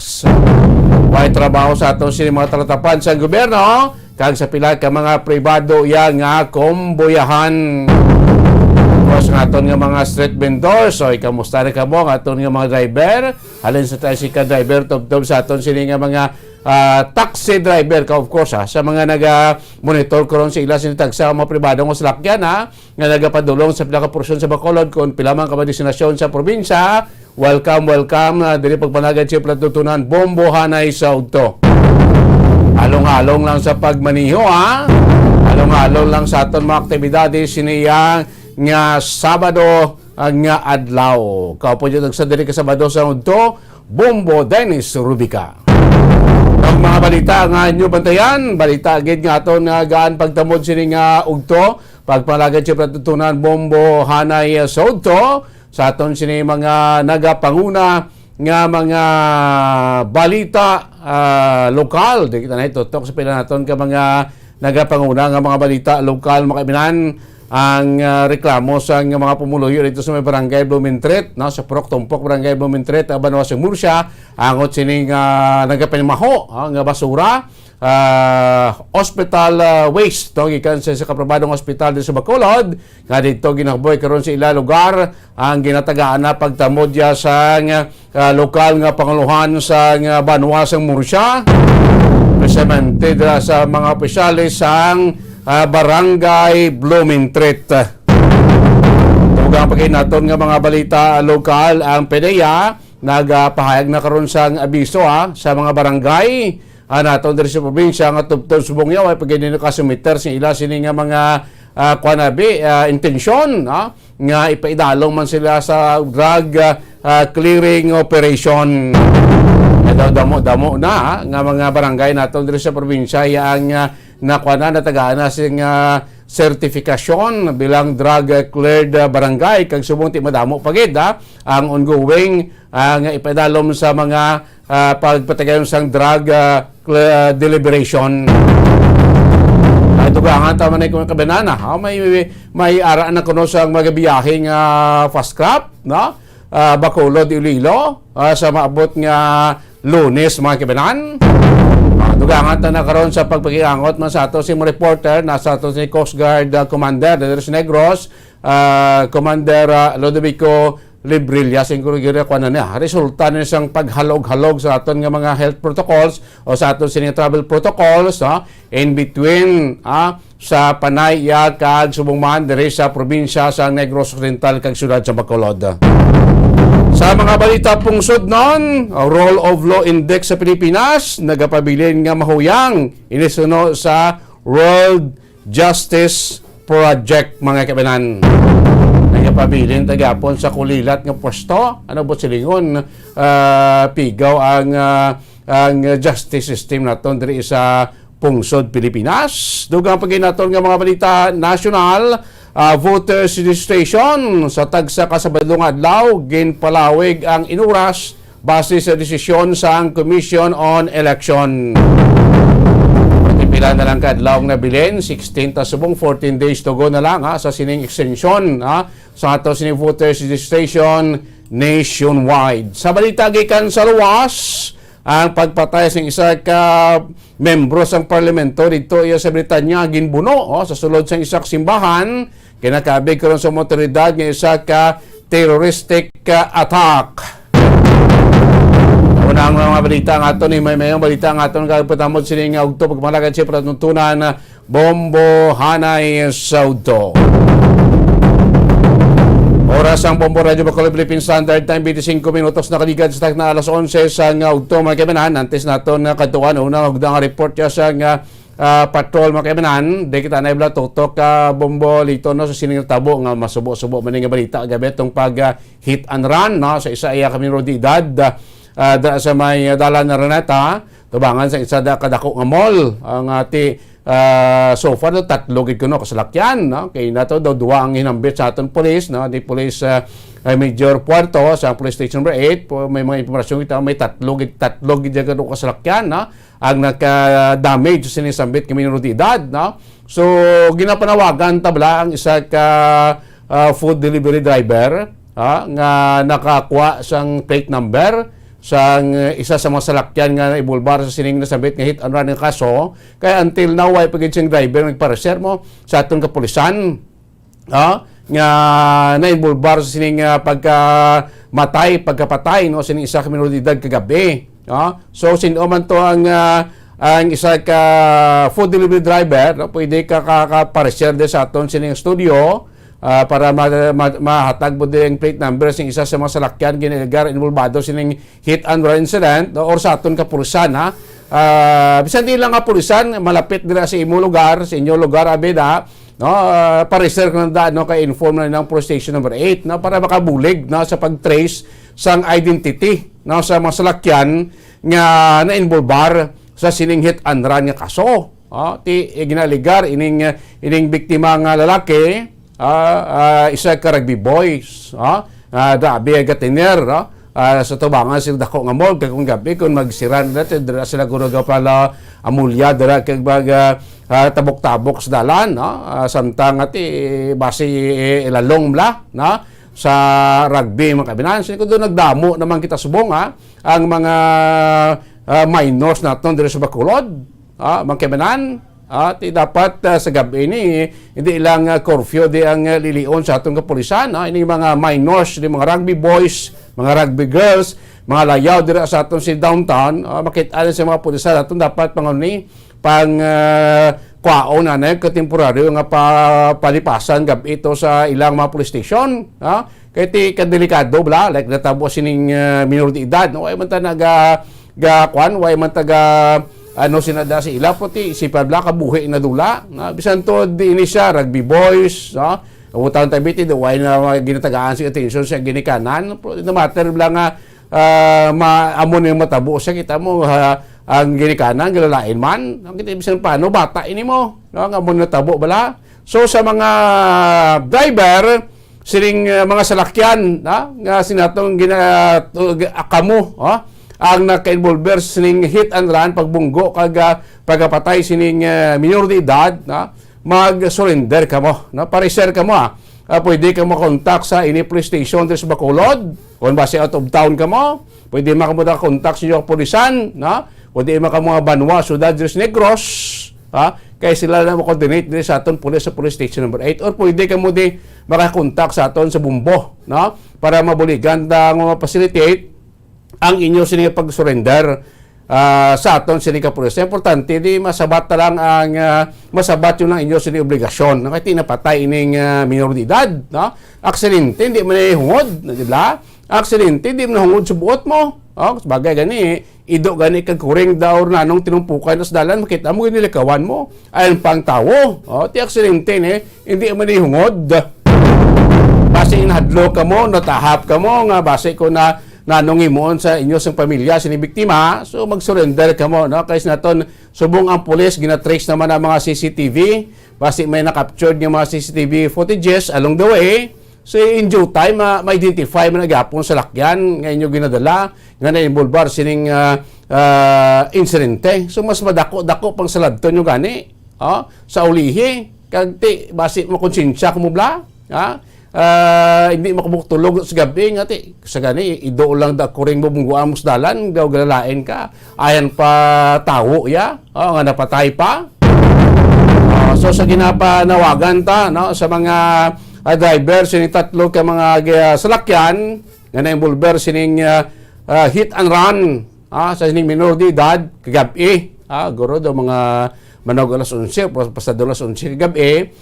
tax. May trabaho sa atong sini mga talatapan sa gobyerno kag sa pila ka mga pribado ya nga komboyahan. Tapos nga aton nga mga street vendors, so ikamusta rin ka mo nga aton nga mga driver, halin sa tricycle driver, tubtob sa aton sini nga mga taxi driver ka of course sa mga naga-monitor karon sa ila sini tagsa mga pribado nga salakyan nga nagapadulong sa pila ka porsyon sa Bacolod kung pila man ka destinasyon sa probinsya. Welcome dili pagpanagad siya platutunan Bombo Hanay sa Ugto. Along-along lang sa pagmaniho along-along lang sa aton mga aktibidades siniyang nga Sabado nga adlaw. Kaupo dyan sa diri ka Sabado sa Ugto, Bombo Dennis Rubica. Ang mga balita nga inyo bantayan, balita agad nga aton nga gaan pagtamod sini nga Ugto, pagpalagad siya platutunan Bombo Hanay sa Ugto, sa aton sini mga nagapanguna nga mga balita lokal. Di kita na itutok sa pila naton ka mga nagapanguna nga mga balita lokal makaibinan ang reklamo sa mga pumuluyo dito sa may barangay Blumentritt, no, sa Purok Tumpok barangay Blumentritt, Banwasang Murcia, angot sining nagapanimaho nga basura, hospital waste to gikan sa kaprobadong hospital dito sa Bacolod nga dito ginakboy karon sa ila lugar ang ginatagaan na pagtamodya sa lokal nga panguluhan sa Banwasang Murcia, presented sa mga opisyalis sang barangay Blumentritt. Tugang pagkain naton nga mga balita lokal, ang PDEA nagpahayag na karon sang abiso sa mga barangay naton diri sa probinsya nga tubtod subong yaw ay pagkain nila kasumiter sa ila sini nga mga intensyon nga ipaidalong man sila sa drug clearing operation. Damo na nga mga barangay naton diri sa probinsya yang nakuha na natagaan na sing sertifikasyon bilang drug cleared barangay kag subong ti madamo pagid ang ongoing nga ipadalom sa mga pagpatagayon sang drug deliberation. Ito ba nga tama na yung kabanana may araan na kuno sang mga biyaheng fast crop, no? Bacolod, Iloilo sa maabot nga Lunes mga kabanan. Dugangan na karon sa pagpakiangot man sa ato si reporter nasa ato si Coast Guard Commander de los Negros, Commander Lodovico Librilla siguro gyud ko na niya resulta ni isang paghalog-halog sa aton nga mga health protocols o sa aton sini travel protocols in between sa Panay kag subong man diri sa probinsya sa Negros Oriental kag siyudad sa Bacolod. Sa mga balita pungsod nun, Rule of Law Index sa Pilipinas, nagapabilin nga mahuyang inisunod sa World Justice Project mga kabanan. Nagapabilin tagapon sa kulilat nga pwesto, ano ba silingon, pigaw ang justice system naton diri sa pungsod Pilipinas. Dugang pagin naton nga mga balita national, voters registration sa tagsa kasabadong adlaw ginpalawig ang inuras base sa desisyon sa Commission on Election. Pila na lang kadlaw na bilin 16 ta subong 14 days to go na lang sa sining extension sa ato sining voters registration nationwide. Sa balita gikan sa luwas, ang pagpatay sa isa ka membro sang parlamento dito sa Britanya ginbuno sa sulod sang isa ka simbahan kinakabig karon sa otoridad nga isa ka terroristic attack. Unang mga balita nga aton may balita nga aton kagpatamod sini nga ugto pagmalagad siya patuntunan Bombo Hanay sa Ugto. Oras ang Bombo Radio Bacolod Philippine Standard Time 25 minutos na kaligad sa na alas 11 sa Ugto mga kaibigan. Antes naton kadtuan unang ugdang report ya sa patrol mga kaibigan. Di kita na ibla tutok Bombo lito no sa sining tabo nga masubo-subo man nga balita gabi tong pag hit and run no sa isa iya kami rodidad sa may dalan na Renata tubangan sa isa kadako nga mall ang so far tatlo gid kuno kasalakyan no kay nato daw duwa ang hinambit sa aton police no di police Major Puerto sa police station number 8 may mga impormasyon kita may tatlo gid kuno kasalakyan no ang naka-damage sa sinisambit kami rodidad no so ginapanawagan tabla ang isa ka food delivery driver nga nakakuha sang plate number isa sa mga salakyan nga ibulbar sa sining nasabit nga hit and run nga kaso. Kaya until now way pagid siyang driver nagpareser mo sa atong kapulisan nga naibulbar sa sining pagkapatay no sining isa ka menor de edad kagabi. So sino man to ang isa ka food delivery driver, no? Pwede ka pareser sa aton sining studio para mahatag mo din ang plate number ng isa sa mga salakyan ginilugar involvado sining hit and run incident or sa aton kapulisan bisan di lang nga pulisan malapit dira sa imo lugar sa inyo lugar abeda no pareser ka na no kay inform na ng police station number 8 no para makabulig no sa pagtrace sang identity no sa mga salakyan nga na-involvar sa sining hit and run nga kaso ti ginaligar ining biktima nga lalaki isa ka rugby boys dabi gatiner sa tubangan sila dako nga mall kay kung gabi kung magsiran dati dira sila guraga pala amulya dira kay tabok-tabok sa dalan samtang ati base ilalong mla sa rugby mga kabinan so kung doon nagdamo naman kita subong ang mga minors naton dira sa Bacolod mga kabinan ti dapat sa gabi ini hindi lang curfew di ang lilion sa atong kapulisan ini mga minors di mga rugby boys mga rugby girls mga layaw dira sa atong si downtown makita sa mga pulisan atong dapat panguni kwaon na katemporaryo nga palipasan gabi ito sa ilang mga police station kay ti kadelikado bla like natabo sining minor de edad way man ta way man taga sinada si ila poti si Pabla kabuhi na dula bisan to di ini siya rugby boys utang tabi ti way na ginatagaan si attention sa ginikanan no matter bla nga maamon yung matabo sa kita mo ang ginikanan gilalain man ang kita bisan paano bata ini mo nga amon na tabo bala so sa mga driver sining mga salakyan nga sinatong akamo ang naka-involver sining hit and run pagbunggo pagapatay sining minor de edad mag-surrender ka mo pareser ka mo pwede ka makontak sa ini police station sa Bacolod kung base out of town ka mo pwede makamuda kontak sa iyo pulisan pwede makamuha Banwa Ciudad de los Negros kaya sila na makoordinate din sa aton sa police station number 8 or pwede ka mo di makakontak sa aton sa Bumbo para mabuligan na ma-facilitate ang inyo sining pag-surrender sa aton sining kapulisan. Importante di masabat na lang ang masabat yun ang inyo sining obligasyon. Kaya tinapatay ining minor de edad. Aksidente, hindi mo nahihungod. Diba? Aksidente, hindi mo nahungod sa buot mo. Sabagay gani, ido gani kagkuring daw nanong tinumpukan sa dalan, makita mo ginilikawan mo. Ayan pang tawo. Ti aksidente hindi mo nahihungod. Base inhadlo ka mo, natahap ka mo, nga base ko na nanong imoon sa inyo sang pamilya sining biktima so mag-surrender ka mo kasi naton subong ang pulis gina-trace naman ang mga CCTV basi may na-captured yung mga CCTV footages along the way so in due time ma-identify man agapon sa lakyan nga inyo ginadala nga na-involvar sining insidente so mas madako pang saladton yung gani sa ulihi kagti basi makonsensya mo bla hindi makabugtulog sa gabi nga sa gani ido lang da kuring bubungguan mo sa dalan daw galalain ka ayan pa tawo nga napatay pa so sa ginapanawagan ta sa mga driver sining tatlo ka mga salakyan nga na-involver sining hit and run sa sining minor de edad kagabi guro daw mga manog alas 11 pasado alas 11 kagabi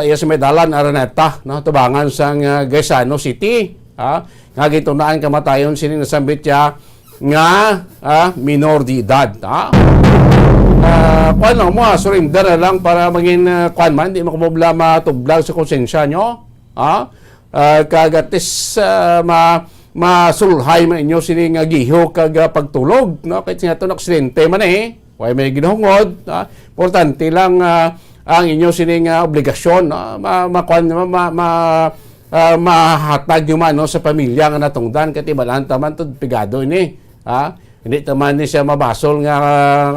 iya sa may dalan Araneta tubangan sang Gaisano City nga gitunaan kamatayon sining nasambit siya nga minor de edad paano mo surrender lang para maging kuan man di makumubla matublag sa konsensya nyo kagatis masulhay man inyo sining giho kag pagtulog kahit siya ito aksidente man way may ginahungod importante lang ang inyo sining obligasyon mahatag nyo man sa pamilya nga natungdan katibalan taman to pigado ini hindi taman ni siya mabasol nga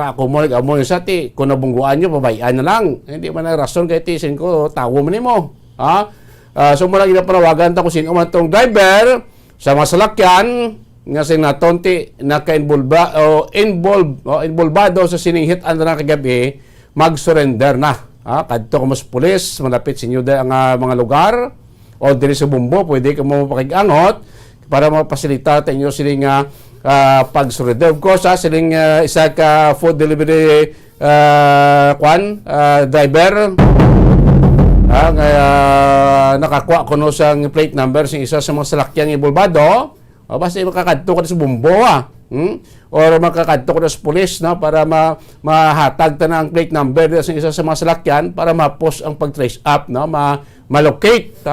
ako mo nag-amoy sa ti kung nabungguan nyo pabayaan na lang hindi man na rason kay tisin ko tawo mo nimo so mula ginapanawagan ta kung sino man tong driver sa mga salakyan nga sing natonti involvado sa sining hit and run kagabi mag-surrender na. Kadto ka mas pulis malapit sa inyo ang mga lugar o diri sa Bumbo pwede ka mo pakigangot para mapasilita ta inyo sining pag-surrender. Of course, siling isa ka food delivery driver nakakuha ko no sang plate number sa isa sa mga salakyan involvado. Basta makakadto ka sa Bumbo or makakadto ka sa pulis no para mahatag ta na ang plate number sa isa sa mga salakyan para ma-post ang pag-trace up no ma-locate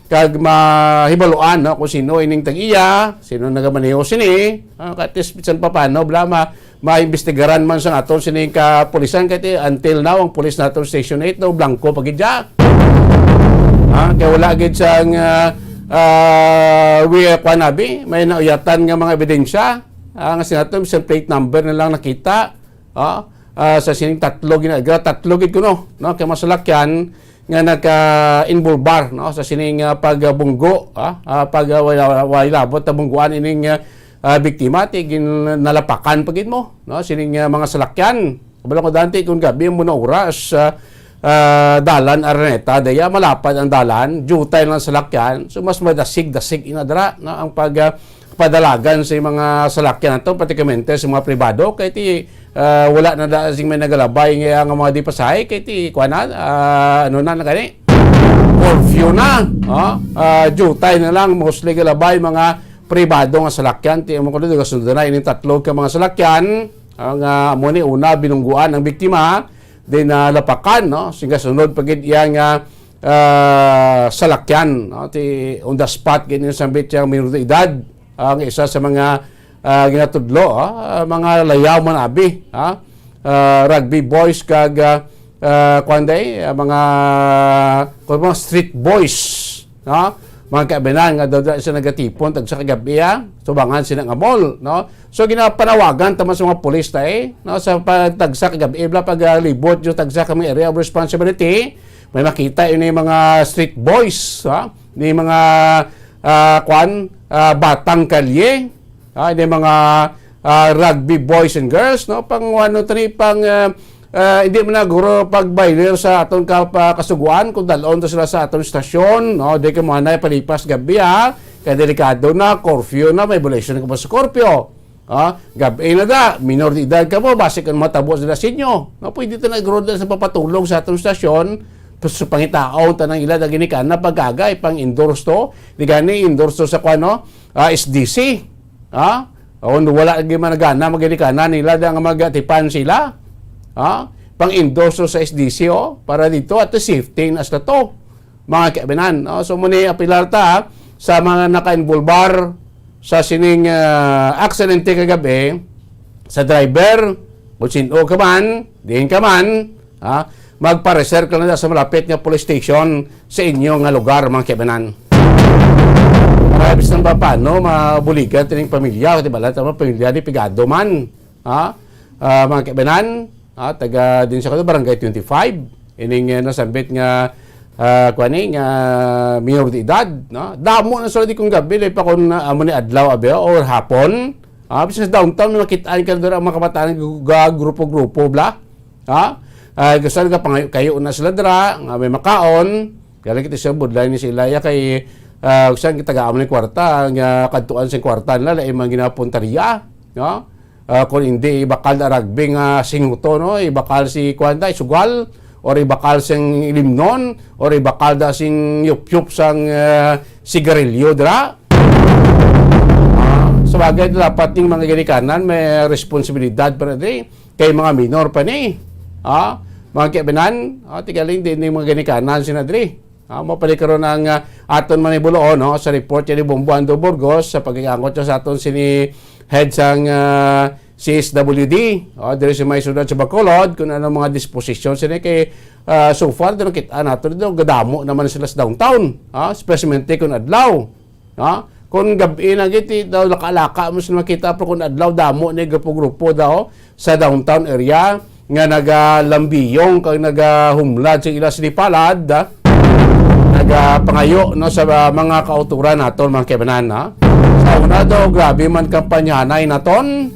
kag mahibaluan no kung sino ining tag-iya, sino nagamaneho sini, katis bisan pa paano bla maimbestigaran man sa aton sining kapulisan kay until now ang pulis naton station 8 no blanco pagidya. Kaya wala gid sang may nauyatan nga mga ebidensya nga sinatom sa plate number na lang nakita sa sining tatlo gid kuno no kay masalakyan nga naka-involvar no sa sining pagbunggo labot ta bungguan ining biktima tigin nalapakan pagid mo no sining mga salakyan kabalo ko dante kun gabi mo na oras dalan Araneta daya malapad ang dalan jutay lang salakyan so mas madasig inadra no ang padalagan sa mga salakyan nato pratikamente sa mga pribado kay ti wala na da sing may nagalabay nga mga di pasahay kay ti kuanan ano na kani curfew na jutay na lang mostly galabay mga pribado nga salakyan ti mo kuno sunod na ining tatlo ka mga salakyan ang amo ni una binungguan ang biktima din lapakan no singa sunod pagid iya nga salakyan no ti on the spot gini sambit yang minor de edad ang isa sa mga ginatudlo mga layaw man abi rugby boys kag mga street boys mga kaabenan nga daw sa nagatipon tag sa kagabi subangan sila nga mall no so ginapanawagan tama sa mga pulis no sa pagtagsa kagabi bla paglibot yung tagsa kami area of responsibility may makita yun yung mga street boys ni mga batang kalye ni mga rugby boys and girls no pang hindi mo na guro pagbailer sa aton kasuguan kung dalon to sila sa aton stasyon no di ka mo na palipas gabi kaya delikado na curfew na may violation ka pa sa curfew gabi na da minor de edad ka mo basic ang matabo sila sa inyo no pwede ta na guro sa papatulong sa aton stasyon sa pangitao tanang ila da ginikan na pagagay pang endorse to di gani endorse to sa SDC wala lagi managana maginikanan nila da nga magatipan sila pang-endorso sa SDC para dito at safety as na to mga kaabenan so muna apilar ta sa mga naka-involvar sa sining aksidente kagabi sa driver kung sino ka man diin ka man magpa-reserve ka na sa malapit nga police station sa inyo nga lugar mga kaabenan para bis ng paano mabuligan tining pamilya diba lahat ang pamilya di pigado man mga kaabenan taga din sa barangay 25 ining nasambit nga minor de edad no damo na sa di kung gabi lay pa kon amo ni adlaw abi or hapon bisnes downtown makitaan ka dira ang mga kabataan grupo bla gusto ka kayo na sila dira nga may makaon kaya kita sa budlay ni sila kay saan kita gaamo ni kwarta nga kadtuan sa kwarta nila ay mga ginapuntarya no kung hindi ibakal na rugby nga singuto no ibakal si kwanda sugal or ibakal sing limnon or ibakal da sing yup sang sigarilyo dra sabagay dapat ning mga ginikanan may responsibilidad para di kay mga minor pa ni mga kaibinan tigaling din mga ginikanan sinadri mapalikaroon ang aton manibulo no sa report ni Bombuando Burgos sa pag-iangot sa aton sini head sang CSWD diri sa may sudad sa Bacolod kung ano mga disposition sila kay so far dito kita nato dito gadamo naman sila sa downtown specimente kung adlaw kung gabi na giti daw lakalaka mo sila makita pero kung adlaw damo ni grupo daw sa downtown area nga nagalambiyong kag nagahumlad sa ila sinipalad nagapangayo no sa mga kauturan naton mga kaibanan sa una daw, grabe man kampanyanay naton,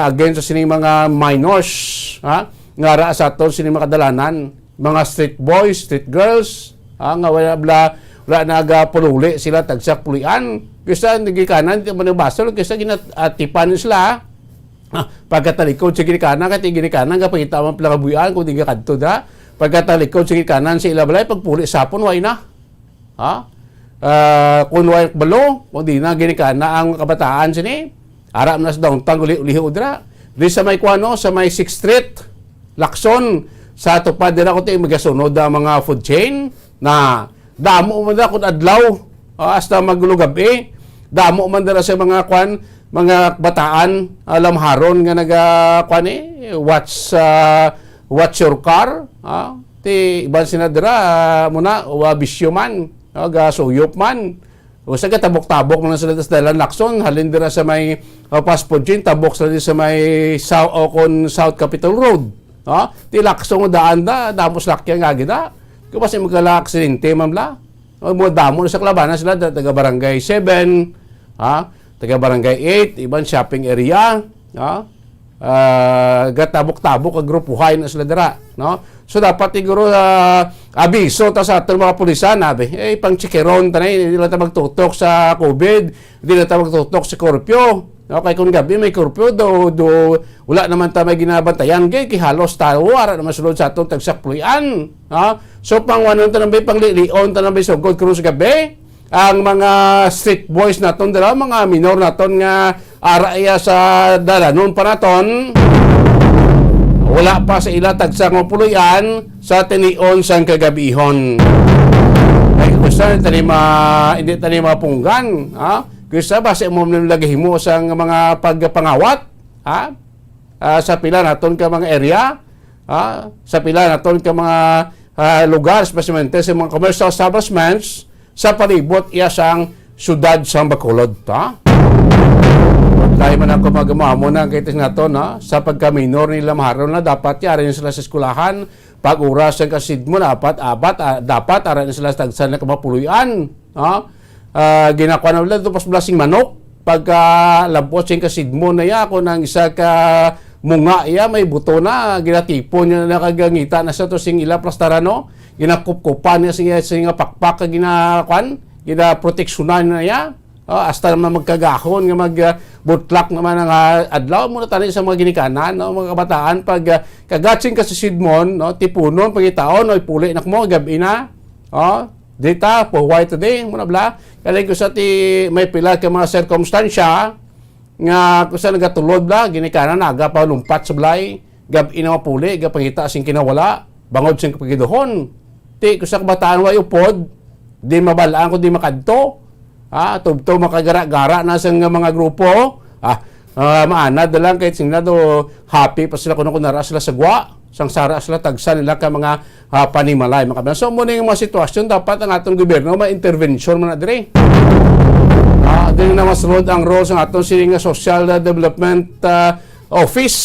against sa sining mga minors, nga ra sa aton sining mga kadalanan, mga street boys, street girls, nga wala nagapululi sila tagsak pulian. Kisa nagikanan, di man nabasol, kisa ginatipan sila, pagkatalikod sa ginikanan, kati ginikanan, kapagita man plakabuyan, kung di ka kadto da, pagkatalikod sa ginikanan, sa ilabalay, pagpuli sapon, way na. Kung way balo, kung di na ginikana ang kabataan sini, aram na sa downtown, uli udra. Di sa may kuano, sa may 6th Street, Lacson, sa tupad nila kung tayo magasunod ang mga food chain, na damo man na kung adlaw, hasta magulo gabi, damo man na sa mga kwan, mga bataan, lamharon nga kwan watch your car, ti iban sinadra muna, bisyo man, suyop man, o sa tabok-tabok na sila sa dalan Lacson, halin dira sa may fast food chain, tabok sila sa may South Capitol Road, ti Lacson daan damos lakyan nga gida. Kung kasi magkala-aksidente, mamla. Mga damo na sa Klabanan sila, taga-barangay 7, taga-barangay 8, ibang shopping area, gatabok-tabok, agrupuhay na sila dira. No? So, dapat siguro abiso ta sa ating mga pulisan, pang chikeron, hindi na tayo magtutok sa COVID, hindi na tayo magtutok sa korpyo. Okay, kung gabi may kurpyo, wala naman tayo may ginabantayan, kihalos tayo, ara naman sulod sa itong tagsakpulian. So, pangwanon tanambay, panglilion tanambay, sugod krus gabi, ang mga street boys naton, mga minor naton nga ara iya sa dalanon pa naton, wala pa sa ila tagsakpulian sa tinion sang kagabihon. Ay, gusto, hindi tani mapunggan, Kisa ba sa mo nilagay mo sa mga pagpangawat, sa pila naton ka mga area, sa pila naton ka mga lugar, especially sa mga commercial establishments, sa palibot iya sang syudad sa Bacolod. Tayo man ako magamamo na kaitis naton, sa pagka-minor nila maharon na dapat yarin sila sa eskulahan, pag oras ang kasid mo, dapat aran sila sa tagsan na kamapuluyan. Ginakuha na wala ito pas blasing manok pagka labot siyang kasidmo na ya kung ang isa ka munga iya may buto na ginatipo niya na nakagangita na sa to sing ila plastarano ginakupkupan niya singa pakpak ginakuan ginaproteksyonan na ya hasta naman magkagahon nga magbutlak naman ang adlaw muna tani sa mga ginikanan mga kabataan pag kagatsing ka sa sidmon tipunon pagitaon puli nak mo gabi na data po why today muna bla kalay ko sa ti may pila ka mga sirkumstansya nga kung sa nagatulod bla ginikanan naga pa lumpat sa blay gab ina mapuli gab pangita sing kinawala bangod sing pagiduhon ti kung sa kabataan way upod di mabalaan ko di makadto tubto makagara-gara na sa mga grupo maanad lang kahit sing na do happy pa sila kuno nara sila sa gwa sang sara sila tagsa nila ka mga panimalay mga kabana. So muna yung mga sitwasyon dapat ang atong gobyerno ma-intervention man na dire. Din na masunod ang role ng atong sining Social Development Office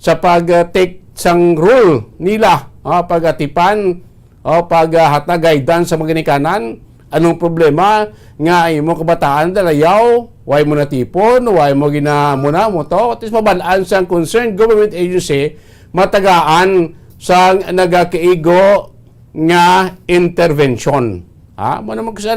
sa pag-take sang role nila pag-atipan pag-hata guidance sa mga ginikanan anong problema nga imo kabataan dalayaw why mo natipon why mo ginamuna mo to at least mabalaan sang concerned government agency matagaan sa nagakaigo nga intervention. Mo naman kasi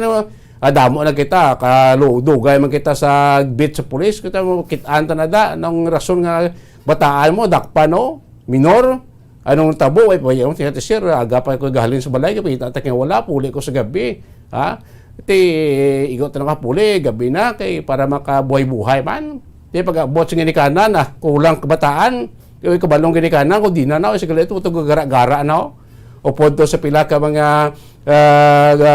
damo na kita, kaludugay man kita sa bit sa pulis, kita mo kitaan tanada ng rason nga bataan mo, dakpa no, minor, anong tabo, ay pa yung tingnan sir, aga pa ko gahalin sa balay, kapag itatak wala, puli ko sa gabi. Iti, igot na nakapuli, gabi na, kay para makabuhay-buhay man. Iti, pag-abot sa ginikanan, kulang kabataan, yung kabalong ginikanan, kung di na na, sigala ito, ito gara-gara na, o po sa pila ka mga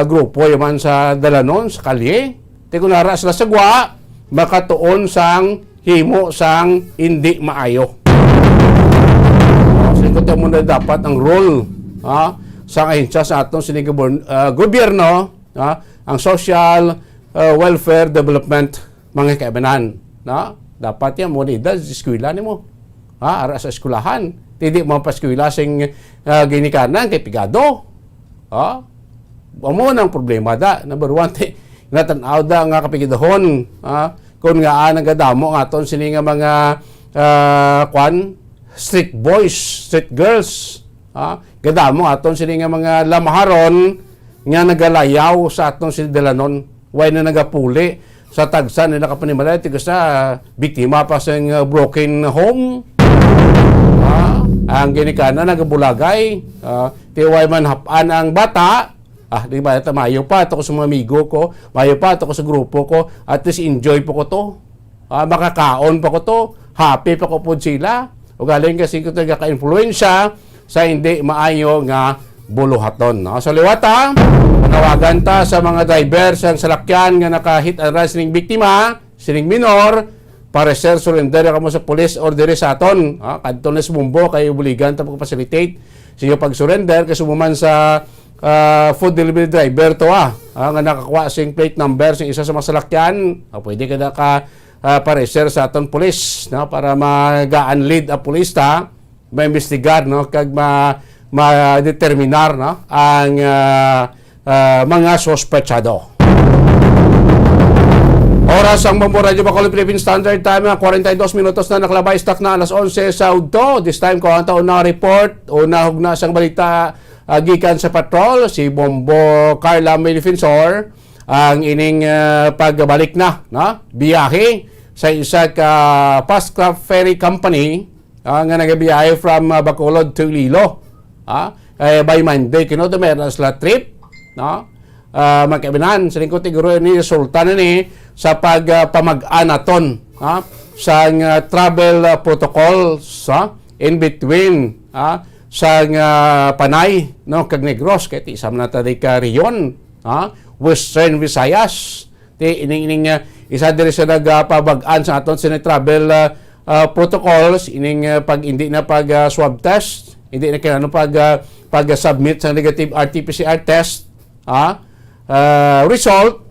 grupo, yaman sa dalanon, sa kalye, iti kung nara sila sa gwa, makatuon sang himo sang hindi maayo. Singkot mo na dapat ang role sa ahensya sa atong sining gobyerno, ang social welfare development mga kaibanan. Dapat yan mo nida sa eskwela ni mo. Ara sa eskulahan. Hindi mo pa eskwela sing ginikanan kay pigado. Amo nang problema da. Number one, natanaw da nga kapigidahon. Kung nga nagadamo nga aton sini nga mga street boys, street girls. Gadamo aton sini nga mga lamaharon nga nagalayaw sa aton sini dalanon. Way na nagapuli sa tagsan nila kapanimalay tiga sa biktima pa sa broken home. Ang ginikana nagabulagay. Tiway man hapan ang bata. Di ba ito, mayo pa ito ko sa mga amigo ko, mayo pa ito ko sa grupo ko, at least enjoy po ko to. Makakaon pa ko to, happy pa ko po sila. O galing kasi ko talaga ka-influensya sa hindi maayo nga buluhaton. Sa liwata, panawagan ta sa mga drivers ang salakyan nga naka-hit and run sining biktima, sining minor, para sir surrender ka mo sa police order sa aton. Kadto na sumumbo kay buligan ta pag-facilitate sa inyo pag-surrender kasi sumuman sa food delivery driver to nga nakakuha sing plate number sing isa sa masalakyan. Pwede ka na pareser sa aton police para mag-unlead a police ma-investigar kag ma-determinar ang mga sospechado. Oras ang Bombo Radio Bacolod Philippine Standard Time, 42 minutos na nakalabay, stock na alas 11 sa udto. This time ko ang taon na report o nahugna sang balita gikan sa patrol si Bombo Carla May Defensor ang ining pagbalik na biyahe sa isa ka Fastcraft Ferry Company nga nagabiyahe from Bacolod to Iloilo. By Monday kino to meron sila trip magkabinan sa lingkod siguro ni resulta na ni sa pagpamag-anaton sa travel protocols in between sa Panay kag Negros kay isam na tadi ka riyon Western Visayas ining isa diri sa nagpabag-an sa aton sa travel protocols ining pag hindi na pag swab test, hindi na kailangan pag submit sa negative RT-PCR test result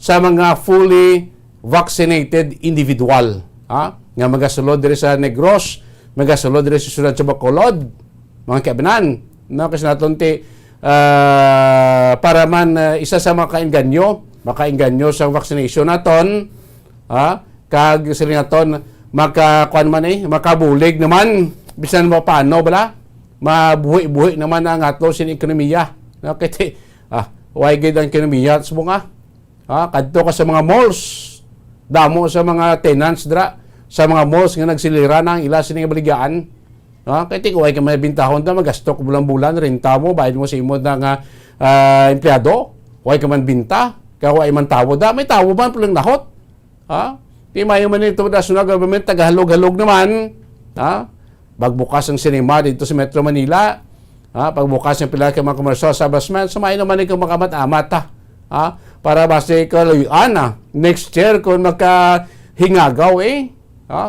sa mga fully vaccinated individual nga magasulod diri sa Negros, magasulod diri sa siyudad sa Bacolod, mga kaibanan kasi naton para man isa sa makainganyo sa vaccination naton kag sila naton makabulig naman bisan mo paano bala mabuhi-buhi naman ang ato sin ekonomiya kay way gid ang ekonomiya sa mga kadto ka sa mga malls, damo sa mga tenants dra sa mga malls nga nagsilira na ang ila sining baligyan. Kay ti way ka may bintahon ta magasto ko bulan-bulan renta mo bayad mo sa imo nga empleyado, way ka man binta, kay way man tawo da, may tawo man pulang nahot. Ti mayo man ito national government tagahalog-halog naman. Bagbukas ang cinema dito sa Metro Manila. Pagbukas ng pila ka mga komersyal sa basement, sumayin naman ikaw makamat-amat para basta kalayuan next year kung makahingagaw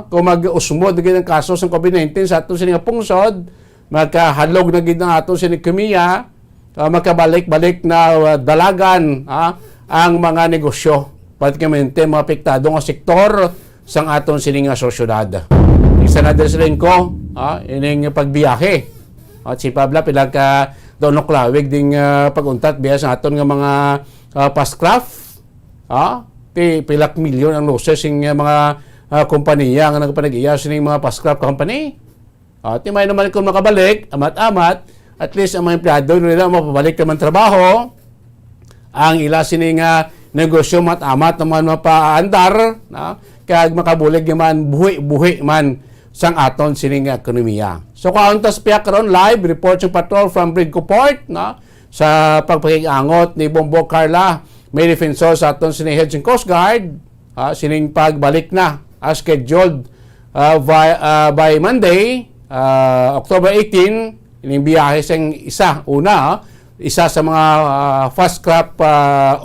kung mag-usmod na ng kaso sa COVID-19 sa atong sining pungsod, magkahalog na gid ng atong sining ekonomiya, makabalik-balik na dalagan ang mga negosyo, patikamente mga apektado nga sektor sang atong sining sosyedad. Isa na din sa ko ining pagbiyahe. At si Pabla pila ka doon klawig ding paguntat biya sa aton nga mga Fastcraft. Pilak milyon ang losses sing mga kompanya nga nagpanag-iya sining mga Fastcraft company. Ti may naman kung makabalik, amat-amat, at least ang mga empleyado nila mapabalik naman trabaho. Ang ila sining negosyo mat-amat naman mapaandar, kag makabulig naman buhi-buhi man sang aton sining ekonomiya. So kauntas piyak karon live report yung patrol from Bridco Port sa pagpakigangot ni Bombo Carla May Defensor sa aton sining Heads and Coast Guard sining pagbalik na as scheduled by Monday October 18 ining biyahe sang isa sa mga Fastcraft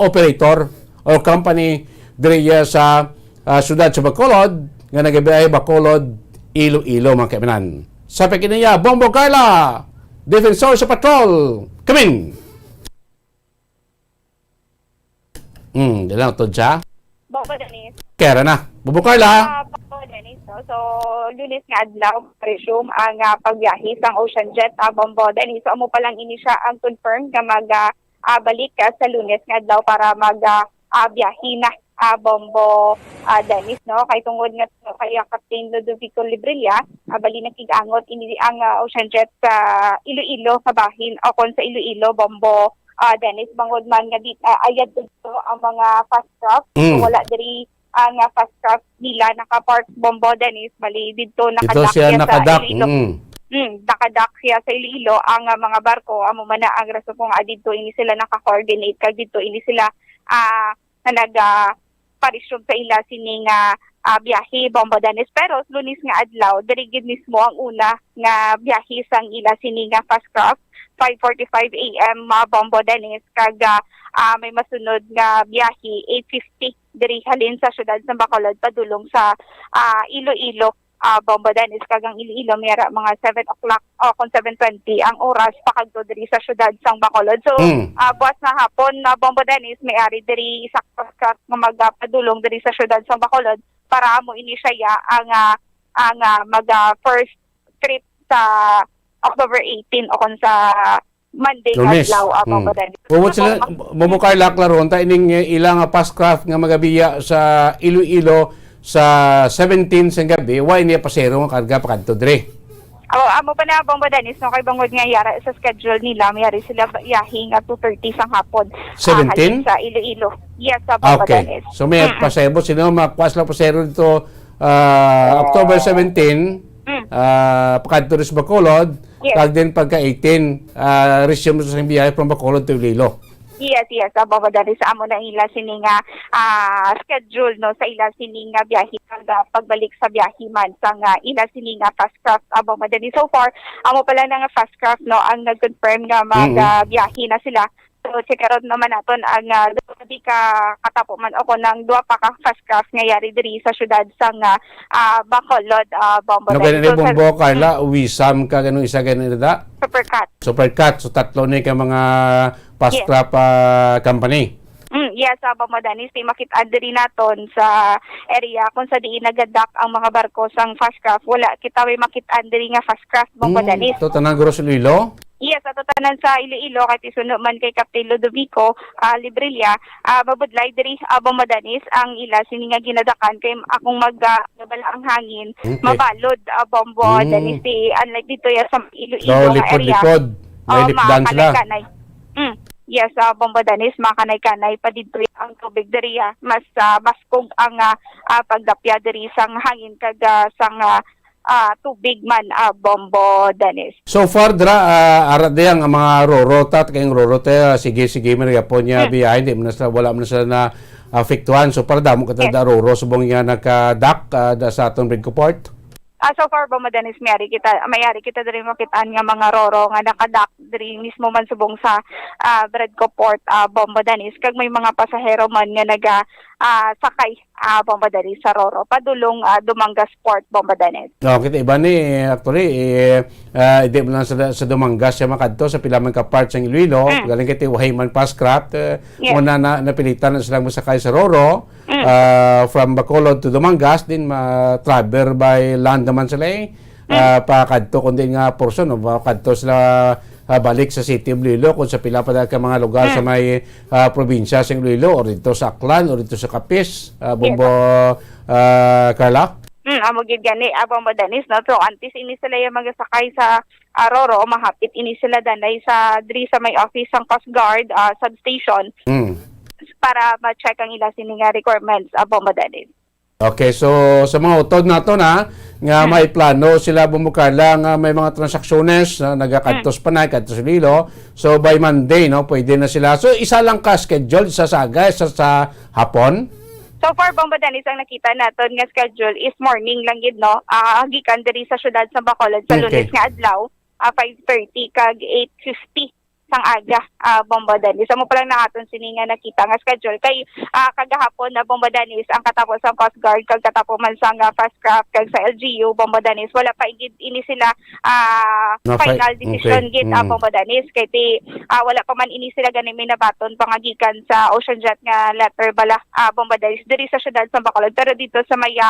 operator or company diri sa siyudad sa Bacolod nga nagabiyahe Bacolod Iloilo mga kaibigan. Sa pagkiniya, Bombo Carla, Defensor sa patrol, coming! Dalang ito siya. Bombo Dennis. Kera na. Bombo Carla. Bombo Dennis. So, lunes nga adlaw, resume ang pagbiyahe sang Ocean Jet. Bombo Dennis. So, amo pa lang ini siya ang confirm nga balik sa lunes nga adlaw para biyahe na Bombo Dennis, no, kay tungod nga kay Captain Ludovico Librilla bali nakigangot ini ang OceanJet sa Iloilo sa bahin o kon sa Iloilo Bombo Dennis bangod man nga ayad dito ang mga fast craft. So, wala diri ang fast craft nila naka-park Bombo Dennis bali dito Ito siya nakadak. Nakadak siya sa Iloilo ang mga barko amo man na ang rason kung dito ini sila naka-coordinate kag dito ini sila parisyon sa ila sining biyahe Bombo Dennis pero Lunes nga adlaw diri gid mismo ang una nga biyahe sang ila sining fast craft 5:45 AM Bombo Dennis kag may masunod nga biyahe 8:50 diri halin sa syudad sa Bacolod padulong sa Iloilo Bombo Dennis kag ang Iloilo mayara mga 7 o'clock o kung 7:20 ang oras pakadto diri sa syudad sang Bacolod. So buwas na hapon na Bombo Dennis may ari diri sa nga magpadulong diri sa syudad sang Bacolod para mo ini siya ang mag first trip sa October 18 o kung sa Monday Lunes. adlaw Bombo Dennis. Bumot sila bumukay laklaron ta ining ilang fast craft nga magabiya sa Iloilo sa 17 sa gabi, why niya pasero nga karga pa kadto dire? Amo pa na Bombo Dennis no kay bangod nga yara sa schedule nila, mayari sila biyahe nga 2:30 sang hapon. 17? Sa Iloilo. Yes, sa Bombo Dennis. So may pasero sino makwas lang pasero dito October 17 pakadto sa Bacolod, kag din pagka 18 resume sa biyahe from Bacolod to Iloilo. Yes, Bombo Dennis amo na ila sining schedule no sa ila sining biyahe kag pagbalik sa biyahe man sang ila sining fast craft Bombo Dennis. So far amo pala nga fast craft no ang nag-confirm nga biyahe na sila. So checkarot naman naton ang di ka katapo man ako ng duwa pa ka fast craft nga yari diri sa syudad sang Bacolod Bombo Dennis. No kaya Bombo Carla Wisam ka ganun isa ganun da? Supercat. So tatlo ni ka mga fast craft company. Yes, Bombo Dennis, makita diri naton sa area kung sa diin nagadak ang mga barko sang fast craft. Wala kita may makita diri nga fast craft Bombo Dennis. Ito tanang Gross Iloilo? Yes, sa tanan sa Iloilo kay tisuno man kay Captain Ludovico Librilla, mabudlay diri Bombo Dennis ang ila sini nga ginadakan kay akong magbala ang hangin, mabalod Bombo Dennis unlike dito ya sa Iloilo nga area. Lipod. May lipdan sila. Yes, Bombo Dennis, makanay-kanay pa dito ang tubig diri mas maskog ang pagdapya diri sang hangin kag sang tubig man Bombo Dennis. So far ara diyang ang mga rorota kayong rorota sige man gyapon niya biyahe hindi man na wala man sila na afektuhan so para damo ka ta roro subong nga naka-dock sa aton Bridco Port. So far Bombo Dennis mayari kita diri makitaan nga mga roro nga nakadak diri mismo man subong sa Bridco Port Bombo Dennis kag may mga pasahero man nga naga sakay Bombo Dennis sa roro padulong Dumangas Port Bombo Dennis. No, kita iba ni actually hindi mo lang sa Dumangas siya makadto sa pila man ka parts ng Iloilo galing kiti wahay man fast craft muna napilitan na silang masakay sa roro from Bacolod to Dumangas din ma-travel by land naman sila pakadto kundi nga portion o pakadto sila balik sa City of Iloilo kung sa pila pa ka mga lugar sa may probinsya sa Iloilo o dito sa Aklan o dito sa Capiz Bombo Carla. Amo gid gani Bombo Dennis no so antes ini sila yung magasakay sa roro mahapit ini sila danay sa diri sa may office sang Coast Guard substation para ma-check ang ila sining requirements Bombo Dennis. Okay, so sa mga utod nato na nga may plano sila bumukala nga may mga transaksyones na nagakadtos panay kadtos Iloilo. So by Monday no pwede na sila. So isa lang ka schedule isa sa aga isa sa hapon. So far Bombo Dennis ang nakita naton nga schedule is morning lang gid no. Gikan diri sa syudad sa Bacolod sa Lunes nga adlaw 5:30 kag 8:50 sang aga Bombo Dennis. Amo pa lang na aton sini nga nakita nga schedule kay kagahapon na Bombo Dennis ang katapos ang Coast Guard kag katapos man sang fast craft kag sa LGU Bombo Dennis wala pa igid ini sila final decision gid Bombo Dennis kay wala pa man ini sila gani may nabaton pangagikan sa OceanJet nga letter bala Bombo Dennis diri sa syudad sa Bacolod pero dito sa maya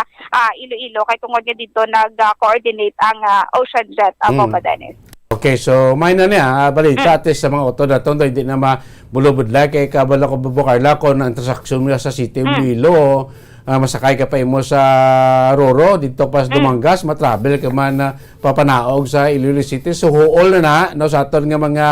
Iloilo kay tungod nga dito nag-coordinate ang OceanJet Bombo Dennis. Okay, so may na niya, balita atis sa mga auto na tondo, hindi na mabulubudla kay kabala ko bubukarla ko ng transaksyon mo sa City of Iloilo, masakay ka pa imo sa Roro, dito pa sa Dumangas, matravel ka man papanaog sa Iloilo City. So, huol na no, sa aton nga mga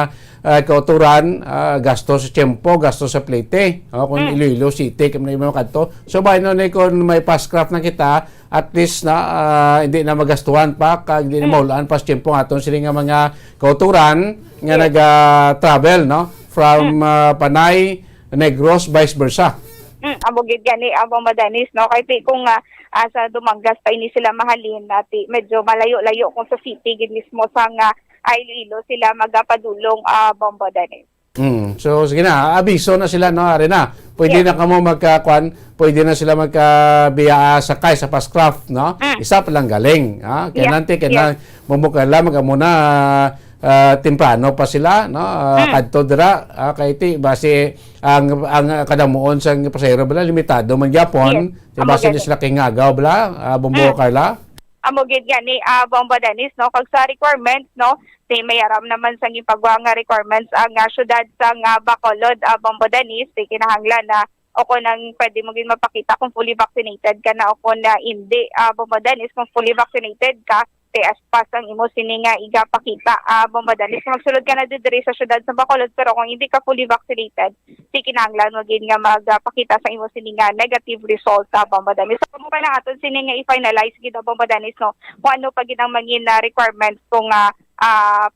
kauturan, gasto sa tiyempo, gasto sa plate, kung Iloilo City, kung na mga kanto. So, bahay na kung may passcraft na kita, at least na hindi na magastuhan pa, hindi na maulaan pa sa tiyempo aton sila nga mga kauturan nga nag-travel, no? From Panay, Negros, vice versa. Amogid gani abong madanis no kay kung sa Dumangas pa ini sila mahalin nati medyo malayo-layo kung sa city gid mismo sa nga Iloilo sila magapadulong bomba danis. So sige na, abiso na sila no are na. Pwede na kamo magkakuan, pwede na sila magkabiya sakay sa Passcraft, no? Isa pa lang galing, ha? Kaya nanti kaya mumukala magamuna temprano pa sila, no? Kadto dira kay ti base ang kadamuon sa pasahero bala limitado man gyapon, ti base di sila kingagaw bala Bombo Carla. Amogid gani bomba danis no kag sa requirements no ti mayaram naman sa gipagwa nga requirements ang syudad sa nga Bacolod bomba danis ti kinahanglan na o kung nang pwede mo gin mapakita kung fully vaccinated ka na o kung na hindi bomba danis kung fully vaccinated ka te aspas ang imo sini nga igapakita bomba danis magsulod ka na diri sa syudad sa Bacolod pero kung hindi ka fully vaccinated ti kinahanglan mo gin nga magpakita sa imo sini nga negative result sa bomba danis so mo pa lang aton sini nga i-finalize gid bomba danis no kung ano pa gid ang mangin na requirements kung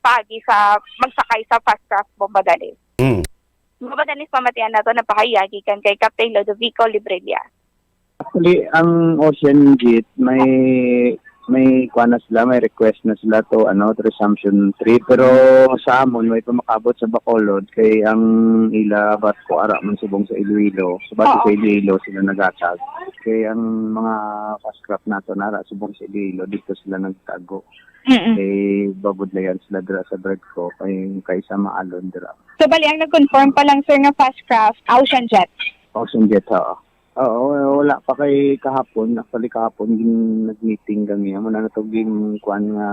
pagi sa magsakay sa Passcraft bomba danis. Bomba danis pamatian nato na pahayagi kan kay Captain Lodovico Librilla. Actually, ang Ocean Gate may kuha na sila, may request na sila to resumption 3 pero sa amon may pumakabot sa Bacolod kay ang ila barko ara man subong sa Iloilo sa sa Iloilo sila nagatag kay ang mga Passcraft nato nara subong sa Iloilo dito sila nagtago kay babudlayan sila dira sa Bradco kay sa Maalon dira. So bali ang nag-confirm pa lang sir nga Passcraft Ocean Jet. Ocean Jet Oo, wala pa kay kahapon. Actually kahapon nag-meeting kami. Amo na natuging kuan nga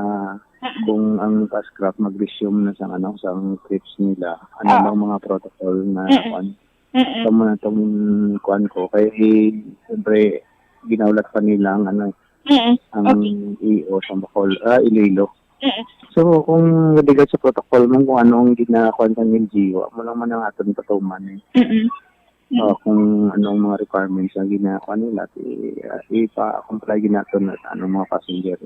kung ang Passcraft mag-resume na sa trips nila. Ano lang mga protocol na kuan. So mo na tong kuan ko kay siyempre ginaulat pa nila ang ang EO sa Iloilo. So kung nadigat sa protocol mo kung anong ginakuan sa NGO, mo lang man ang aton patuman kung anong mga requirements ang ginagawa nila, ipa-comply natin sa anong mga passenger.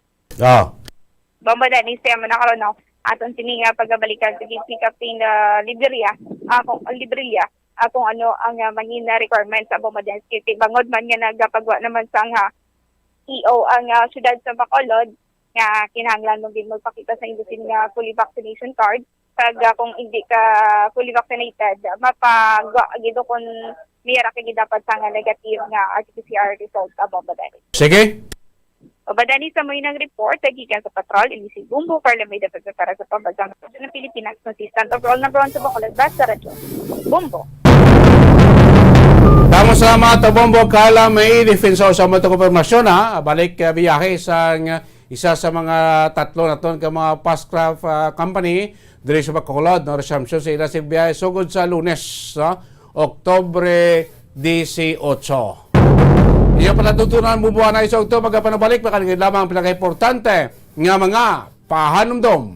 Bomba danis tayo mo nakaroon no? Aton sininga pagbalikan sa Captain Librilla, kung ano ang mangin na requirements sa bomba danis. Kaya bangod man nga nagpagwa naman sa EO ang syudad sa Bacolod, nga kinahanglan mo din magpakita sa industry nga fully vaccination card. Pag kung hindi ka fully vaccinated, mapagwa gido kung miyara ka dapat sa nga negative nga RT-PCR result sa bomba danis. Sige. Bomba danis sa mo ng report gikan sa patrol ini si Bumbo Carla may dapat para sa pambansang ng Pilipinas consistent overall number 1 sa Bacolod basta radyo. Bumbo. Tama salamat Bombo Carla may defensa sa mga konfirmasyon balik biyahe sa isa sa mga tatlo na ton ka mga Passcraft company diri sa Bacolod no resumption sa ila sa biyahe sugod sa Lunes Oktubre 18. Iyo pala tutunan mo buwan na sa Oktubre pagpanabalik makalingid lamang ang pinaka-importante nga mga pahanumdom.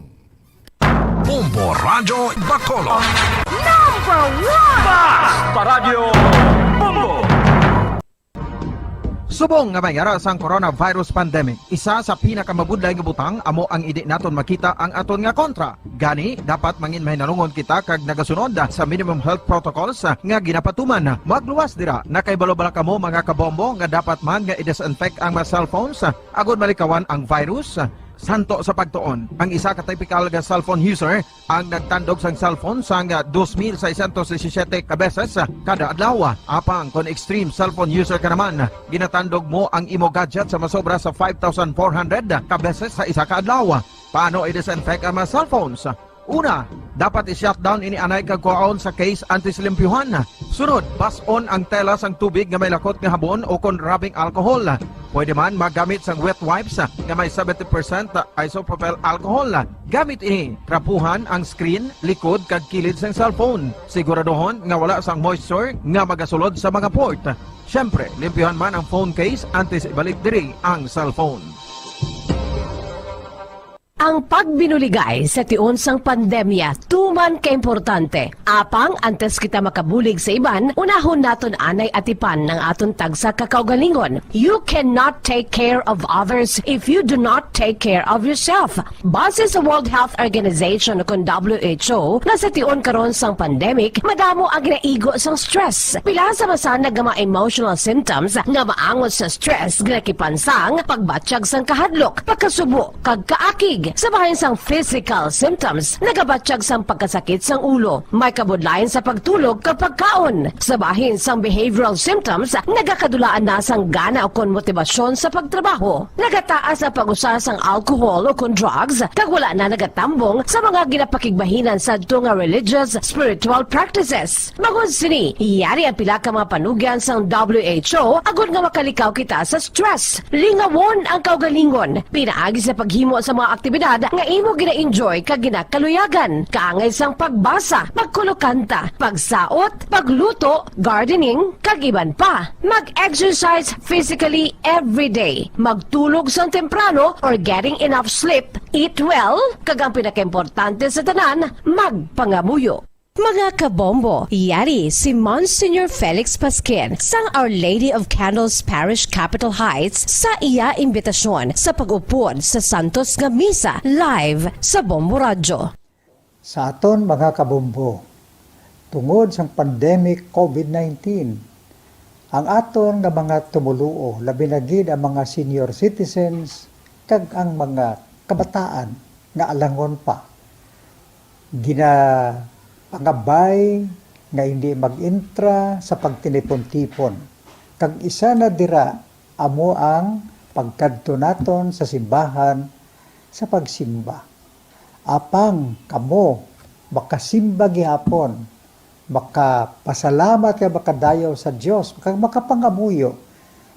Bombo Radio Bacolod. Number 1 Paradyo Bombo. Subong nga mayara sang coronavirus pandemic, isa sa pinakamabudlay nga butang amo ang idi naton makita ang aton nga kontra. Gani dapat mangin mahinalungon kita kag nagasunod sa minimum health protocols nga ginapatuman. Magluwas dira na kay balo-bala kamo mga kabombo nga dapat man nga i-disinfect ang mga cellphones agud malikawan ang virus. Santo sa pagtuon, ang isa ka typical nga cellphone user ang nagtandog sang cellphone sang 2,617 ka beses kada adlaw. Apang kon extreme cellphone user ka naman, ginatandog mo ang imo gadget sa masobra sa 5,400 ka beses sa isa ka adlaw. Paano i-disinfect ang mga cellphones? Una, dapat i-shutdown ini anay kagkuhaon sa case antisilimpyuhan. Sunod, pason ang tela sang tubig nga may lakot nga habon o kon rubbing alcohol. Pwede man magamit sang wet wipes nga may 70% isopropyl alcohol. Gamit ini, trapuhan ang screen, likod kag kilid sang cellphone. Siguraduhon nga wala sang moisture nga magasulod sa mga port. Siyempre, limpyuhan man ang phone case antes ibalik diri ang cellphone. Ang pagbinuligay sa tiun sang pandemya, tuman ka importante. Apang, antes kita makabulig sa iban, unahon naton anay atipan ng aton tagsa kakaugalingon. You cannot take care of others if you do not take care of yourself. Base sa World Health Organization o WHO, na sa tiun karon sang pandemic, madamo ang ginaigo sang stress. Pila sa masanag nga mga emotional symptoms nga maangot sa stress ginakipansang, pagbatsyag sang kahadlok, pagkasubo, kag kaakig. Sa bahin sang physical symptoms, nagabatsyag sang pagkasakit sang ulo, may kabudlayan sa pagtulog kapag kaon. Sa bahin sang behavioral symptoms, nagakadulaan na sang gana o kon motibasyon sa pagtrabaho. Nagataas ang pag-usa sang alcohol o kon drugs, kag wala na nagatambong sa mga ginapakigbahinan sa nga religious, spiritual practices. Bangod sini, iyari ang pila ka mga panugyan sang WHO agud nga makalikaw kita sa stress. Lingawon ang kaugalingon, pinaagi sa paghimo sa mga aktibidad nga imo gina-enjoy kag ginakaluyagan, kaangay sang pagbasa, pagkulokanta, pagsaot, pagluto, gardening, kag iban pa. Mag-exercise physically every day, magtulog sang temprano or getting enough sleep, eat well, kag ang pinakaimportante sa tanan, magpangamuyo. Mga kabombo, yari si Monsignor Felix Pasquin sang Our Lady of Candles Parish Capitol Heights sa iya imbitasyon sa pag-upod sa Santos nga Misa live sa Bombo Radio. Sa aton mga kabombo, tungod sa pandemic COVID-19, ang aton nga mga tumuluo, labi na gid ang mga senior citizens kag ang mga kabataan nga alangon pa, pangabay nga hindi mag-intra sa pagtinipon-tipon. Kag isa na dira amo ang pagkadto naton sa simbahan sa pagsimba. Apang kamo makasimba gihapon, makapasalamat ka makadayaw sa Dios, kag makapangamuyo.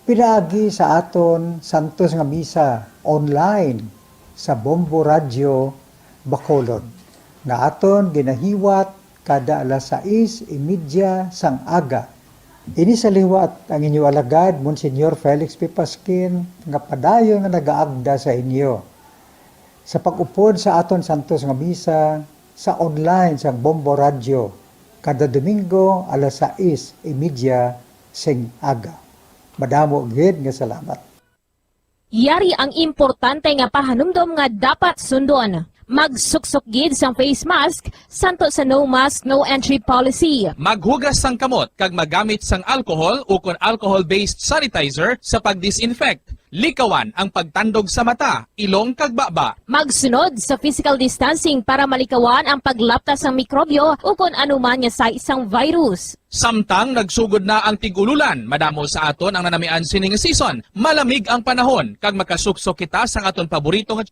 Pinaagi sa aton Santos nga Misa online sa Bombo Radio Bacolod. Nga aton ginahiwat kada alas 6:30 sang aga. Ini sa liwat ang inyo alagad, Monsignor Felix P. Pasquin, nga padayon nga nagaagda sa inyo. Sa pag-upod sa aton Santos nga Misa, sa online sang Bombo Radio, kada Domingo alas 6:30 sing aga. Madamo gid nga salamat. Yari ang importante nga pahanumdom nga dapat sundon. Magsuksok gid sang face mask santo sa no mask no entry policy. Maghugas sang kamot kag magamit sang alcohol o kon alcohol-based sanitizer sa pagdisinfect. Likawan ang pagtandog sa mata, ilong kag baba. Magsunod sa physical distancing para malikawan ang paglaptas ng mikrobyo o kon anuman nga sa isang virus. Samtang nagsugod na ang tigululan, madamo sa aton ang nanamian sining season. Malamig ang panahon kag makasuksok kita sang aton paborito nga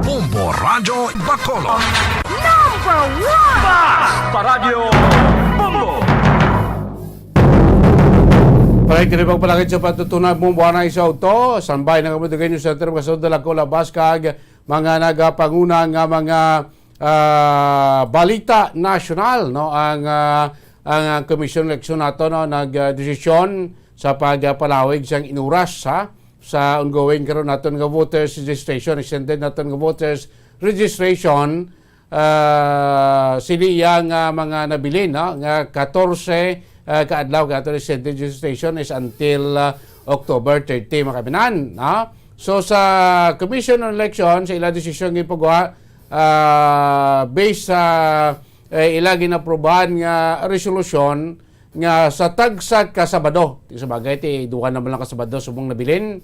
Bombo Radio Bacolod. Number 1! Paradyo Bombo. Palagi rin pagpalagay sa patutunan mong buwan na isaw to. Sanbay ng kamudugan nyo sa term kasod dala ko labas kag mga nagapanguna nga mga balita nasyonal. No? Ang Commission Election nato no? Nag-desisyon sa pagpalawig siyang inuras sa ongoing karon naton nga voters registration, extended naton nga voters registration. Sili nga mga nabilin no? Nga 14 kaadlaw kato extended registration is until October 30 makabinan. No? So sa Commission on Election sa ila desisyon gipagawa based sa ila ginaprobahan nga resolution nga sa tagsa ka Sabado. Sa bagay, duha naman lang ka Sabado subong nabilin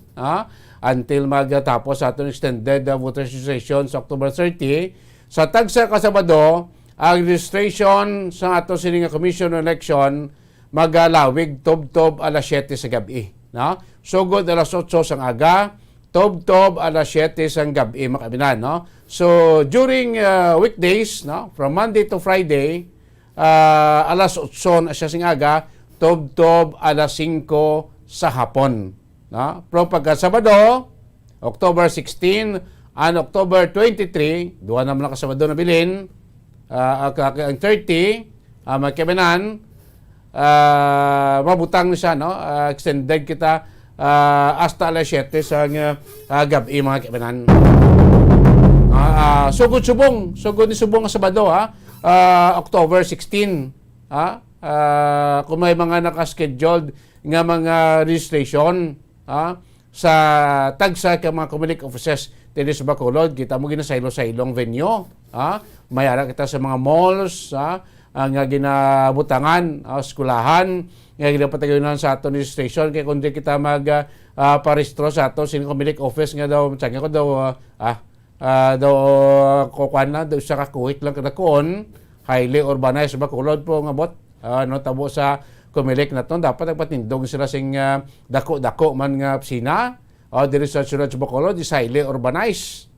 until magtapos sa atong extended voters registration sa October 30. Sa tagsa ka Sabado, ang registration sa ato sining Commission on Election magalawig tob-tob alas 7 sa gabi. No? So good alas 8 sang aga, Tob-tob alas 7 sang gabi mga kabinan, no? So during weekdays, no, from Monday to Friday, alas 8 siya sing aga, tob-tob alas 5 sa hapon, no? Pero pagka Sabado, October 16 and October 23, duwa naman ka Sabado na bilin, ang 30, mga kabinan, mabutang na siya, no? Extended kita hasta alas 7 sa gabi mga kabinan. Sugod ni subong sa Sabado, October 16, kung may mga nakascheduled nga mga registration sa tagsa ka mga community offices dito sa Bacolod, kita mo ginasaylo-saylong venue, mayara kita sa mga malls, nga ginabutangan, skulahan, nga ginapatagayunan sa aton registration, kaya kung di kita parehistro sa ato sa community office nga daw, tsaka ko daw, kukuhan na, daw sa kakuhit lang kadakoon, highly urbanized Bacolod po nga bot, tabo sa kumilik na to, dapat nagpatindog sila sing dako-dako man nga pisina, diri sa Suraj Bacolod, is highly urbanized,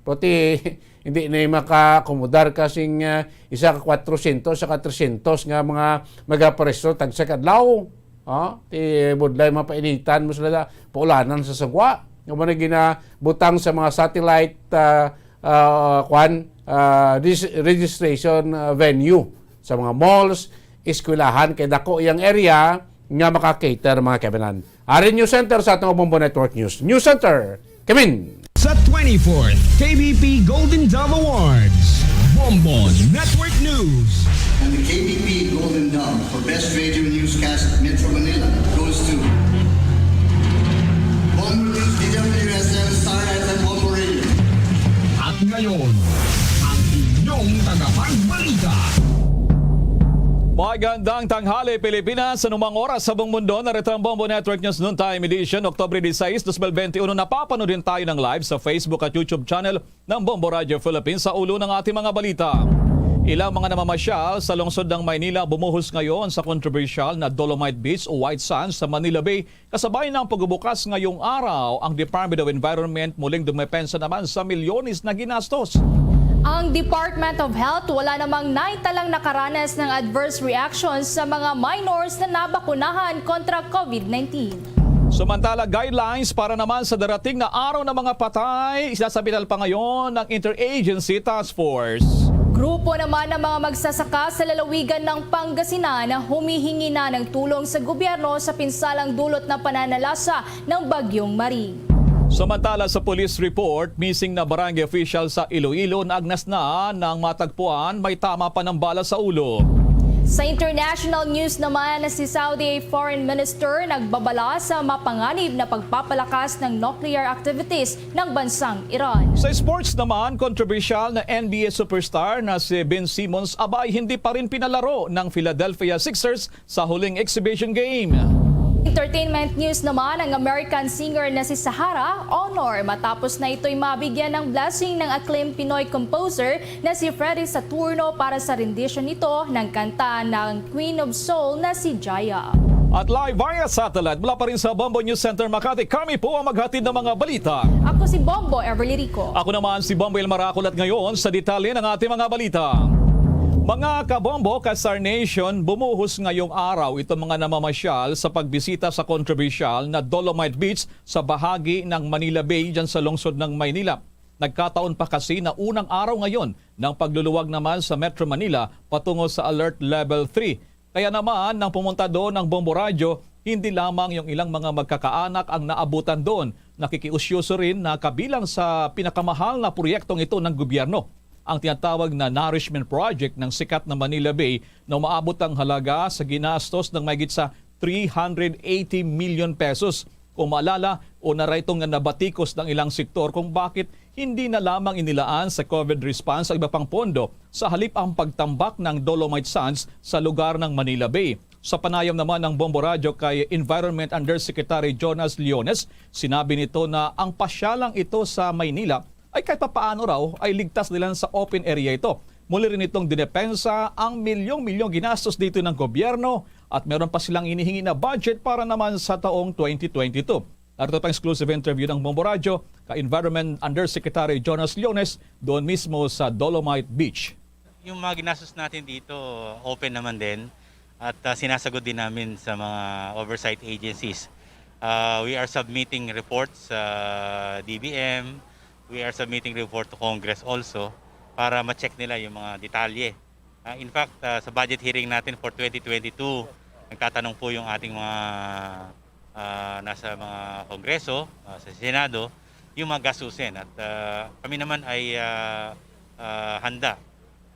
pati hindi na makakomodar kasing isa ka 400 sa 300 nga mga magaparestro tag sa kadlaw. Ti budlay mapainitan mo sila paulanan sa sagwa. Yung mga ginabutang sa mga satellite registration venue sa mga malls, eskwelahan, kay dako iyang area nga maka-cater mga kabinan. Ari News Center sa atong Bombo Network News. News Center, Kamin! Sa 24th KBP Golden Dove Awards, Bombo Network News. And the KBP Golden Dove for Best Radio Newscast at Metro Manila goes to Bombo News, DWSM, Star FM, Bombo Radio. At ngayon, ang inyong tagapagbalita. Magandang tanghali Pilipinas, anumang oras sa buong mundo. Narito ang Bombo Network News Noontime Edition, Oktubre 16, 2021. Napapanood din tayo ng live sa Facebook at YouTube channel ng Bombo Radio Philippines. Sa ulo ng ating mga balita, ilang mga namamasyal sa lungsod ng Maynila bumuhos ngayon sa controversial na Dolomite Beach o White Sands sa Manila Bay. Kasabay ng pagbubukas ngayong araw, ang Department of Environment muling dumepensa naman sa milyones na ginastos. Ang Department of Health wala namang naitalang nakaranas ng adverse reactions sa mga minors na nabakunahan kontra COVID-19. Samantala, guidelines para naman sa darating na araw ng mga patay, isasabitan pa ngayon ng Interagency Task Force. Grupo naman ng mga magsasaka sa lalawigan ng Pangasinan na humihingi na ng tulong sa gobyerno sa pinsalang dulot na pananalasa ng Bagyong Maring. Samantala sa police report, missing na barangay official sa Iloilo na agnas na ng matagpuan may tama pa ng bala sa ulo. Sa international news naman, si Saudi Foreign Minister nagbabala sa mapanganib na pagpapalakas ng nuclear activities ng bansang Iran. Sa sports naman, controversial na NBA superstar na si Ben Simmons abay hindi pa rin pinalaro ng Philadelphia Sixers sa huling exhibition game. Entertainment news naman, ang American singer na si Sahara honor matapos na ito'y mabigyan ng blessing ng acclaimed Pinoy composer na si Freddy Saturno para sa rendition nito ng kanta ng Queen of Soul na si Jaya. At live via satellite mula pa rin sa Bombo News Center Makati, kami po ang maghatid ng mga balita. Ako si Bombo Everly Rico. Ako naman si Bombo El Maracol at ngayon sa detalye ng ating mga balita. Mga kabombo, Kasar Nation, bumuhos ngayong araw itong mga namamasyal sa pagbisita sa controversial na Dolomite Beach sa bahagi ng Manila Bay dyan sa lungsod ng Maynila. Nagkataon pa kasi na unang araw ngayon ng pagluluwag naman sa Metro Manila patungo sa Alert Level 3. Kaya naman nang pumunta doon ng Bombo Radio, hindi lamang yung ilang mga magkakaanak ang naabutan doon. Nakikiusyoso rin na kabilang sa pinakamahal na proyektong ito ng gobyerno, ang tinatawag na Nourishment Project ng sikat na Manila Bay na umaabot ang halaga sa ginastos ng mahigit sa 380 million pesos. Kung maalala o naraitong nabatikos ng ilang sektor kung bakit hindi na lamang inilaan sa COVID response ang iba pang pondo sa halip ang pagtambak ng Dolomite Sands sa lugar ng Manila Bay. Sa panayam naman ng Bombo Radio kay Environment Undersecretary Jonas Leones, sinabi nito na ang pasyalang ito sa Maynila ay kahit papaano raw ay ligtas nila sa open area ito. Muli rin itong dinepensa ang milyong-milyong ginastos dito ng gobyerno at meron pa silang inihingi na budget para naman sa taong 2022. Narito pa exclusive interview ng Bombo Radio kay Environment Undersecretary Jonas Leones doon mismo sa Dolomite Beach. Yung mga ginastos natin dito, open naman din at sinasagot din namin sa mga oversight agencies. We are submitting reports sa DBM, we are submitting report to Congress also para ma-check nila yung mga detalye. In fact, sa budget hearing natin for 2022, nagtatanong po yung ating mga nasa mga kongreso, sa Senado, yung mga gastusin. At kami naman ay handa.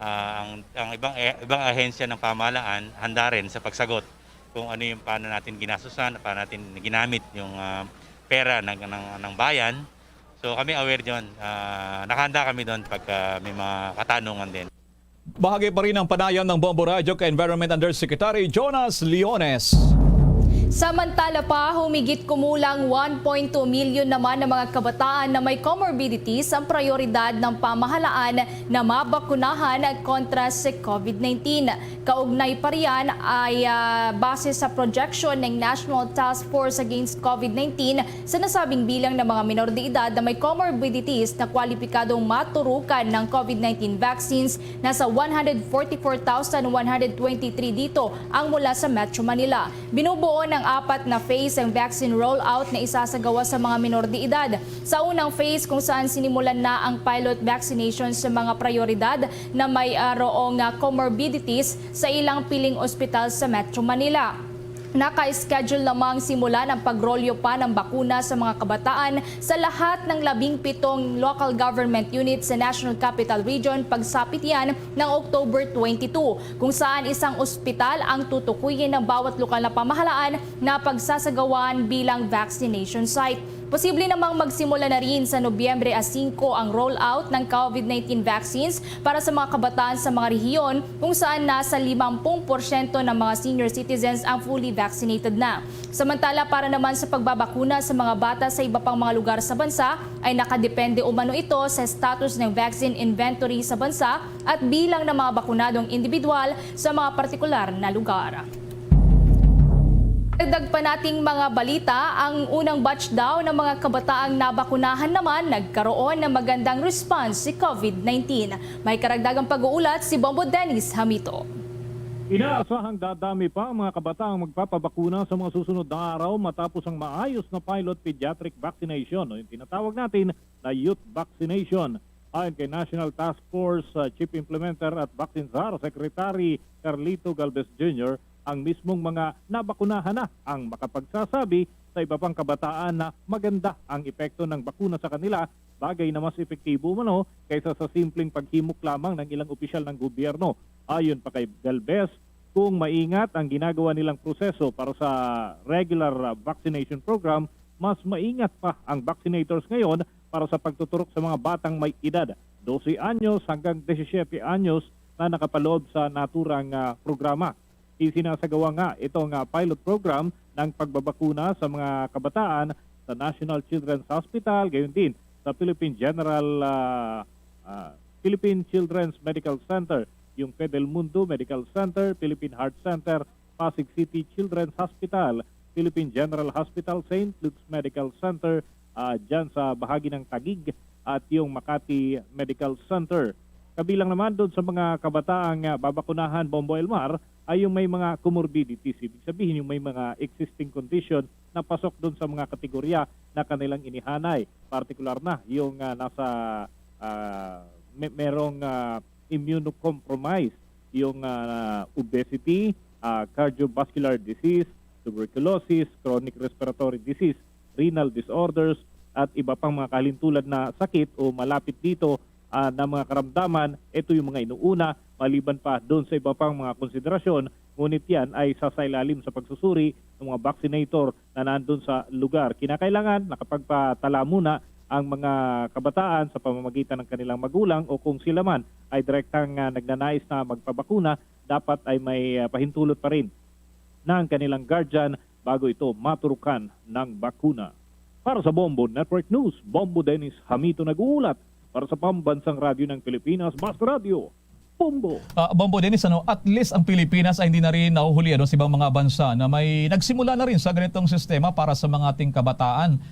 Ang ibang ahensya ng pamahalaan handa rin sa pagsagot kung ano yung paano natin ginastusan, paano natin ginamit yung pera ng bayan. So kami aware doon. Nakahanda kami doon pag may mga katanungan din. Bahagi pa rin ang panayam ng Bombo Radio kay Environment Undersecretary Jonas Leones. Samantala pa, humigit kumulang 1.2 milyon naman ng mga kabataan na may comorbidities ang prioridad ng pamahalaan na mabakunahan kontra sa COVID-19. Kaugnay pa riyan ay base sa projection ng National Task Force Against COVID-19 sa nasabing bilang ng mga minor de edad na may comorbidities na kwalipikadong maturukan ng COVID-19 vaccines. Nasa 144,123 dito ang mula sa Metro Manila. Binubuo ng 4 na phase ang vaccine rollout na isasagawa sa mga minor de edad. Sa unang phase kung saan sinimulan na ang pilot vaccination sa mga prioridad na may roong comorbidities sa ilang piling ospital sa Metro Manila. Naka-schedule namang simula ng pagrolyo pa ng bakuna sa mga kabataan sa lahat ng 17 local government units sa National Capital Region pagsapit yan ng October 22, kung saan isang ospital ang tutukuyin ng bawat lokal na pamahalaan na pagsasagawaan bilang vaccination site. Posible namang magsimula na rin sa Nobyembre 5 ang rollout ng COVID-19 vaccines para sa mga kabataan sa mga rehiyon kung saan nasa 50% ng mga senior citizens ang fully vaccinated na. Samantala, para naman sa pagbabakuna sa mga bata sa iba pang mga lugar sa bansa ay nakadepende umano ito sa status ng vaccine inventory sa bansa at bilang ng mga bakunadong individual sa mga partikular na lugar. Dagdag pa nating mga balita, ang unang batch daw ng mga kabataang nabakunahan naman nagkaroon ng magandang response si COVID-19. May karagdagang pag-uulat si Bombo Dennis Hamito. Inaasahang dadami pa ang mga kabataang magpapabakuna sa mga susunod na araw matapos ang maayos na pilot pediatric vaccination o yung tinatawag natin na youth vaccination. Ayon kay National Task Force Chief Implementer at Vaccine Czar Secretary Carlito Galvez Jr., ang mismong mga nabakunahan na ang makapagsasabi sa iba pang kabataan na maganda ang epekto ng bakuna sa kanila, bagay na mas epektibo umano kaysa sa simpleng paghimok lamang ng ilang opisyal ng gobyerno. Ayon pa kay Galvez, kung maingat ang ginagawa nilang proseso para sa regular vaccination program, mas maingat pa ang vaccinators ngayon para sa pagtuturok sa mga batang may edad 12 anyos hanggang 17 anyos na nakapaloob sa naturang programa. Isinasagawa nga itong pilot program ng pagbabakuna sa mga kabataan sa National Children's Hospital, gayon din sa Philippine Children's Medical Center, yung Pedelmundo Medical Center, Philippine Heart Center, Pasig City Children's Hospital, Philippine General Hospital, St. Luke's Medical Center, dyan sa bahagi ng Taguig, at yung Makati Medical Center. Kabilang naman doon sa mga kabataang babakunahan, Bombo Elmar, ay yung may mga comorbidities. Ibig sabihin yung may mga existing condition na pasok doon sa mga kategorya na kanilang inihanay. Partikular na yung merong immunocompromise, yung obesity, cardiovascular disease, tuberculosis, chronic respiratory disease, renal disorders, at iba pang mga kalintulad na sakit o malapit dito na mga karamdaman. Ito yung mga inuuna, maliban pa doon sa iba pang mga konsiderasyon, ngunit yan ay sasailalim sa pagsusuri ng mga vaccinator na nandun sa lugar. Kinakailangan nakapagpatala muna ang mga kabataan sa pamamagitan ng kanilang magulang o kung sila man ay direktang nagnanais na magpabakuna, dapat ay may pahintulot pa rin ng kanilang guardian bago ito maturukan ng bakuna. Para sa Bombo Network News, Bombo Dennis Hamito nag-uulat para sa Pambansang Radyo ng Pilipinas, Mas Radio. Bombo. Bombo Dennis, at least ang Pilipinas ay hindi na rin nahuhuli sa ibang mga bansa na may nagsimula na rin sa ganitong sistema para sa mga ating kabataan,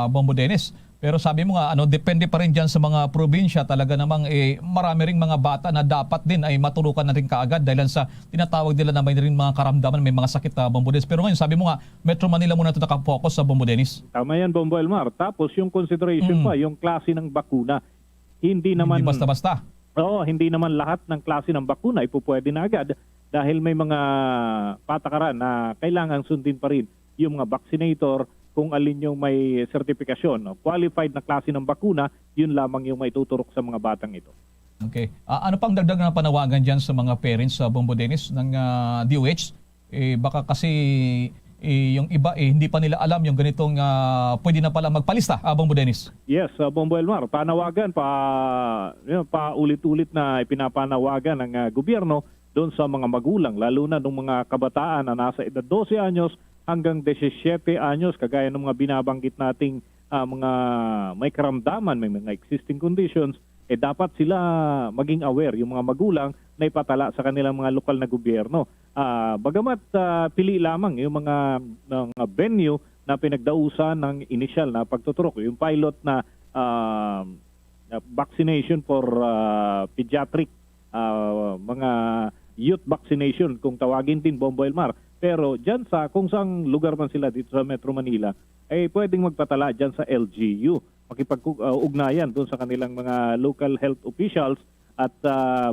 Bombo Dennis. Pero sabi mo nga, depende pa rin dyan sa mga probinsya. Talaga namang marami ring mga bata na dapat din ay maturukan na rin kaagad dahil sa tinatawag nila na may rin mga karamdaman, may mga sakit, Bombo Dennis. Pero ngayon, sabi mo nga, Metro Manila muna ito nakapokus sa Bombo Dennis. Tama yan, Bombo Elmar. Tapos yung consideration pa, yung klase ng bakuna. Hindi naman... Hindi basta-basta. Oo, hindi naman lahat ng klase ng bakuna ay pupwede na agad dahil may mga patakaran na kailangan sundin pa rin yung mga vaccinator kung alin yung may sertifikasyon. Qualified na klase ng bakuna, yun lamang yung may tuturok sa mga batang ito. Okay. Ano pang dagdag na panawagan dyan sa mga parents sa Bombo Dennis ng DOH? Baka kasi yung iba hindi pa nila alam yung ganitong pwede na pala magpalista, Bombo Dennis. Yes, Bombo Elmar, panawagan pa ulit-ulit na ipinapanawagan ng gobyerno doon sa mga magulang, lalo na ng mga kabataan na nasa edad 12 anyos hanggang 17 anyos, kagaya ng mga binabanggit nating mga may karamdaman, may mga existing conditions, dapat sila maging aware, yung mga magulang na ipatala sa kanilang mga lokal na gobyerno. Bagamat pili lamang yung mga venue na pinagdausan ng initial na pagtuturok, yung pilot na vaccination for pediatric, mga youth vaccination kung tawagin din, Bombo Elmar. Pero dyan kung saan lugar man sila dito sa Metro Manila, pwedeng magpatala dyan sa LGU. Makipag-ugnayan doon sa kanilang mga local health officials at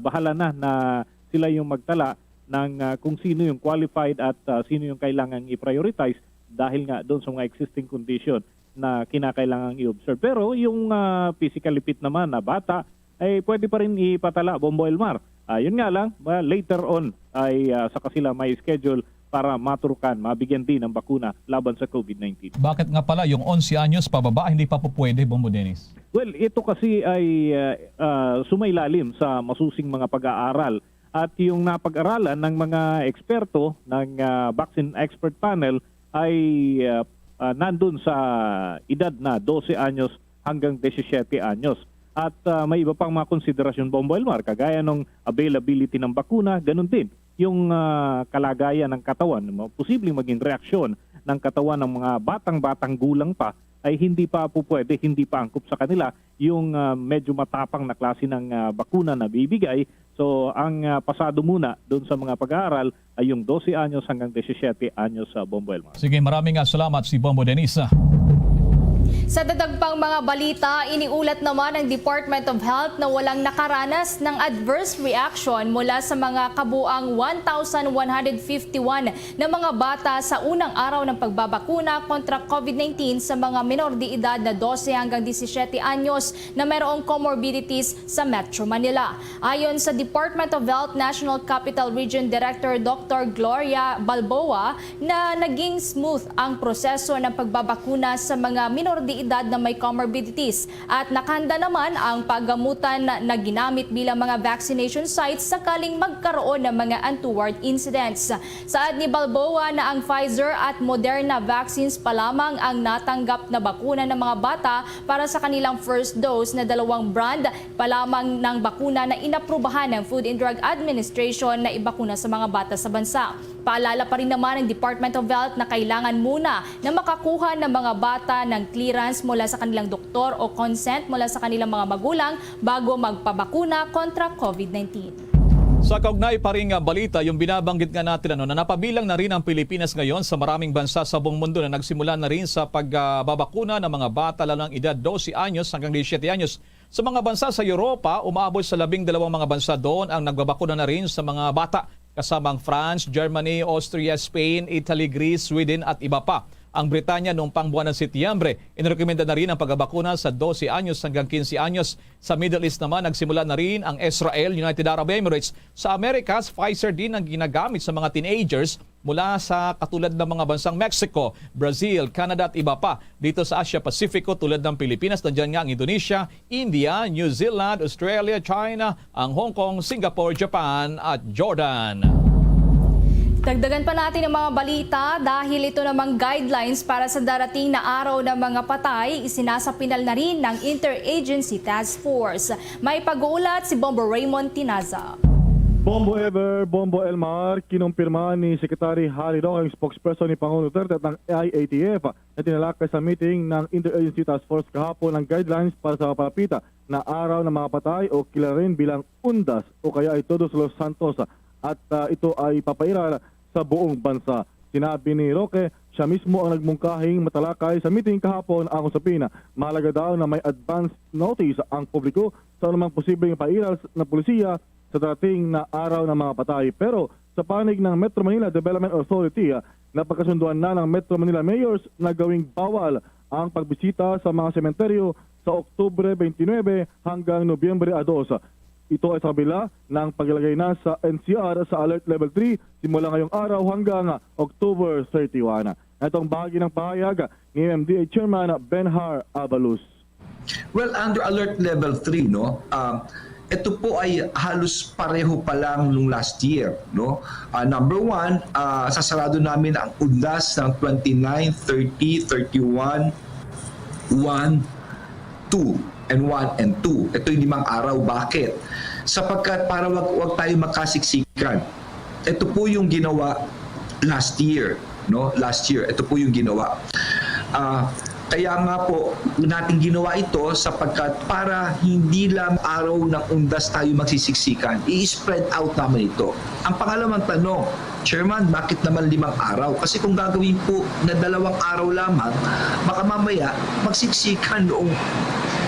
bahala na sila yung magtala ng kung sino yung qualified at sino yung kailangang i-prioritize dahil nga doon sa mga existing condition na kinakailangang i-observe. Pero yung physically fit naman na bata, pwede pa rin ipatala, Bombo Elmar. Yun nga lang, later on ay saka sila may schedule para maturukan, mabigyan din ng bakuna laban sa COVID-19. Bakit nga pala yung 11 anyos pababa hindi pa po pwede, Bombo Dennis? Well, ito kasi ay sumailalim sa masusing mga pag-aaral at yung napag-aralan ng mga eksperto ng Vaccine Expert Panel ay nandun sa edad na 12 anyos hanggang 17 anyos. At may iba pang mga konsiderasyon, Bombo Elmar, kagaya ng availability ng bakuna, ganun din yung kalagayan ng katawan, posibleng maging reaksyon ng katawan ng mga batang gulang pa ay hindi pa pupwede, hindi pa angkop sa kanila yung medyo matapang na klase ng bakuna na bibigay. So ang pasado muna doon sa mga pag-aaral ay yung 12 anyos hanggang 17 anyos sa Bombo Elmar. Sige, maraming salamat si Bombo Dennis. Sa dadagpang mga balita, iniulat naman ng Department of Health na walang nakaranas ng adverse reaction mula sa mga kabuang 1,151 na mga bata sa unang araw ng pagbabakuna kontra COVID-19 sa mga minor de edad na 12 hanggang 17 anyos na mayroong comorbidities sa Metro Manila. Ayon sa Department of Health National Capital Region Director Dr. Gloria Balboa, na naging smooth ang proseso ng pagbabakuna sa mga minor de edad na may comorbidities at nakahanda naman ang paggamutan na ginamit bilang mga vaccination sites sakaling magkaroon ng mga untoward incidents. Saad ni Balboa na ang Pfizer at Moderna vaccines pa lamang ang natanggap na bakuna ng mga bata para sa kanilang first dose na 2 brand pa lamang ng bakuna na inaprubahan ng Food and Drug Administration na ibakuna sa mga bata sa bansa. Paalala pa rin naman ng Department of Health na kailangan muna na makakuha ng mga bata ng clearance mula sa kanilang doktor o consent mula sa kanilang mga magulang bago magpabakuna kontra COVID-19. Sa kaugnay pa rin balita, yung binabanggit nga natin na napabilang na rin ang Pilipinas ngayon sa maraming bansa sa buong mundo na nagsimula na rin sa pagbabakuna ng mga bata lalo ng edad 12 anyos hanggang 17 anyos. Sa mga bansa sa Europa, umabot sa 12 mga bansa doon ang nagbabakuna na rin sa mga bata, kasamang France, Germany, Austria, Spain, Italy, Greece, Sweden at iba pa. Ang Britanya noong pangbuwan ng Setyembre, inirekomenda na rin ang pagbabakuna sa 12 anyos hanggang 15 anyos. Sa Middle East naman, nagsimula na rin ang Israel, United Arab Emirates. Sa Amerikas, Pfizer din ang ginagamit sa mga teenagers mula sa katulad ng mga bansang Mexico, Brazil, Canada at iba pa. Dito sa Asia Pacifico tulad ng Pilipinas, nandiyan nga ang Indonesia, India, New Zealand, Australia, China, ang Hong Kong, Singapore, Japan at Jordan. Dagdagan pa natin ang mga balita dahil ito namang guidelines para sa darating na araw ng mga patay, isinasapinal na rin ng Interagency Task Force. May pag-uulat si Bombo Raymond Tinaza. Bombo Ever, Bombo Elmar, kinumpirma ni Secretary Harry Roque, ang spokesperson ni Pangulong Duterte at ng IATF na tinalakay sa meeting ng Interagency Task Force kahapon ng guidelines para sa papalapita na araw ng mga patay o kilala rin bilang Undas o kaya ay Todos los Santos at ito ay papairal sa buong bansa. Sinabi ni Roque, siya mismo ang nagmungkahing matalakay sa meeting kahapon ang usapin. Mahalaga daw na may advance notice ang publiko sa anumang posibleng pairal ng pulisiya sa darating na araw ng mga patay. Pero sa panig ng Metro Manila Development Authority, napagkasunduan na ng Metro Manila Mayors na gawing bawal ang pagbisita sa mga sementeryo sa Oktubre 29 hanggang Nobyembre 2. Ito ay sa kabila ng paglagay na sa NCR sa Alert Level 3 simula ngayong araw hanggang October 31. Itong bahagi ng pahayag ni MMDA Chairman Benhar Abalus. Well, under Alert Level 3, no, ito po ay halos pareho pa lang nung last year. No? Number one, sasarado namin ang Undas ng 29, 30, 31, 1, 2. And 1 and 2. Ito yung 5 araw. Bakit? Sapagkat para wag tayo makasiksikan. Ito po yung ginawa last year. No? Last year, ito po yung ginawa. Kaya nga po natin ginawa ito sapagkat para hindi lang araw ng Undas tayo magsisiksikan, i-spread out naman ito. Ang pangalawang tanong, Chairman, bakit naman 5 araw? Kasi kung gagawin po na 2 araw lamang, baka mamaya magsiksikan noong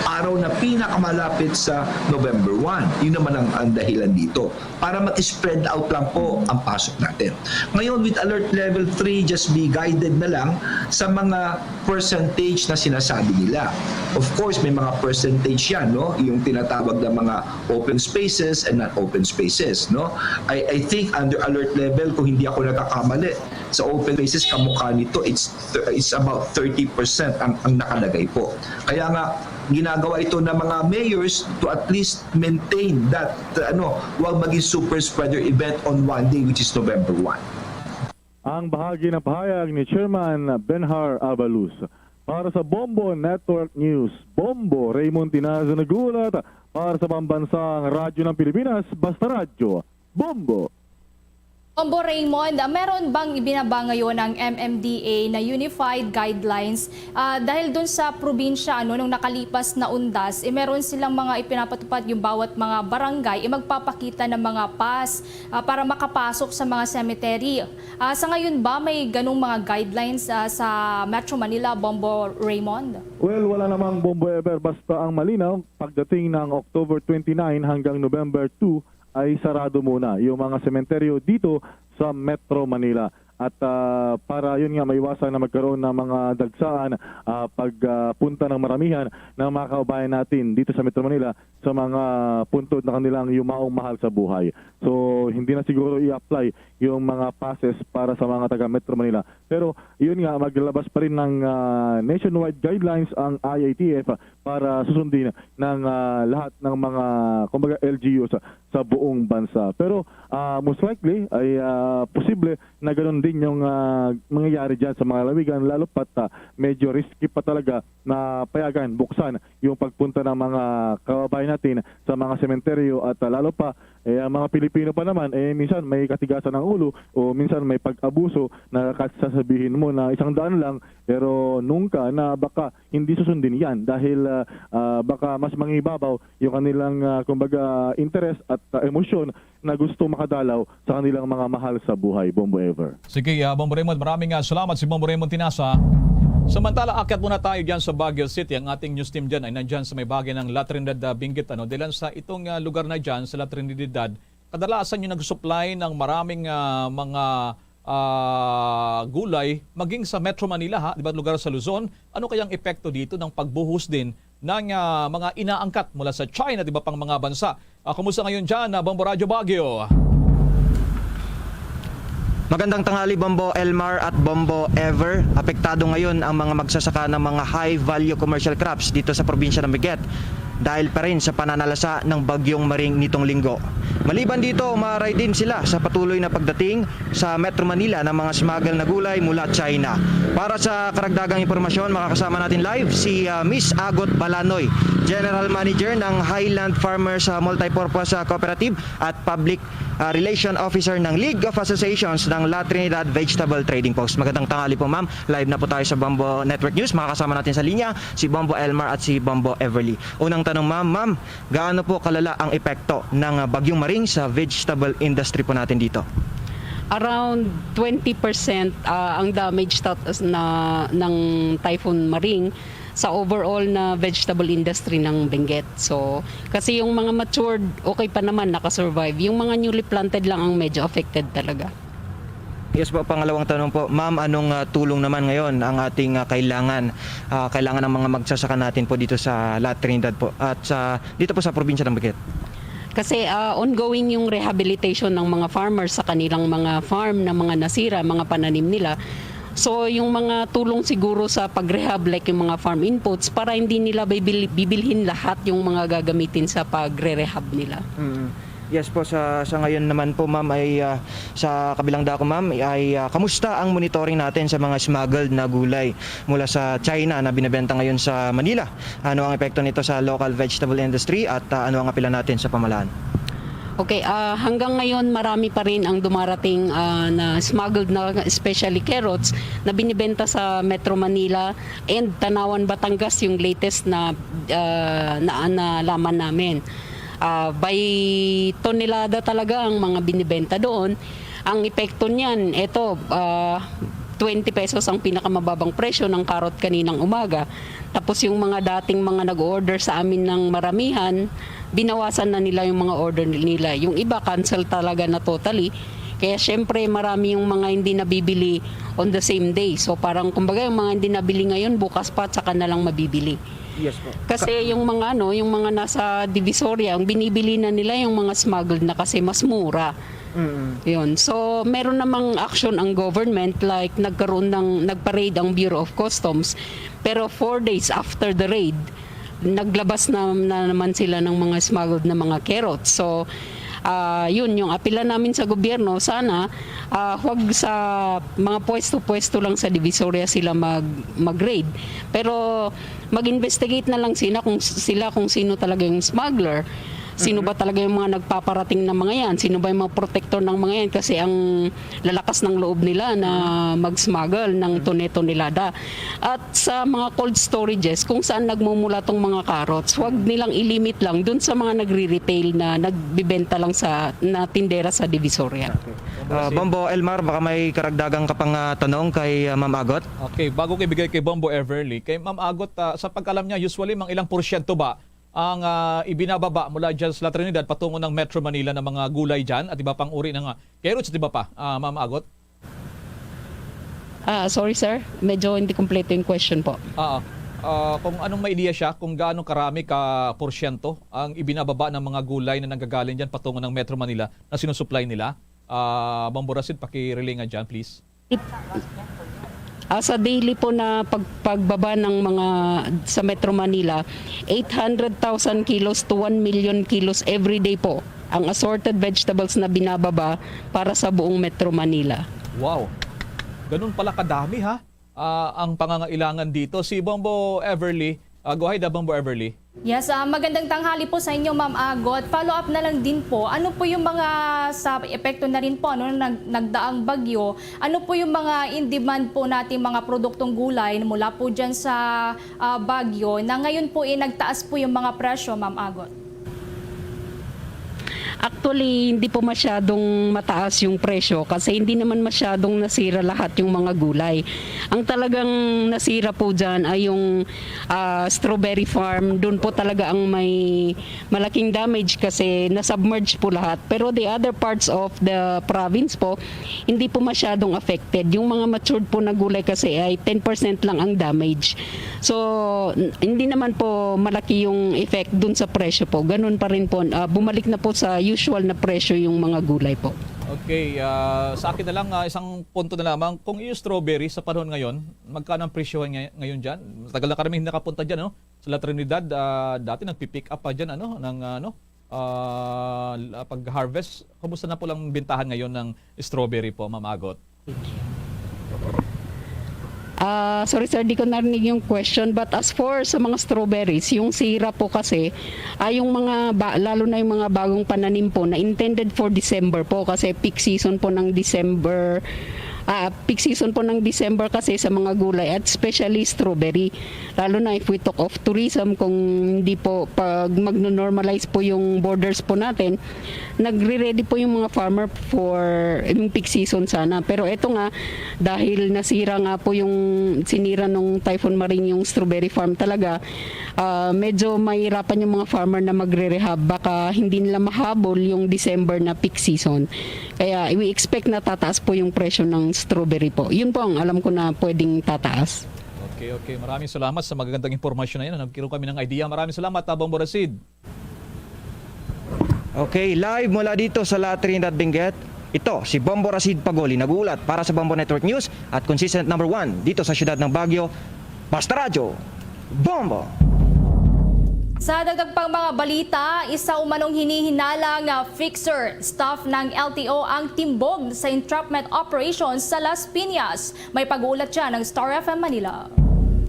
araw na pinakamalapit sa November 1. Yun naman ang dahilan dito. Para mag-spread out lang po ang pasok natin. Ngayon, with Alert Level 3, just be guided na lang sa mga percentage na sinasabi nila. Of course, may mga percentage yan, no? Yung tinatawag na mga open spaces and non-open spaces, no? I think under Alert Level, kung hindi ako nagkakamali, sa open spaces, kamukha nito, it's about 30% ang nakalagay po. Kaya nga, ginagawa ito ng mga mayors to at least maintain that huwag maging super spreader event on one day, which is November 1. Ang bahagi ng pahayag ni Chairman Benhar Abalus. Para sa Bombo Network News, Bombo Raymond Tinaza nagulat para sa pambansang radyo ng Pilipinas, Basta Radyo, Bombo. Bombo Raymond, meron bang ibinaba ngayon ng MMDA na Unified Guidelines dahil dun sa probinsya nung nakalipas na Undas, meron silang mga ipinapatupad yung bawat mga barangay magpapakita ng mga pass para makapasok sa mga cemetery. Sa ngayon ba may ganung mga guidelines sa Metro Manila, Bombo Raymond? Well, wala namang Bombo Ever, basta ang malinaw, pagdating ng October 29 hanggang November 2, ay sarado muna yung mga sementeryo dito sa Metro Manila. At para yun nga maiwasan na magkaroon ng mga dagsaan pagpunta ng maramihan ng mga kaubayan natin dito sa Metro Manila sa mga puntod na kanilang yumaong mahal sa buhay. So hindi na siguro i-apply yung mga passes para sa mga taga Metro Manila. Pero yun nga, maglabas pa rin ng nationwide guidelines ang IATF para susundin ng lahat ng mga kumbaga LGUs sa buong bansa. Pero most likely ay posible na ganoon din yung mangyayari dyan sa mga lawigan, lalo pat medyo risky pa talaga na payagan, buksan yung pagpunta ng mga kababayan natin sa mga sementeryo at lalo pa mga Pilipino pa naman minsan may katigasan ng ulo o minsan may pag-abuso na sasabihin mo na 100 lang pero nungka na baka hindi susundin yan dahil baka mas mangibabaw yung kanilang kumbaga interest at emosyon na gusto makadalaw sa kanilang mga mahal sa buhay. Bombo Ever. Sige, Bombo Raymond, maraming salamat si Bombo Raymond Tinasa. Samantala, akyat muna tayo dyan sa Baguio City. Ang ating news team dyan ay nandyan sa may bagay ng La Trinidad, Benguet. Dahil sa itong lugar na dyan, sa La Trinidad, kadalasan yung nag-supply ng maraming mga gulay, maging sa Metro Manila, di ba, lugar sa Luzon. Ano kayang epekto dito ng pagbuhos din ng mga inaangkat mula sa China, di ba, pang mga bansa? Kumusta ngayon dyan, Bombo Radyo Baguio? Magandang tanghali, Bombo Elmar at Bombo Ever. Apektado ngayon ang mga magsasaka ng mga high-value commercial crops dito sa probinsya ng Benguet. dahil pa rin sa pananalasa ng bagyong Maring nitong linggo. Maliban dito, umaaray din sila sa patuloy na pagdating sa Metro Manila ng mga smuggle na gulay mula China. Para sa karagdagang impormasyon, makakasama natin live si Miss Agot Balanoy, General Manager ng Highland Farmers Multipurpose Cooperative at Public Relation Officer ng League of Associations ng La Trinidad Vegetable Trading Post. Magandang tanghali po, ma'am. Live na po tayo sa Bombo Network News. Makakasama natin sa linya si Bombo Elmar at si Bombo Everly. Unang tanong, ma'am, gaano po kalala ang epekto ng bagyong Maring sa vegetable industry po natin dito? Around 20% ang damage ng Typhoon Maring sa overall na vegetable industry ng Benguet. So, kasi yung mga matured, okay pa naman, nakasurvive. Yung mga newly planted lang ang medyo affected talaga. Yes po, pangalawang tanong po, ma'am, anong tulong naman ngayon ang ating kailangan ng mga magsasaka natin po dito sa La Trinidad po at dito po sa probinsya ng Benguet? Kasi ongoing yung rehabilitation ng mga farmers sa kanilang mga farm na mga nasira, mga pananim nila. So yung mga tulong siguro sa pag-rehab like yung mga farm inputs para hindi nila bibilhin lahat yung mga gagamitin sa pagre-rehab nila. Yes po, sa ngayon naman po, ma'am, ay sa kabilang dako, ma'am, ay kamusta ang monitoring natin sa mga smuggled na gulay mula sa China na binebenta ngayon sa Manila? Ano ang epekto nito sa local vegetable industry at ano ang apela natin sa pamahalaan? Okay, hanggang ngayon marami pa rin ang dumarating na smuggled na especially carrots na binibenta sa Metro Manila and Tanawan, Batangas yung latest na nalaman namin. By tonelada talaga ang mga binibenta doon. Ang epekto niyan, ito 20 pesos ang pinakamababang presyo ng karot kaninang umaga. Tapos yung mga dating mga nag-order sa amin ng maramihan, binawasan na nila yung mga order nila. Yung iba cancel talaga na totally. Kaya syempre marami yung mga hindi nabibili on the same day. So parang kumbaga yung mga hindi nabili ngayon, bukas pa at saka na lang mabibili. Yes po. Kasi yung mga yung mga nasa Divisoria, ang binibili na nila yung mga smuggled na kasi mas mura. Yun. So, meron namang action ang government like nagpa-raid ang Bureau of Customs. Pero 4 days after the raid, naglabas na naman sila ng mga smuggled na mga carrots. So, yun yung apela namin sa gobyerno, sana huwag sa mga pwesto-pwesto lang sa Divisoria sila mag-raid. Pero mag-investigate na lang sila kung sino talaga yung smuggler. Sino ba talaga yung mga nagpaparating ng mga yan? Sino ba yung mga protector ng mga yan? Kasi ang lalakas ng loob nila na mag-smuggle ng tonelada. At sa mga cold storages, kung saan nagmumula tong mga carrots, huwag nilang ilimit lang dun sa mga nagre-retail na nagbibenta lang na tindera sa Divisoria. Bombo Elmar, baka may karagdagang ka pang tanong kay Ma'am Agot? Okay, bago ko ibigay kay Bombo Everly, kay Ma'am Agot, sa pagkalam niya, usually mga ilang porsyento ba ang ibinababa mula dyan sa La Trinidad patungo ng Metro Manila ng mga gulay dyan at iba pang uri ng carrots, di ba pa, Ma'am Agot? Sorry sir, medyo hindi kompleto yung question po. Kung anong may idea siya, kung gaano karami ka porsyento ang ibinababa ng mga gulay na nanggagaling dyan patungo ng Metro Manila na sinusupply nila. Bombo Rasid, paki-relay nga dyan, please. Sa daily po na pagbaba ng mga sa Metro Manila, 800,000 kilos to 1 million kilos every day po ang assorted vegetables na binababa para sa buong Metro Manila. Wow! Ganun pala kadami ha? Ang pangangailangan dito. Si Bombo Everly, go ahead Bombo Everly. Yes, magandang tanghali po sa inyo, Ma'am Agot. Follow up na lang din po, ano po yung mga sa epekto na rin po nagdaang bagyo, ano po yung mga in-demand po nating mga produktong gulay mula po dyan sa bagyo na ngayon po nagtaas po yung mga presyo, Ma'am Agot? Actually, hindi po masyadong mataas yung presyo kasi hindi naman masyadong nasira lahat yung mga gulay. Ang talagang nasira po dyan ay yung strawberry farm. Doon po talaga ang may malaking damage kasi nasubmerge po lahat. Pero the other parts of the province po, hindi po masyadong affected. Yung mga matured po na gulay kasi ay 10% lang ang damage. So, hindi naman po malaki yung effect doon sa presyo po. Ganun pa rin po. Bumalik na po sa usual na presyo yung mga gulay po. Okay, sa akin na lang, isang punto na lamang. Kung yung strawberry sa panahon ngayon, magkano ang presyo ngayon dyan? Tagal na kami hindi nakapunta dyan, ano? Sa La Trinidad, dati nagpipick up pa dyan, ano? Pag-harvest. Kumusta na po lang bintahan ngayon ng strawberry po, Ma'am Agot? Sorry sir, di ko narinig yung question, but as for sa mga strawberries, yung sira po kasi yung mga lalo na yung mga bagong pananim po na intended for December po kasi peak season po ng December. Peak season po ng December kasi sa mga gulay at especially strawberry. Lalo na if we talk of tourism, kung hindi po pag magno-normalize po yung borders po natin, nagre-ready po yung mga farmer for yung peak season sana. Pero eto nga, dahil nasira nga po yung sinira nung Typhoon Maring yung strawberry farm talaga, medyo mahirapan yung mga farmer na magre-rehab. Baka hindi nila mahabol yung December na peak season. Kaya we expect na tataas po yung presyo ng strawberry po. Yun po ang alam ko na pwedeng tataas. Okay. Maraming salamat sa magagandang impormasyon na yan. Nagkaroon kami ng idea. Maraming salamat, Bombo Racid. Okay, live mula dito sa La Trinidad, Benguet. Ito, si Bombo Racid Pagoli, nagulat para sa Bombo Network News at consistent number 1 dito sa siyudad ng Baguio. Basta Radyo, Bombo! Sa dagdag pang mga balita, isa umanong hinihinalang fixer staff ng LTO ang timbog sa entrapment operations sa Las Piñas. May pag-uulat dyan ng Star FM Manila.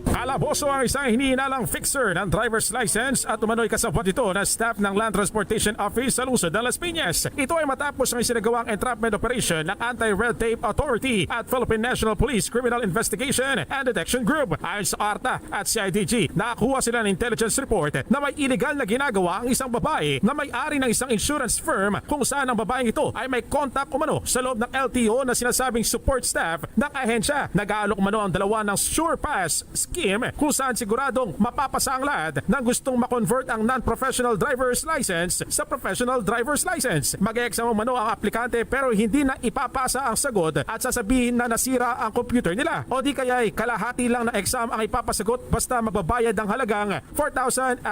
Alaboso ang isang hinihinalang fixer ng driver's license at umano'y kasabwat ito na staff ng Land Transportation Office sa lungsod ng Las Piñas. Ito ay matapos ang isinagawang entrapment operation ng Anti-Red Tape Authority at Philippine National Police Criminal Investigation and Detection Group. Ayon sa ARTA at CIDG, nakakuha sila ng intelligence report na may illegal na ginagawa ang isang babae na may-ari ng isang insurance firm kung saan ang babaeng ito ay may contact umano sa loob ng LTO na sinasabing support staff ng ahensya. Nag-aalok umano ang dalawa ng SurePass scheme kung saan siguradong mapapasa ang lahat ng gustong makonvert ang non-professional driver's license sa professional driver's license. Mag-e-exam umano ang aplikante pero hindi na ipapasa ang sagot at sasabihin na nasira ang computer nila. O di kaya'y kalahati lang na exam ang ipapasagot basta magbabayad ng halagang 4,500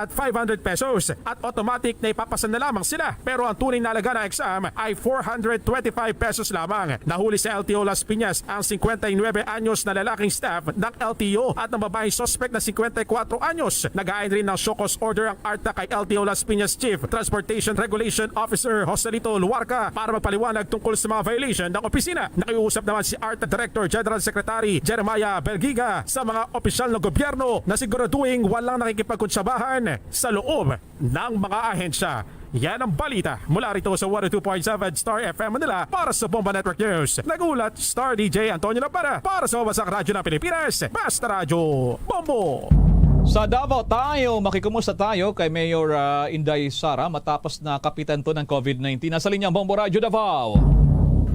pesos at automatic na ipapasa na lamang sila. Pero ang tunay na halaga ng exam ay 425 pesos lamang. Nahuli sa LTO Las Piñas ang 59 anyos na lalaking staff ng LTO at ang babaeng suspect na 54 anyos. Nag-aayos rin ng show cause order ang ARTA kay LTO Las Piñas Chief Transportation Regulation Officer Joselito Luarca para magpaliwanag tungkol sa mga violation ng opisina. Nakiusap naman si ARTA Director General Secretary Jeremiah Belgiga sa mga opisyal ng gobyerno na siguraduhin walang nakikipagkuntsabahan sa loob ng mga ahensya. Yan ang balita mula rito sa 102.7 Star FM Manila para sa Bomba Network News. Nagulat Star DJ Antonio Lapara para sa Wasak Radyo ng Pilipinas. Basta Radyo, Bombo! Sa Davao tayo, makikumusta tayo kay Mayor Inday Sara matapos na kapitan to ng COVID-19. Nasa linya Bombo Radyo Davao.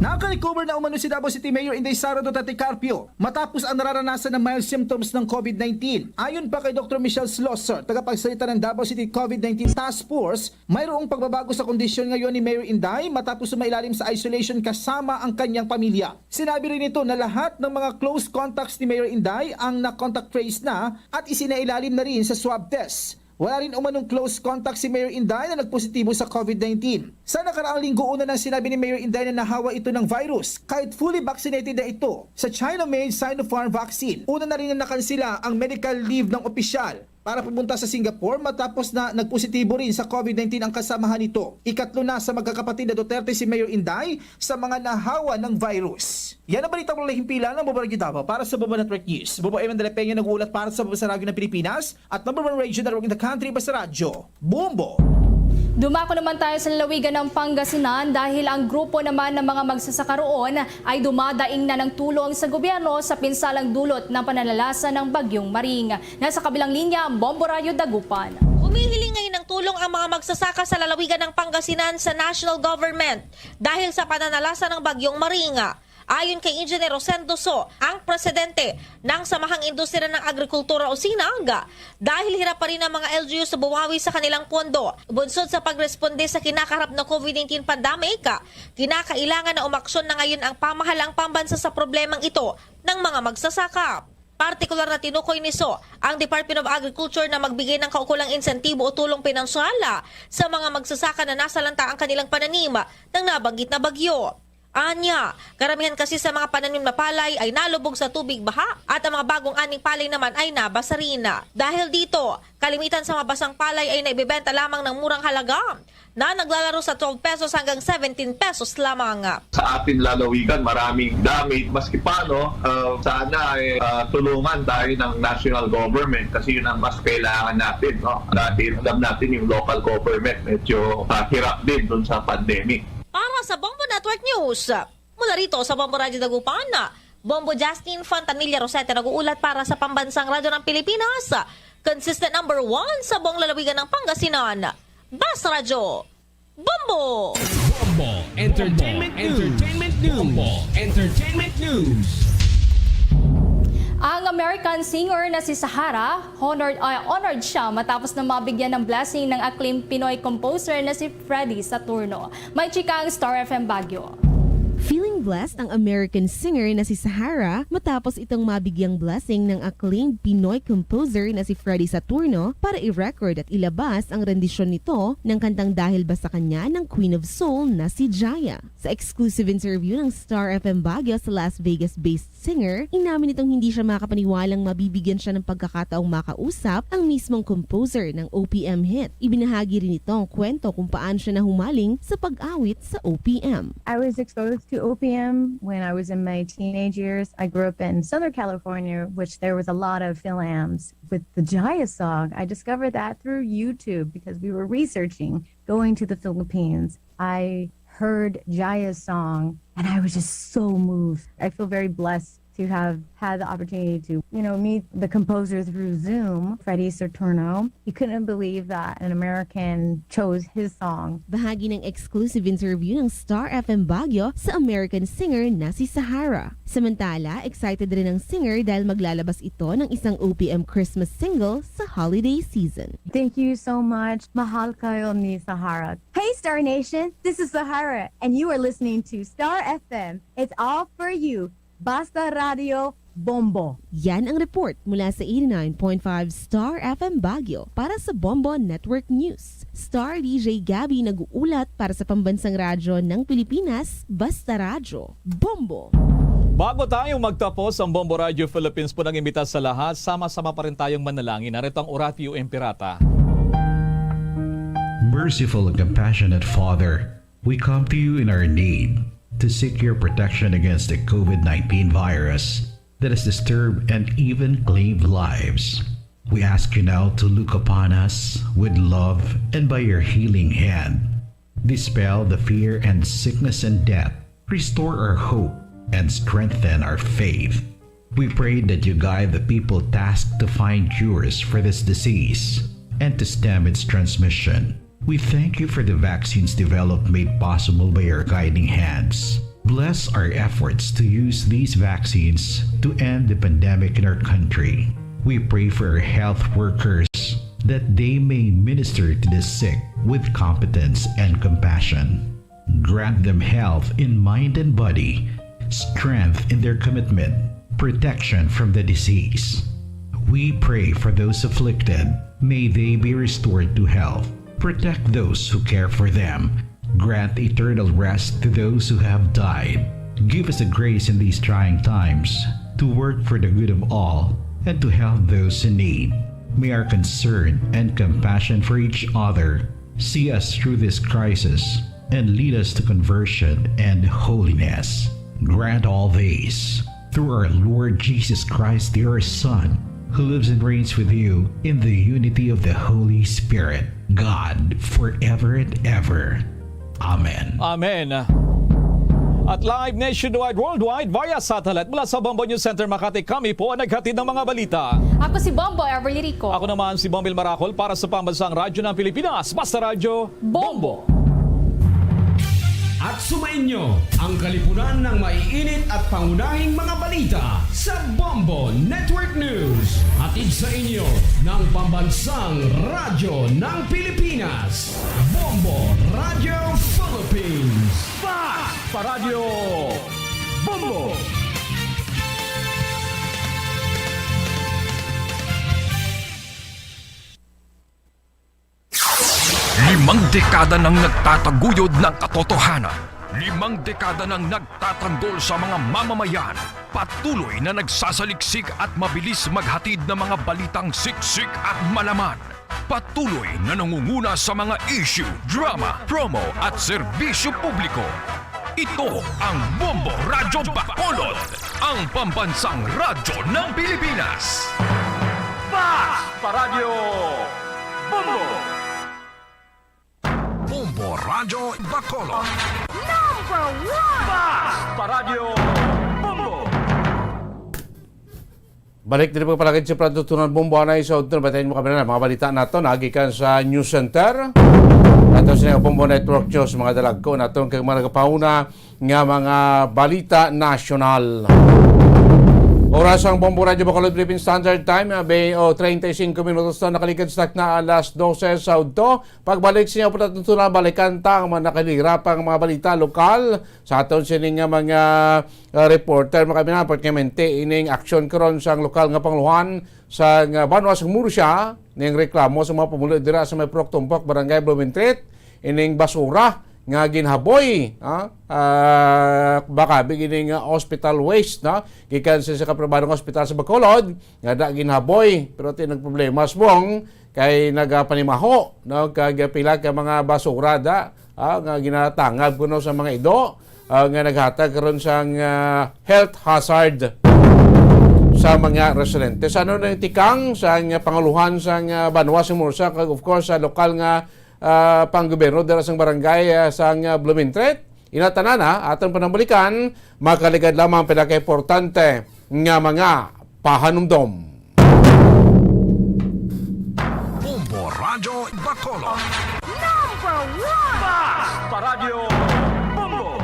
Naka-recover na umano si Davao City Mayor Inday Sara Duterte Carpio matapos ang nararanasan ng mild symptoms ng COVID-19. Ayon pa kay Dr. Michelle Slosser, tagapagsalita ng Davao City COVID-19 Task Force, mayroong pagbabago sa kondisyon ngayon ni Mayor Inday matapos sumailalim sa isolation kasama ang kanyang pamilya. Sinabi rin ito na lahat ng mga close contacts ni Mayor Inday ang na-contact trace na at isinailalim na rin sa swab test. Wala rin umanong close contact si Mayor Inday na nagpositibo sa COVID-19. Sa nakaraang linggo una nang sinabi ni Mayor Inday na nahawa ito ng virus kahit fully vaccinated na ito sa China-made Sinopharm vaccine. Una na rin na nakansila ang medical leave ng opisyal para pumunta sa Singapore matapos na nagpositibo rin sa COVID-19 ang kasamahan nito. Ikatlo na sa magkakapatid na Duterte si Mayor Inday sa mga nahawa ng virus. Yan ang balita ko lang himpilan ng Bombo Radyo Davao para sa Bombo Network News. Bobo Eman de la Peña nag-uulat para sa Basta Radyo ng Pilipinas at number 1 radio network in the country, Basta Radyo, Bombo! Dumako naman tayo sa lalawigan ng Pangasinan dahil ang grupo naman ng mga magsasaka roon ay dumadaing na ng tulong sa gobyerno sa pinsalang dulot ng pananalasa ng Bagyong Maring. Nasa kabilang linya, Bombo Radyo Dagupan. Humihiling ngayon ng tulong ang mga magsasaka sa lalawigan ng Pangasinan sa national government dahil sa pananalasa ng Bagyong Maring. Ayon kay Engineer Rosendoso, ang presidente ng Samahang Industriya ng Agrikultura o SINAG, dahil hirap pa rin ang mga LGU sa bumawi sa kanilang pondo. Bunsod sa pagresponde sa kinakaharap na COVID-19 pandemic, kinakailangan na umaksyon na ngayon ang pamahalang pambansa sa problemang ito ng mga magsasaka. Partikular na tinukoy ni So ang Department of Agriculture na magbigay ng kaukulang insentibo o tulong pinansyala sa mga magsasaka na nasalanta ang kanilang pananim ng nabanggit na bagyo. Anya, karamihan kasi sa mga pananim na palay ay nalubog sa tubig baha at ang mga bagong aning palay naman ay nabasa rin. Dahil dito, kalimitan sa mabasang palay ay naibibenta lamang ng murang halaga na naglalaro sa 12 pesos hanggang 17 pesos lamang. Sa atin lalawigan, maraming damage. Maski paano, sana tulungan tayo ng national government kasi yun ang mas kailangan natin. No? Dahil alam natin yung local government medyo hirap din dun sa pandemic. Para sa Bombo Network News, mula rito sa Bombo Radio Dagupan, Bombo Justin Fontanilla Rosete nag-uulat para sa Pambansang Radyo ng Pilipinas, consistent number 1 sa buong lalawigan ng Pangasinan, Basta Radyo, Bombo! Bombo Entertainment News. Bombo Entertainment News. Ang American singer na si Sahara, honored siya matapos na mabigyan ng blessing ng acclaimed Pinoy composer na si Freddy Saturno. May chika ang Star FM Baguio. Feeling blessed ang American singer na si Sahara matapos itong mabigyang blessing ng acclaimed Pinoy composer na si Freddy Saturno para i-record at ilabas ang rendisyon nito ng kantang Dahil Ba Sa Kanya ng Queen of Soul na si Jaya. Sa exclusive interview ng Star FM Baguio sa Las Vegas-based singer, inamin itong hindi siya makapaniwalang mabibigyan siya ng pagkakataong makausap ang mismong composer ng OPM hit. Ibinahagi rin ito ang kwento kung paano siya nahumaling sa pag-awit sa OPM. I was exposed to OPM when I was in my teenage years. I grew up in Southern California, which there was a lot of Phil-Ams. With the Jaya song, I discovered that through YouTube because we were researching going to the Philippines. I heard Jaya's song and I was just so moved. I feel very blessed to have had the opportunity to, meet the composer through Zoom, Freddy Saturno. He couldn't believe that an American chose his song. Bahagi ng exclusive interview ng Star FM Baguio sa American singer na si Sahara. Samantala, excited rin ang singer dahil maglalabas ito ng isang OPM Christmas single sa holiday season. Thank you so much. Mahal kayo ni Sahara. Hey Star Nation, this is Sahara and you are listening to Star FM. It's all for you. Basta Radio Bombo. Yan ang report mula sa 89.5 Star FM Baguio para sa Bombo Network News. Star DJ Gabby nag-uulat para sa Pambansang Radyo ng Pilipinas, Basta Radyo, Bombo. Bago tayong magtapos ang Bombo Radio Philippines po nang imbita sa lahat, sama-sama pa rin tayong manalangin. Narito ang Oratio Imperata. Merciful and compassionate Father, we come to you in our need to seek your protection against the COVID-19 virus that has disturbed and even claimed lives. We ask you now to look upon us with love and by your healing hand, dispel the fear and sickness and death, restore our hope and strengthen our faith. We pray that you guide the people tasked to find cures for this disease and to stem its transmission. We thank you for the vaccines developed made possible by your guiding hands. Bless our efforts to use these vaccines to end the pandemic in our country. We pray for our health workers that they may minister to the sick with competence and compassion. Grant them health in mind and body, strength in their commitment, protection from the disease. We pray for those afflicted. May they be restored to health. Protect those who care for them. Grant eternal rest to those who have died. Give us the grace in these trying times to work for the good of all and to help those in need. May our concern and compassion for each other see us through this crisis and lead us to conversion and holiness. Grant all these through our Lord Jesus Christ, your Son, who lives and reigns with you in the unity of the Holy Spirit, God, forever and ever. Amen. Amen. At live nationwide, worldwide, via satellite mula sa Bombo News Center Makati, kami po ang naghatid ng mga balita. Ako si Bombo Everly Rico. Ako naman si Bombil Maracol para sa Pambansang Radyo ng Pilipinas, Basta Radyo, Bombo. At sumainyo ang kalipunan ng maiinit at pangunahing mga balita sa Bombo Network News. Hatid sa inyo ng Pambansang Radyo ng Pilipinas, Bombo Radio Philippines. Basta Radyo, Bombo. 5 dekada nang nagtataguyod ng katotohanan, 5 dekada nang nagtatanggol sa mga mamamayan. Patuloy na nagsasaliksik at mabilis maghatid ng mga balitang siksik at malaman. Patuloy na nangunguna sa mga issue, drama, promo at serbisyo publiko. Ito ang Bombo Radyo Bacolod, ang pambansang radyo ng Pilipinas. Paradyo Bombo! Bombo Radyo Bacolod. Number 1! Paradyo Bombo! Balik din po palagay sa Produtunan Bombo na isa utol. Batayin mo kami na mga balita nato nagikan sa News Center. Ato sa Bombo Network News, mga dalag ko nato kay mga nagapauna nga mga balita nasyonal. Oras ang Bombo Radyo Bacolod Philippine Standard Time, 35 minutos na nakalikad stock na alas 12 sa udto. Pagbalik sa inyo po natutunan, balikan ta ang mga nakalirapang mga balita lokal sa aton sining mga reporter makabina pertinente ining aksyon karon sa lokal nga pangluhan sa Banwa sa Murcia ning reklamo sa mga pumulo dira sa may Proctumpok Barangay Blumentritt ining basura nga ginhaboy baka beginning hospital waste gikan sa kaprobadong hospital sa Bacolod nga da ginhaboy pero tinag problema smong kay nagapanimaho kag pila ka mga basura nga ginatangab kuno sa mga ido nga naghatag karon sang health hazard sa mga residente. Sa ano na tikang sa panguluhan sa Banwa sa Murcia kag of course sa lokal nga panggobyerno dira sang barangay sang Blumentritt. Inatanana atong panambalikan makaligad lamang pinaka-importante nga mga pahanumdom. Bombo Radyo Bacolod. Number 1! Paradyo Bombo!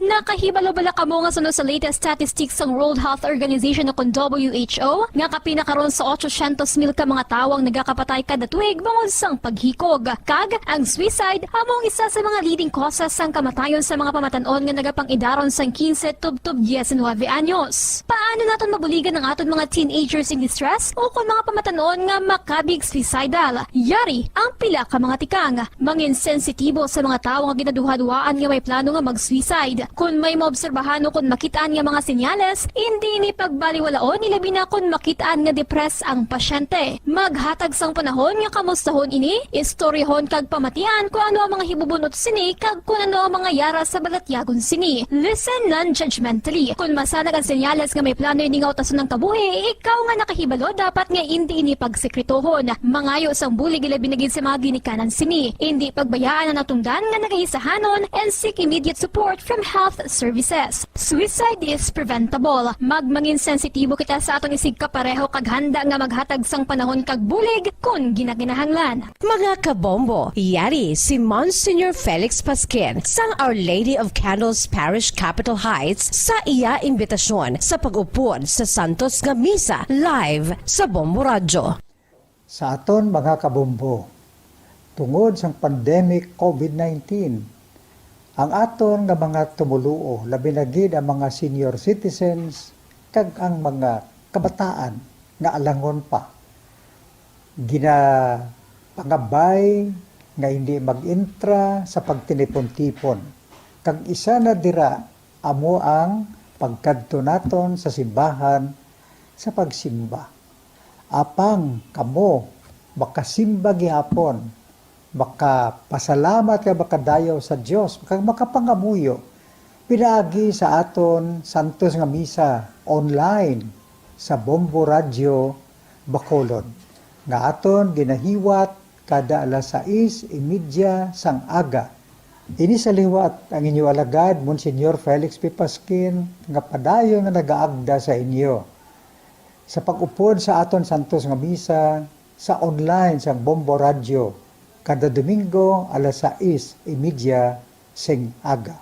Nakahibalo-bala ka mo nga sunod sa latest statistics ng World Health Organization o WHO nga kapinakaroon sa 800,000 ka mga tawang nagakapatay kada tuig bangod sang paghikog. Kag ang suicide among isa sa mga leading causes sang kamatayon sa mga pamatanon nga nagapang-idaron sang 15 tub 19 anyos. Paano naton mabuligan ang aton mga teenagers in distress o kung mga pamatanon nga makabig suicidal? Yari ang pila ka mga tikang mangin sensitibo sa mga tawo nga ginaduhaduaan nga may plano nga mag-suicide. Kung may maobserbahan o kung makitaan nga mga senyales, hindi ni pagbaliwalaon nilabi na kung makitaan nga depress ang pasyente. Maghatag sang panahon nga kamustahon ini, istoryahon kag pamatian kung ano ang mga hibubunot sini kag kung ano ang mga yara sa balatyagon sini. Listen non-judgmentally. Kung masanag ang senyales nga may plano ini nga utason ng kabuhi, ikaw nga nakahibalo dapat nga hindi ini pagsekretohon. Mangayo sang bulig ilabi na gid sa mga ginikanan sini. Hindi pagbayaan ang natungdan nga nagahisahanon and seek immediate support from health services. Suicide is preventable. Magmangin sensitibo kita sa atong isig kapareho kag handa nga maghatag sang panahon kag bulig kung ginaginahanglan. Mga kabombo, yari si Monsignor Felix Pasquin sang Our Lady of Candles Parish Capitol Heights sa iya imbitasyon sa pag-upod sa Santos nga Misa live sa Bombo Radyo. Sa aton mga kabombo, tungod sang pandemic COVID-19, ang aton nga mga tumuluo, labi na gid ang mga senior citizens kag ang mga kabataan nga alangon pa. Pangabay nga hindi mag-intra sa pagtinipon-tipon. Kag isa na dira amo ang pagkadto naton sa simbahan sa pagsimba. Apang kamo makasimba gihapon, makapasalamat ka makadayaw sa Dios, makapangamuyo pinaagi sa aton Santos nga Misa online sa Bombo Radyo Bacolod nga aton ginahiwat kada alas 6:30 sang aga. Ini sa liwat ang inyo alagad Monsignor Felix P. Pasquin nga padayon nga nagaagda sa inyo sa pag-upod sa aton Santos nga Misa sa online sang Bombo Radyo kada Domingo alas 6:30 sing aga.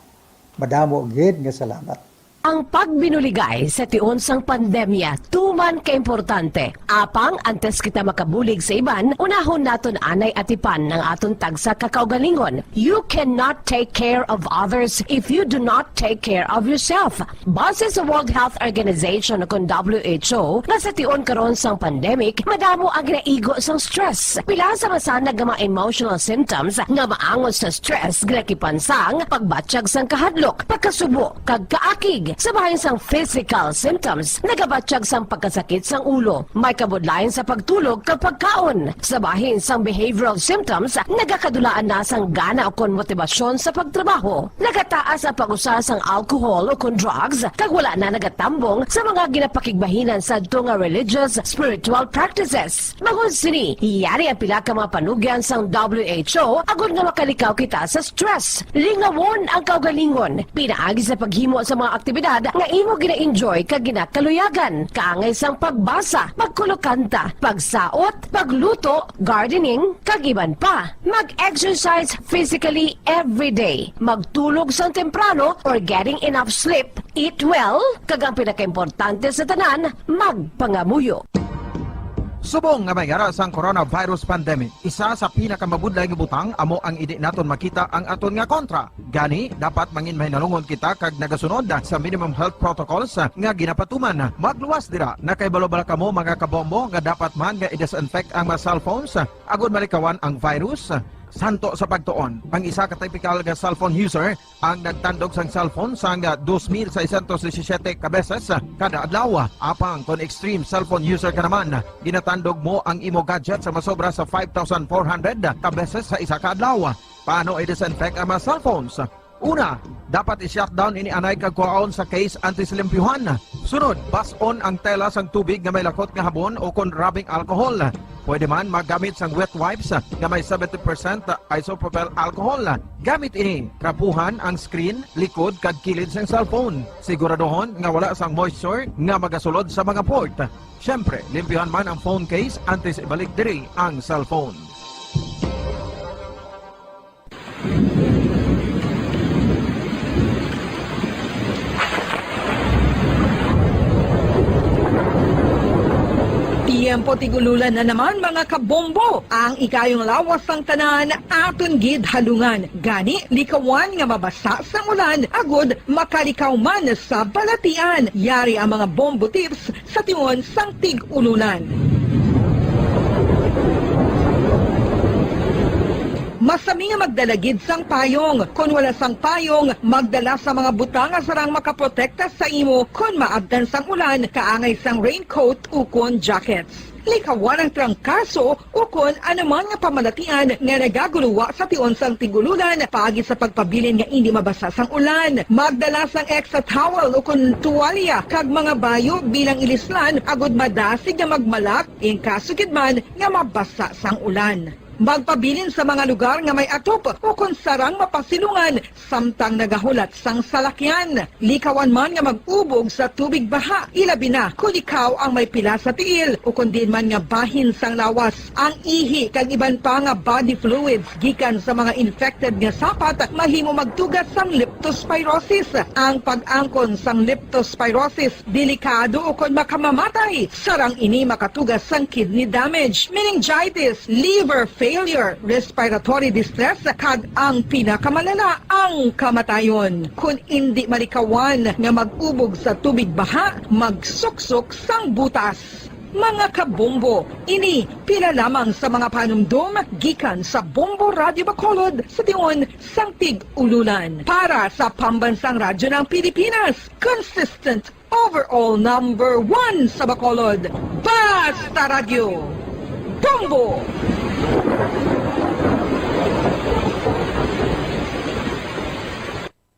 Madamo gid nga salamat. Ang pagbinuligay sa tion sang pandemya, tuman ka importante. Apang antes kita makabulig sa iban, unahon naton anay atipan ng aton tagsa kakaugalingon. You cannot take care of others if you do not take care of yourself. Base sa World Health Organization kung WHO, na sa tion karon sang pandemic, madamo ang ginaigo sang stress. Pila sa masanag nga mga emotional symptoms nga maangon sa stress, ginakipansang pagbatsyag sang kahadlok, pagkasubo, kag kaakig. Sa bahin sang physical symptoms, nagabatsyag sang pagkasakit sang ulo, may kabudlayan sa pagtulog kapag kaon. Sa bahin sang behavioral symptoms, nagakadulaan na sang gana o kon motibasyon sa pagtrabaho. Nagataas ang pag-usa sang alcohol o kon drugs, kag wala na nagatambong sa mga ginapakigbahinan sa nga religious, spiritual practices. Magun sini, iyari ang pila ka mga panugyan sang WHO agud nga makalikaw kita sa stress. Lingawon ang kaugalingon, pinaagi sa paghimo sa mga aktibidad nga imo gina-enjoy kag ginakaluyagan, kaangay sang pagbasa, pagkulokanta, pagsaot, pagluto, gardening, kag iban pa. Mag-exercise physically every day, magtulog sang temprano or getting enough sleep, eat well, kag ang pinakaimportante sa tanan, magpangamuyo. Subong nga mayara sang coronavirus pandemic, isa sa pinakamabudlay nga butang amo ang idi naton makita ang aton nga kontra. Gani, dapat mangin mahinalungon kita kag nagasunod sa minimum health protocols nga ginapatuman. Magluwas dira na kay balobala kamo mga kabombo nga dapat man nga i-disinfect ang mga cellphones agud malikawan ang virus. Santo sa pagtuon, ang isa ka typical nga cellphone user ang nagtandog sang cellphone sang 2,617 ka beses kada adlaw. Apang kon extreme cellphone user ka naman, ginatandog mo ang imo gadget sa masobra sa 5,400 ka beses sa isa ka adlaw. Paano i-disinfect ang mga cellphones? Una, dapat i-shutdown ini anay kag kuhaon sa case anti-silimpyuhan. Sunod, bas-on ang tela sang tubig nga may lakot nga habon o kon rubbing alcohol. Pwede man magamit sang wet wipes nga may 70% isopropyl alcohol. Gamit ini, krapuhan ang screen, likod kag kilid sang cellphone. Siguraduhon nga wala sang moisture nga magasulod sa mga port. Syempre, limpyuhan man ang phone case antes ibalik diri ang cellphone. Tiempo tigululan na naman mga kabombo. Ang ikayong lawas ng tanan aton gid halungan. Gani likawan nga mabasa sa ulan agud makalikaw man sa balatian. Yari ang mga bombo tips sa tion sang tig-ululan. Masami nga magdalagid sang payong. Kung wala sang payong, magdala sa mga butang nga sarang makaprotekta sa imo kung maabdan sang ulan, kaangay sang raincoat o kon jackets. Likawan ang trangkaso o kon anuman nga pamalatian nga nagaguluwa sa tion sang tigululan paagi sa pagpabilin nga hindi mabasa sang ulan. Magdala sang extra towel o kon tuwalya kag mga bayo bilang ilislan agud madasig nga magmalak in kaso gid man nga mabasa sang ulan. Magpabilin sa mga lugar nga may atop o kung sarang mapasilungan samtang nagahulat sang salakyan. Likawan man nga mag-ubog sa tubig baha, ilabi na kung ikaw ang may pila sa tiil o kung din man nga bahin sang lawas. Ang ihi kag iban pa nga body fluids gikan sa mga infected nga sapat mahimo magtugas sang leptospirosis. Ang pag-angkon sang leptospirosis delikado o kung makamamatay. Sarang ini makatugas sang kidney damage, meningitis, liver failure, respiratory distress, kag ang pinakamalala, ang kamatayon. Kung hindi malikawan nga mag-ubog sa tubig baha, magsuksok sang butas. Mga kabombo, ini pila lamang sa mga panumdum gikan sa Bombo Radio Bacolod sa tion sang tig-ululan. Para sa Pambansang Radyo ng Pilipinas, consistent overall number 1 sa Bacolod, Basta Radio, Bombo!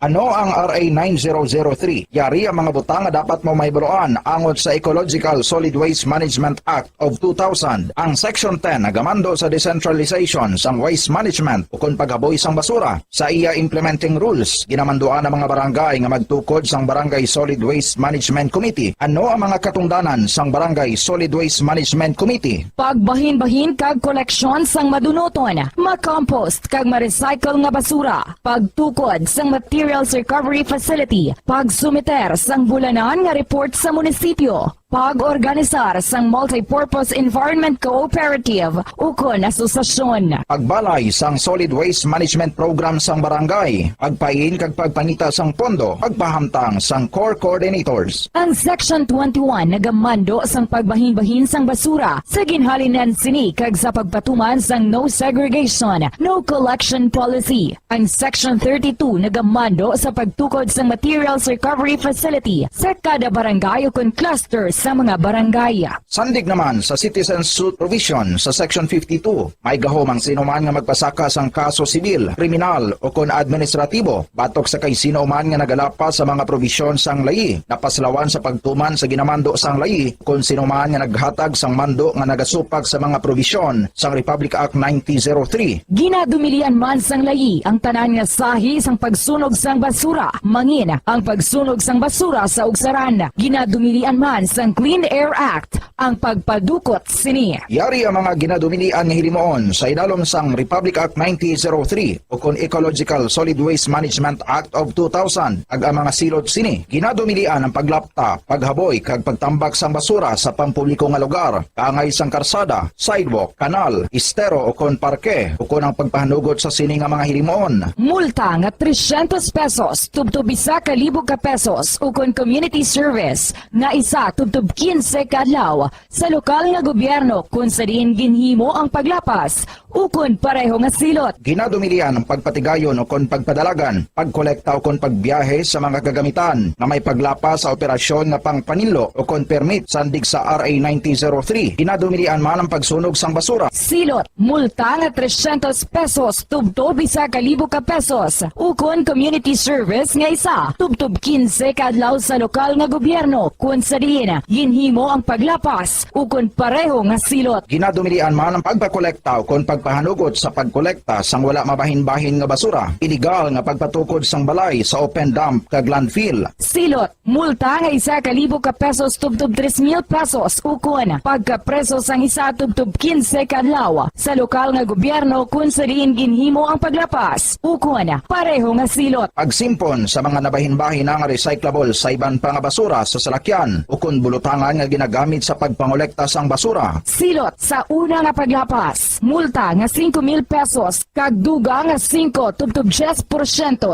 Ano ang RA 9003? Yari ang mga butang nga dapat mo maibuluan angon sa Ecological Solid Waste Management Act of 2000. Ang Section 10 nagamando sa decentralization sang waste management o kung paghaboy sang basura. Sa iya implementing rules, ginamanduan ang mga barangay nga magtukod sang Barangay Solid Waste Management Committee. Ano ang mga katungdanan sang Barangay Solid Waste Management Committee? Pagbahin-bahin kag koleksyon sang madunoton, makompost kag ma-recycle nga basura, pagtukod sang material Materials Recovery Facility, pagsumiter sang bulanan nga report sa munisipyo, pag-organisar sang Multipurpose Environment Cooperative ukon asosasyon. Pagbalay sang Solid Waste Management Program sang barangay, pagpain kag pagpangita sang pondo, pagpahamtang sang core coordinators. Ang Section 21 nagamando sang pagbahin-bahin sang basura sa ginhalinan sini kag sa pagpatuman sang no segregation, no collection policy. Ang Section 32 nagamando sa pagtukod sang Materials Recovery Facility sa kada barangay ukon cluster sa mga barangay. Sandig naman sa Citizen Suit Provision sa Section 52, may gahom ang sinuman nga magpasaka sang kaso sibil, kriminal o kon administratibo, batok sa kay sinuman nga nagalapas sa mga provisyon sang layi, napaslawan sa pagtuman sa ginamando sang layi, kon sinuman nga naghatag sang mando nga nagasupag sa mga provisyon sang Republic Act 1903. Ginadumilian man sang layi ang tanan nga sahi sang pagsunog sang basura, mangin ang pagsunog sang basura sa ugsaran. Ginadumilian man sang Clean Air Act ang pagpadukot sini. Yari ang mga ginadumilian nga hilimoon sa idalom sang Republic Act 1903 o kon Ecological Solid Waste Management Act of 2000 ag ang mga silot sini. Ginadumilian ang paglapta, paghaboy kag pagtambak sang basura sa pampubliko nga lugar, kaangay sang karsada, sidewalk, kanal, estero o kon parke o kon ang pagpahanugot sa sini nga mga hilimoon. Multa nga 300 pesos tubtub 1,000 ka pesos ukon community service nga isa tubtub 15 kadlaw sa lokal nga gobyerno kung sa diin ginhimo ang paglapas ukon pareho nga silot. Ginadumilian ang pagpatigayon o kon pagpadalagan, pagkolekta o kon pagbiyahe sa mga gagamitan na may paglapas sa operasyon nga pangpanilo o kon permit sandig sa RA 1903. Ginadumilian man ang pagsunog sang basura. Silot, multa nga 300 pesos tubtub 1,000 ka pesos ukon community service nga isa tubtub 15 kadlaw sa lokal nga gobyerno kung sa diin ginhimo ang paglapas ukon pareho nga silot. Ginadumilian man ang pagpakolekta o kon pagpahanugot sa pagkolekta sang wala mabahin-bahin nga basura. Iligal nga pagpatukod sang balay sa open dump kag landfill. Silot, multa nga 1,000 ka pesos tubtub 3,000 pesos ukon pagkapreso sang isa tubtub 15 kadlaw sa lokal nga gobyerno kung sa diin ginhimo ang paglapas ukon pareho nga silot. Pagsimpon sa mga nabahin-bahin nga recyclable sa iban pa nga basura sa salakyan ukon bulutangan nga ginagamit sa pagpangolekta sang basura. Silot sa una nga paglapas, multa nga 5,000 pesos kag duga nga 5 tubtub 10%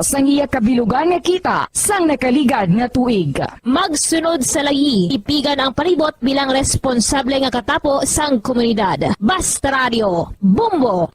sang iya kabilugan nga kita sang nakaligad nga tuig. Magsunod sa layi, ipigan ang palibot bilang responsable nga katapo sang komunidad. Basta Radio, Bombo!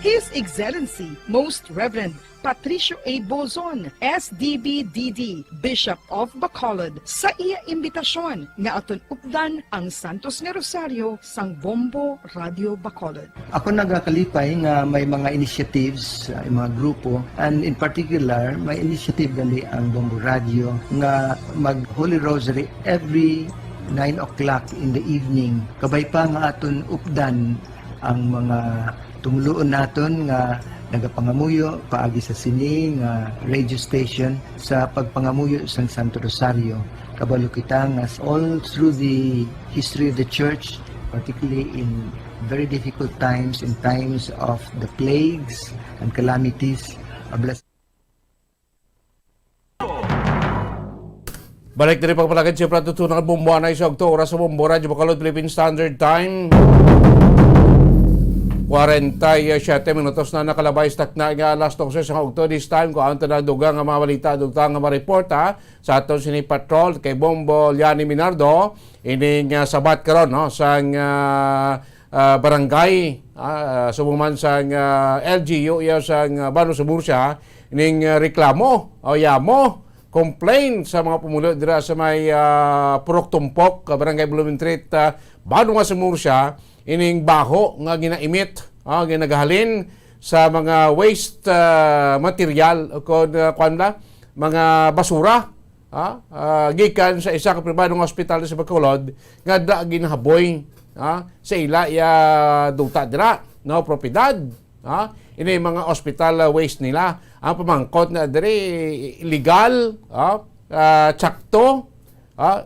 His Excellency, Most Reverend Patricio A. Bozon, SDB-DD, Bishop of Bacolod, sa iya imbitasyon nga aton updan ang Santos nga Rosario sang Bombo Radio Bacolod. Ako nagakalipay nga may mga initiatives, mga grupo, and in particular, may initiative gali ang Bombo Radio nga mag Holy Rosary every 9 o'clock in the evening. Kabay pa nga aton updan ang mga tumuloon naton nga nagapangamuyo paagi sa sini nga radio station sa pagpangamuyo sang Santo Rosario. Kabalo kita nga all through the history of the church, particularly in very difficult times, in times of the plagues and calamities, a blessing. Balik din pagpalagad siya pratutunan ng bumbuanay sa Oktober sa Bombo Radio Bacolod Philippine Standard Time. 47 minutos na nakalabay stak na nga alas 12 sa Oktober this time kung anto na dugang nga mga balita, dugang nga ma-reporta sa aton sini patrol kay Bombo Liani Minardo ining sabat karon no sang barangay sumuman sang LGU iya sang Bano sa Murcia ining reklamo o yamo complain sa mga pumulo dira sa may Purok Tumpok, Barangay Blumentritt, Bano nga sa Murcia ining baho nga ginaimit, ginagahalin sa mga waste material o mga basura gikan sa isa ka pribadong ospital sa Bacolod nga da ginahaboy sa ila ya duta dira no propiedad ini mga hospital waste nila ang pamangkot na diri illegal tsakto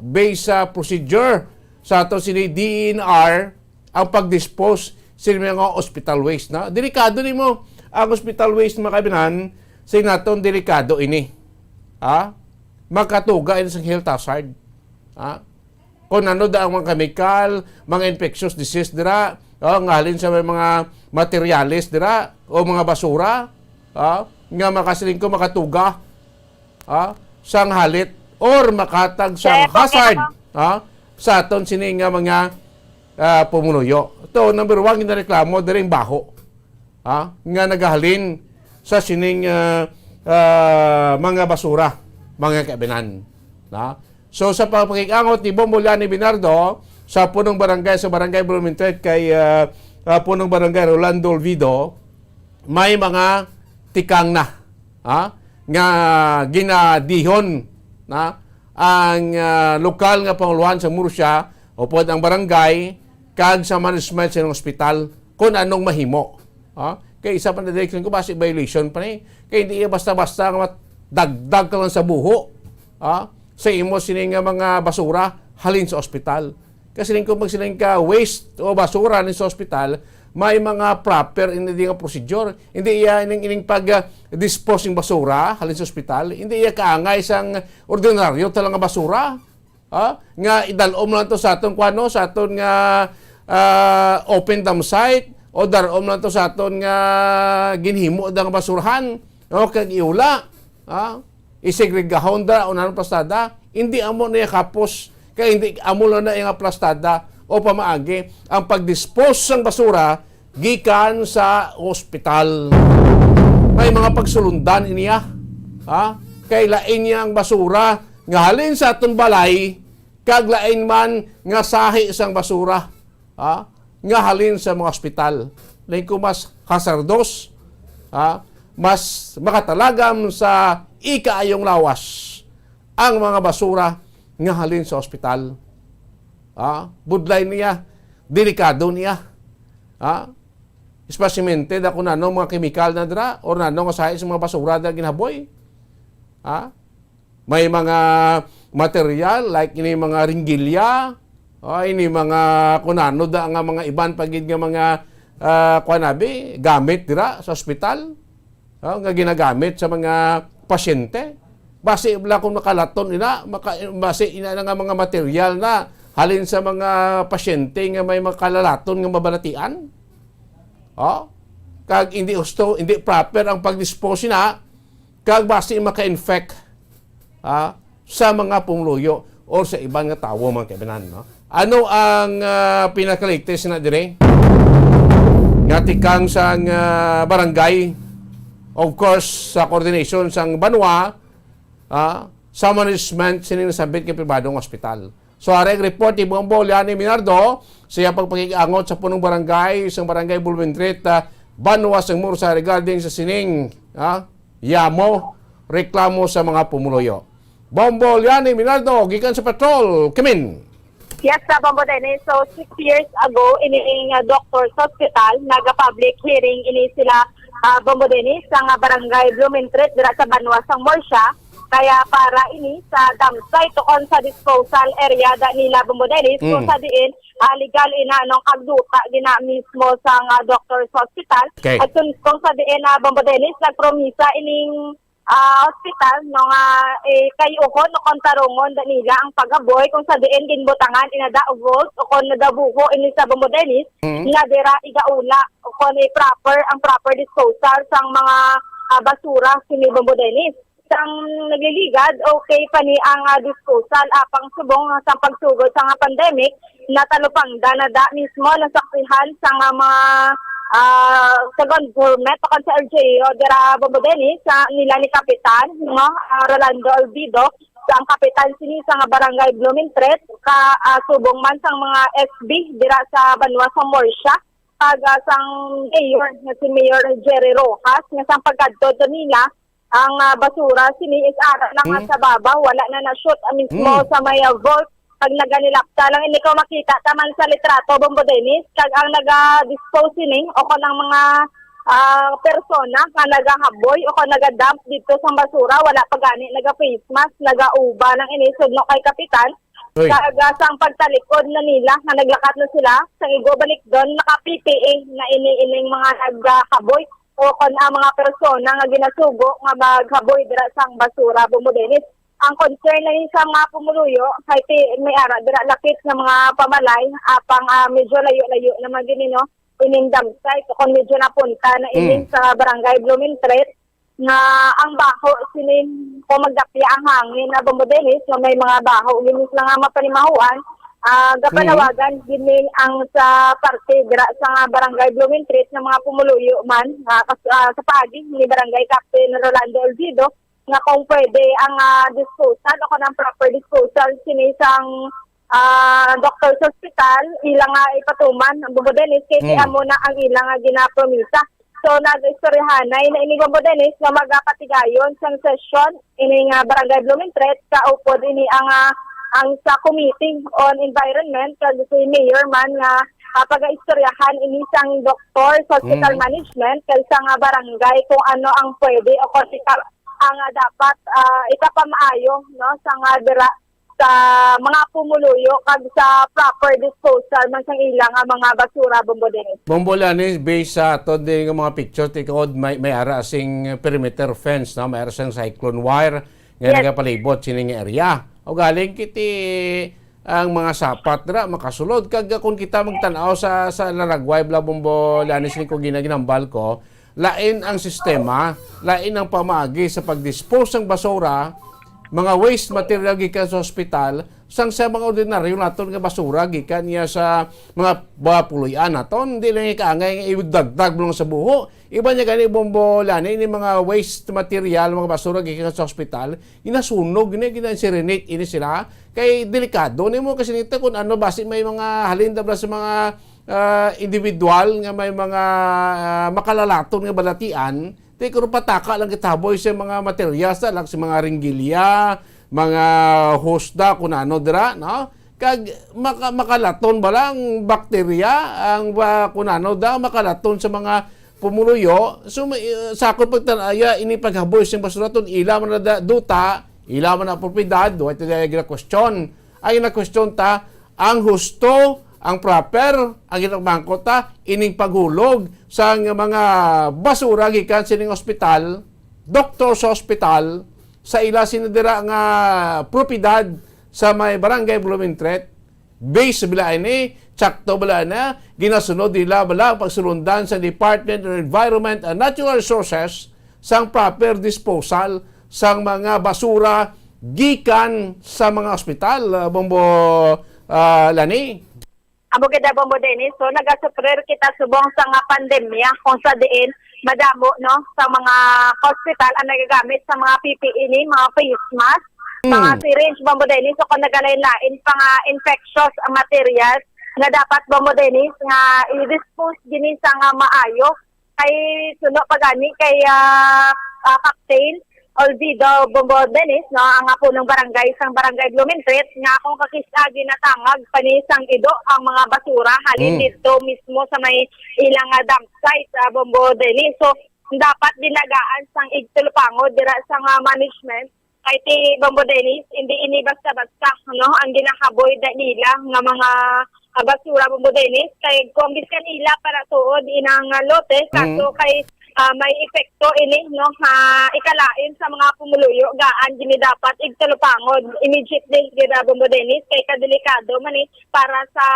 based sa procedure sa ato sini DNR ang pag-dispose sila mga hospital waste na. Delikado ni mo ang hospital waste mga kaibigan, sa naton delikado ini. Makatuga ini sa health hazard. Kung ano da ang mga chemical, mga infectious disease dira, ngalin sa mga materials dira o mga basura, nga makasiling ko makatuga sang halit or makatag sang hazard sa aton sini nga mga pumunuyo. Ito, number 1 ginareklamo diri baho. Nga nagahalin sa sining mga basura, mga kaibigan. So sa pagpakikangot ni Bombollani Bernardo sa punong barangay sa Barangay Blumentritt kay punong barangay Rolando Olvido, may mga tikang na nga ginadihon ang lokal nga panguluhan sa Murcia o pod ang barangay kag sa management sa ospital kung anong mahimo. Kay isa pa na direction ko basic violation pa ni. Kay hindi basta-basta nga dagdag ka lang sa buho. Sa imo sining mga basura halin sa ospital. Kasi kung magsiling ka waste o basura ni sa ospital, may mga proper hindi nga procedure. Hindi iya ining pag-dispose ng basura halin sa ospital. Hindi iya kaangay sang ordinaryo talang nga basura. Nga idalom lang to sa aton kuano, sa aton nga open dump site o darom lang to sa aton nga ginhimo da nga basurahan. Kag iula. Isegregahon da o nanong plastada. Hindi amo na kapos. Kaya hindi amo na yung plastada o pamaagi ang pag-dispose ng basura gikan sa ospital. May mga pagsulundan iniya. Kay lain niya ang basura nga halin sa aton balay kag lain man nga sahi sang basura nga halin sa mga ospital. Lain ko mas hazardos, mas makatalagam sa ikaayong lawas ang mga basura nga halin sa ospital. Budlay niya, delikado niya. Especialmente da kung ano mga chemical na dra or ano nga sahi sa mga basura na ginaboy. May mga material like ini mga ringgilya, ini mga kunano da nga mga iban pagid nga mga kuanabi gamit dira sa ospital nga ginagamit sa mga pasyente. Base bala kung makalaton ina, base ina nga mga material na halin sa mga pasyente nga may makalalaton nga mabalatian. Kag hindi proper ang pag-dispose na, kag base maka-infect sa mga pumuluyo o sa ibang nga tawo mga kaibigan. Ano ang pinakaligtas na dire? Nga tikang sang barangay, of course, sa coordination sang Banwa, sa management sininasabit ng pribadong ospital. So, areng report ni Bombollani Bernardo, siya pagpakikangot sa punong barangay, isang barangay Blumentritt, Banwa sang Murcia regarding sa sining yamo, reklamo sa mga pumuloyo. Bombollani Bernardo, gikan sa patrol, Kimin. Yes, Bombo Dennis. So, 6 years ago, iniing doctor's hospital, naga-public hearing ini sila Bombo Dennis, sa barangay Blumentritt, dira sa Banwa sang Murcia. Kaya para ini sa dump site on sa disposal area da nila Bombo Dennis, kung sa diin legal ina nung agduta gina mismo sa doctor's hospital. Okay. At kung sa diin Bombo Dennis nagpromisa ining hospital nung kayo ko no kontarungon da nila ang pagaboy kung sa diin ginbutangan inada vote o kon nadabuho ini sa Bombo Dennis nga dira igaula o kon ang proper disposal sang mga basura sini Bombo Dennis. Sang nagliligad, okay pa ni ang disposal apang subong sa pagsugod sa pandemic na talupangda na da mismo nasaksihan sa mga second government o sa LGU dira Bombo Dennis sa nila ni Kapitan Rolando Olvido sa ang kapitan sini sa barangay Blumentritt subong man sang mga SB dira sa Banwa sa Murcia kag sang mayor nga si Mayor Jerry Rojas nga sang pagkadto nila ang basura sini is ara lang sa baba, wala na na-shoot mismo sa may vault. Pag naganilapta lang, hindi ko makita taman sa litrato Bombo Dennis, kag ang naga-dispose sini o ko ng mga persona nga nagahaboy o ko naga-dump dito sa basura, wala pa gani, naga-face mask, naga-uba lang inisod no kay Kapitan. Uy. Kagasang pagtalikod na nila, na naglakat na sila, sang igobalik doon, naka-PPA na iniining mga nagkaboy o kon ang mga persona nga ginasugo nga maghaboy dira sang basura Bombodenes. Ang concern na sa mga pumuluyo, kahit may ara dira lakit ng mga pamalay, apang medyo layo-layo naman din ining dump site, kung medyo napunta na ining sa barangay Blumentritt, nga ang baho sinin kung magdapya ang hangin na Bombodenes, so may mga baho ginis lang nga mapanimahuan, gapanawagan ginin ang sa parte dira sa barangay Blumentritt ng mga pumuluyo man sa paagi ni barangay Captain Rolando Olvido nga kung pwede ang disposal o kanang proper disposal sinisang doctor's hospital ilang ipatuman ang Bombodenes kay amo na ang ilang ginapromisa. So nag-istoryahanay na ini Bombodenes nga magapatigayon sang session ini nga barangay Blumentritt kaupod ini ang sa Committee on Environment kag si Mayor man nga pag-istoryahan ini sang doctor sa hospital management kag sa nga barangay kung ano ang pwede o kung ang dapat ikapamaayo sa nga dira sa mga pumuluyo kag sa proper disposal man sang ilang mga basura Bombodenes. Bombolanes based sa ato din mga picture tikod may ara sing perimeter fence na may ara sing cyclone wire nga nagapalibot sining area. O galing kiti ang mga sapat dira makasulod kag kung kita magtan-aw sa Laragway bla Bombolanes ni ko ginaginambal ko, lain ang sistema, lain ang pamaagi sa pagdispose ng basura, mga waste material gikan sa ospital, sang sa mga ordinaryo naton nga basura gikan niya sa mga puloy-an naton, hindi lang ikaangay nga idagdag lang sa buho. Iba niya gani Bombolani ni mga waste material, mga basura gikan sa ospital, inasunog ni ginasirenate ini sila kay delikado nimo kasi nito kung ano basi may mga halinda sa mga individual nga may mga makalalaton nga balatian. Di kung pataka lang kitaboy sa mga materyas lang sa mga ringgilya, mga hosda, kung ano dira, no? Kag makalaton ba lang bakterya, ang kung ano da, makalaton sa mga pumuluyo. So, sakot pagtanaya, ini paghaboy sa basura ton ila man na duta, ila man na propiedad, ito na question. Ay na-question ta, ang husto, ang proper, ang ginagmangkot ta, ining paghulog sa mga basura gikan sining ospital, doktor sa ospital, sa ila sinadira nga propiedad sa may barangay Blumentritt, base bila ini, tsakto bila na, ginasunod nila bala pagsulundan sa Department of Environment and Natural Resources sang proper disposal sang mga basura gikan sa mga ospital, Lani. Amo kita Bombodenes, so nagasuprer kita subong sa nga pandemya kung sa diin madamo sa mga hospital ang nagagamit sa mga PPE ni mga face mask, mga syringe Bombodenes, so kung nagalain-lain pa nga infectious materials nga dapat Bombodenes nga i-dispose gini sa nga maayo kay suno pagani kay Captain Olvido Bombodenes, ang punong barangay sang barangay Blumentritt, nga akong kakisagi na tangag panisang ido ang mga basura halin dito mismo sa may ilang dump site sa Bombodenes. So dapat dinagaan sang igtulpangod dira sa management kay ti Bombodenes, hindi ini basta-basta ang ginahaboy nila nga mga basura Bombodenes kay kung biskan nila para tuod inang lote kaso kay may epekto ini ikalain sa mga pumuluyo gaan gini dapat igtalupangod immediately gida Bombodenes kay kadelikado man para sa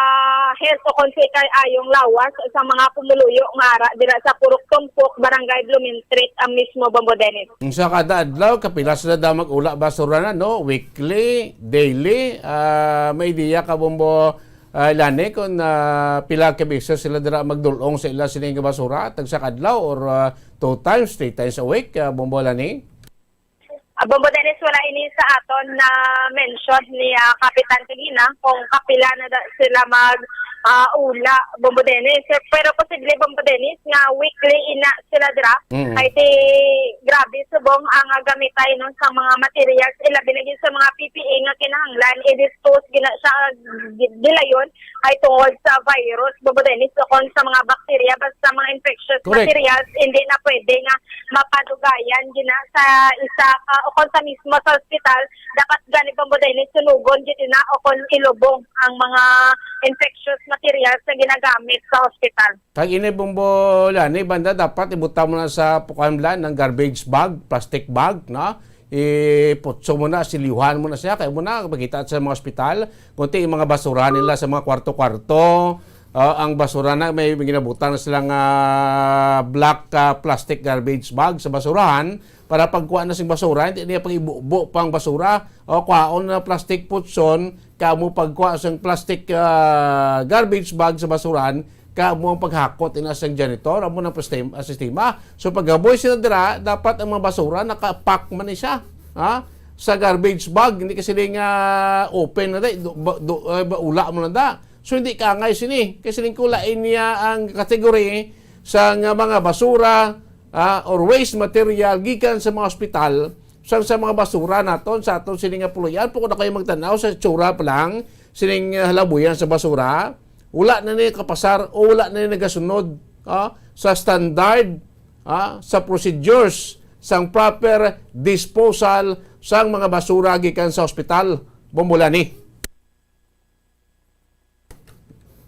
health o kung kay ayong lawas sa mga pumuluyo nga dira sa Purok Tumpok, Barangay Blumentritt ang mismo Bombodenes. Sa kada adlaw kapila sila da mag-ula basura na weekly, daily, may idea ka Bombo Lani kung pila ka beses sila dira magdulong sa ila sining basura tag sa kadlaw or 2 times, 3 times a week, Bombo Lani? Bombodenes, wala ini sa aton na mention ni Kapitan Kagina kung kapila na sila ula, Bombo Dennis. Pero posible, Bombo Dennis, nga weekly ina sila dira. Ay ti grabe subong ang gamitay nun sa mga materials. Ilabi na sa mga PPE nga kinahanglan. I-dispose gina siya gilayon ay tungod sa virus, Bombo Dennis. So kung sa mga bakterya, basta mga infectious materials, hindi na pwede nga mapadugayan gina sa isa o kung sa mismo sa hospital, dapat gani Bombo Dennis sunugon gito na o kung ilubong ang mga infectious materials na ginagamit sa hospital. Kag ini Bombolani, banda dapat ibuta mo na sa pukamlan ng garbage bag, plastic bag, no? Iputso mo na, silihuhan mo na siya, kaya mo na magkita sa mga ospital, kunti yung mga basura nila sa mga kwarto-kwarto, ang basura na may ginabutan na silang black plastic garbage bag sa basurahan para pagkuha na sing basura, hindi niya pang ibubo pang basura o kwaon na plastic putson, kamo pagkuha sang plastic garbage bag sa basurahan, kamo ang paghakot ina sang janitor, amo ng sistema. So pagaboy sila dira, dapat ang mga basura nakapack man ni siya, ha? Sa garbage bag, hindi kasi nga open na ula mo na da. So hindi ka ngay sini, kasi kulain niya ang kategory sa mga basura or waste material gikan sa mga ospital, sa mga basura naton sa aton sining puluyan. Kung na kayo magtanaw sa tsura pa lang sining halabuyan sa basura, wala na niya kapasar o wala na niya nagasunod sa standard, sa procedures, sang proper disposal sang mga basura gikan sa ospital. Bombolani.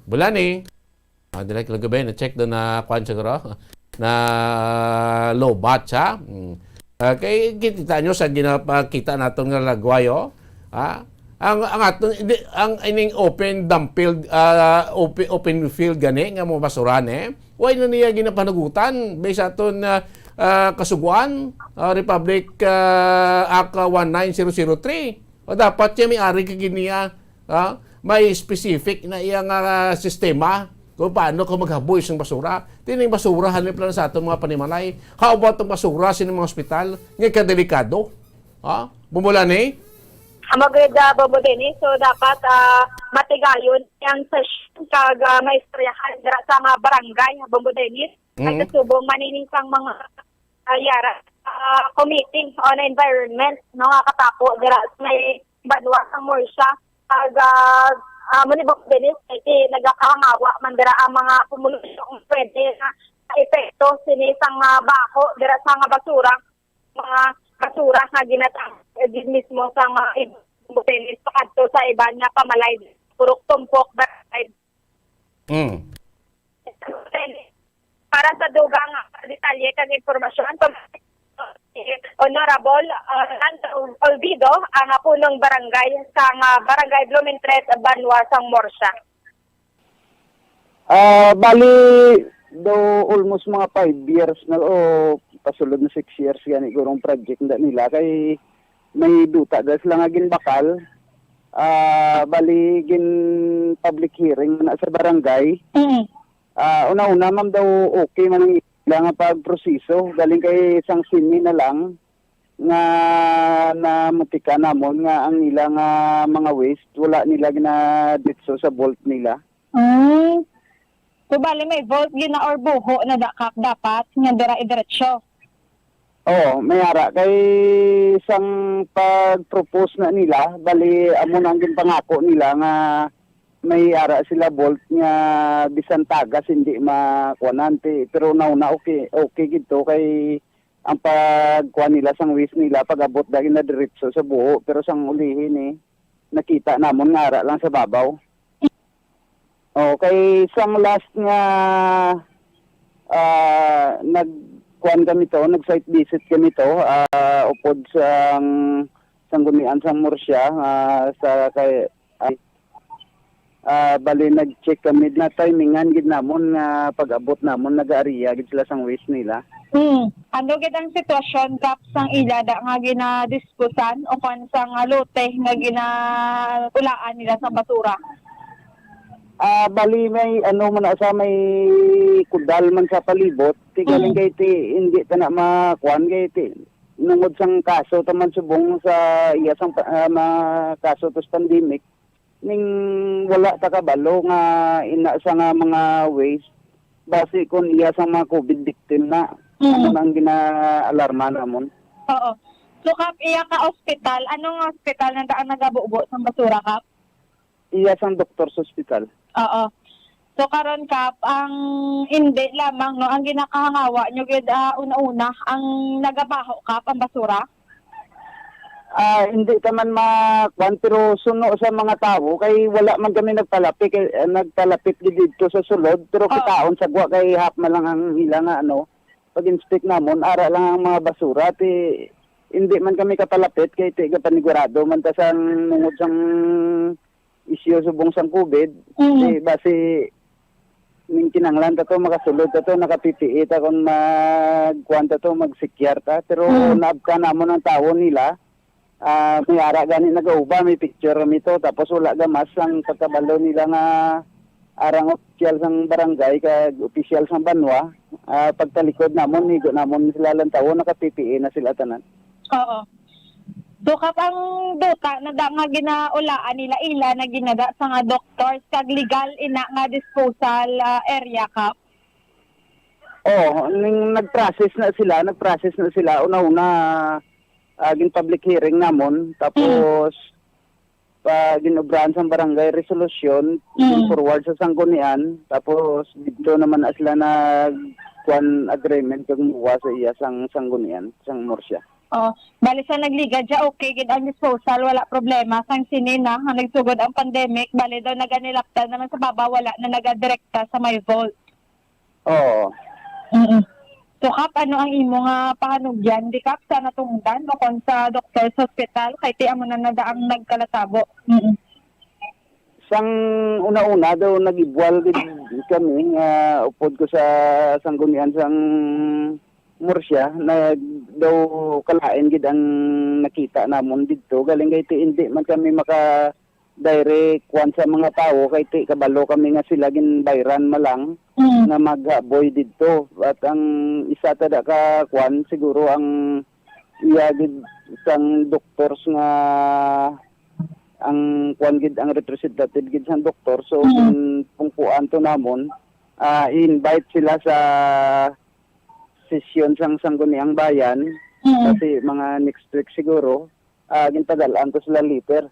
Bulani. Direct lang gabi, na-check doon na kwan siguro, na low bat siya. Kaya kita nyo sa ginapakita natin nga lagwayo, ang ining open dump field, open field gani nga mo basuran why na niya ginapanagutan based aton kasuguan Republic Act 19003. O dapat siya may ari kaginiya, may specific na iyang sistema kung paano ko maghaboy ng basura. Tining basura, hanip lang sa itong mga panimalay. How about itong basura sa mga ospital? Ngayon kadelikado. Bumulani? Maganda, Bombo Dennis. So, dapat matigayon yung session kag maistoryahan sa mga barangay, Bombo Dennis. At subong manining mga yara committee on environment, no, katapo dira may banwa sa Morsha. Muni Bombo Dennis, nagakahangawa man dira ang mga pumulusyon pwede na epekto sinisang bako dira sa mga basura, mga basura nga ginatang mismo sa mga Bombo Dennis pakadto sa iban nga pamalay purok tumpok barangay. Para sa dugang detalye kag impormasyon, Honorable Andrew Olvido, ang punong barangay sa Barangay Blumentritt, Banwa, sang Morsha. Bali, almost mga 5 years na o pasulod na 6 years yan igurong project na nila kay may duta dahil sila nga ginbakal. Bali, gin public hearing na sa barangay. Una-una, ma'am daw okay man ang nga pagproseso galing kay isang sini na lang nga namutika namon nga ang ilang mga waste wala nila ginaditso sa vault nila. So bali may vault gina or buho na dapat nga dira idiretso. Oo, may ara kay isang pag-propose na nila bali amo nang ginpangako nila nga may ara sila vault nga bisan tagas hindi makuanante pero nauna okay gito kay ang pagkuan nila sang waste nila pag-abot dahil na diretso sa buho pero sang ulihin nakita namon nga ara lang sa babaw. Okay, sang last nga nagkuan kami to, nag-site visit kami to upod sang gumian sang Morsha sa kay bali nag-check kami na timingan gid namon nga pag-abot namon nag-aariya gid sila sang waste nila. Ano gid ang sitwasyon kap sang ilada nga ginadisposan o kan sang lote nga ginaulaan nila sa basura? Bali may man sa may kudal man sa palibot tigaling kay hindi ta na makuan kay nungod sang kaso taman subong sa iya sang kaso tos pandemic. ning wala ta kabalo nga ina sa nga mga waste base kun iya sa mga COVID victim na. Ano nang gina-alarma namon. Oo. So Kap, iya ka ospital, anong ospital na daan nagabubo sa basura Kap? Iya sang doktor sa ospital. Oo. So karon Kap, ang hindi lamang no ang ginakahangawa nyo gid una-una ang nagabaho Kap ang basura. Hindi ka man makuan pero suno sa mga tao kay wala man kami nagpalapit dito sa sulod pero kitaon sa gwa kay hap man lang ang hila nga pag-inspect namon ara lang ang mga basura ti hindi man kami kapalapit kay ti panigurado man ta sang mungod sang isyu subong sang COVID base ning kinanglan ta to makasulod ta to naka-PPE ta kon magkuan ta to magsekyar ta pero naabka namon ang tao nila. May ara gani nagauba, may picture kami to, tapos wala gamas ang pagkabalo nila nga arang opisyal sang barangay kag opisyal sang banwa. Pagtalikod namon, nigo namon sila lang tao, naka-PPE na sila tanan. Oo. So kapang duta na da nga ginaulaan nila ila na ginada sa nga doctors kag legal ina nga disposal area Kap. Ning nag-process na sila, una-una aging public hearing namon tapos ginobrahan sa barangay resolution forward sa sanggunian tapos dito naman sila nag agreement kag muwa sa iya sang sanggunian sang Morsya. Bali sa nagliga dya okay gid ang disposal wala problema sang sinina nga nagsugod ang pandemic bali daw naganilaptan naman sa baba wala na nagadirekta sa may vault. So Kap, ano ang imo nga pahanugyan? Di Kap, sa natungdan o kon sa doktor sa hospital, kay ti amo na nadaang nagkalatabo. Sang una-una daw nag-ibwal kami, upod ko sa sanggunian sang Morsya, na daw kalain gid ang nakita namon dito. Galing kay ti hindi man kami maka-direct kwan sa mga tao, kay ti kabalo kami nga sila ginbayran malang. Na maghaboy dito at ang isa tada ka kwan siguro ang iya gid sang doctors nga ang kwan gid ang representative gid sang doktor so pungkuan to namon invite sila sa session sang sangguniang bayan kasi mga next week siguro gintadalan to sila liter.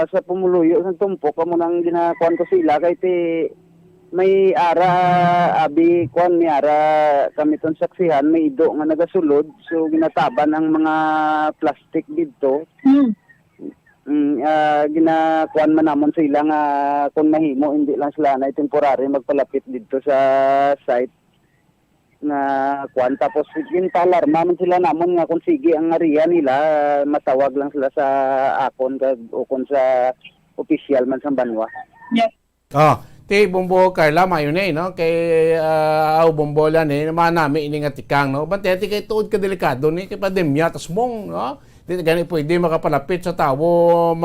Sa pumuluyo sa tumpok kamo nang ginakuan ko sila kay ti may ara abi kuan ni ara kami ton saksihan may ido nga nagasulod so ginataban ang mga plastic didto. Ginakuan man namon sila nga kung mahimo hindi lang sila na temporary magpalapit didto sa site na kuan tapos gintalarma man sila namon nga kung sige ang area nila matawag lang sila sa akon o kung sa opisyal man sa banwa. Yes. Ti Bombo Carla mayo no kay Bombo lan naman nami ini nga tikang no bante ti kay tuod ka delikado ni kay pandemya tas mong no di gani pwede makapalapit sa tawo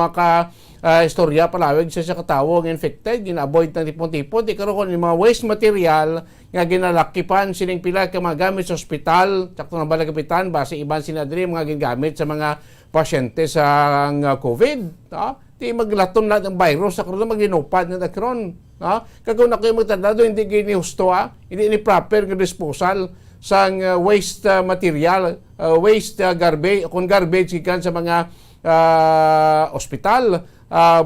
istorya palawig sa katawo ng infected gina-avoid ng tipon-tipon di karon ni mga waste material nga ginalakipan sining pila ka magamit sa ospital sakto na bala kapitan base iban sinadri mga ginagamit sa mga pasyente sa COVID ti maglatom na ang virus sa karon maginupad na karon kaguna kayo magtandado hindi gini husto hindi ni proper nga disposal sang waste material waste garbage kung garbage gikan sa mga ospital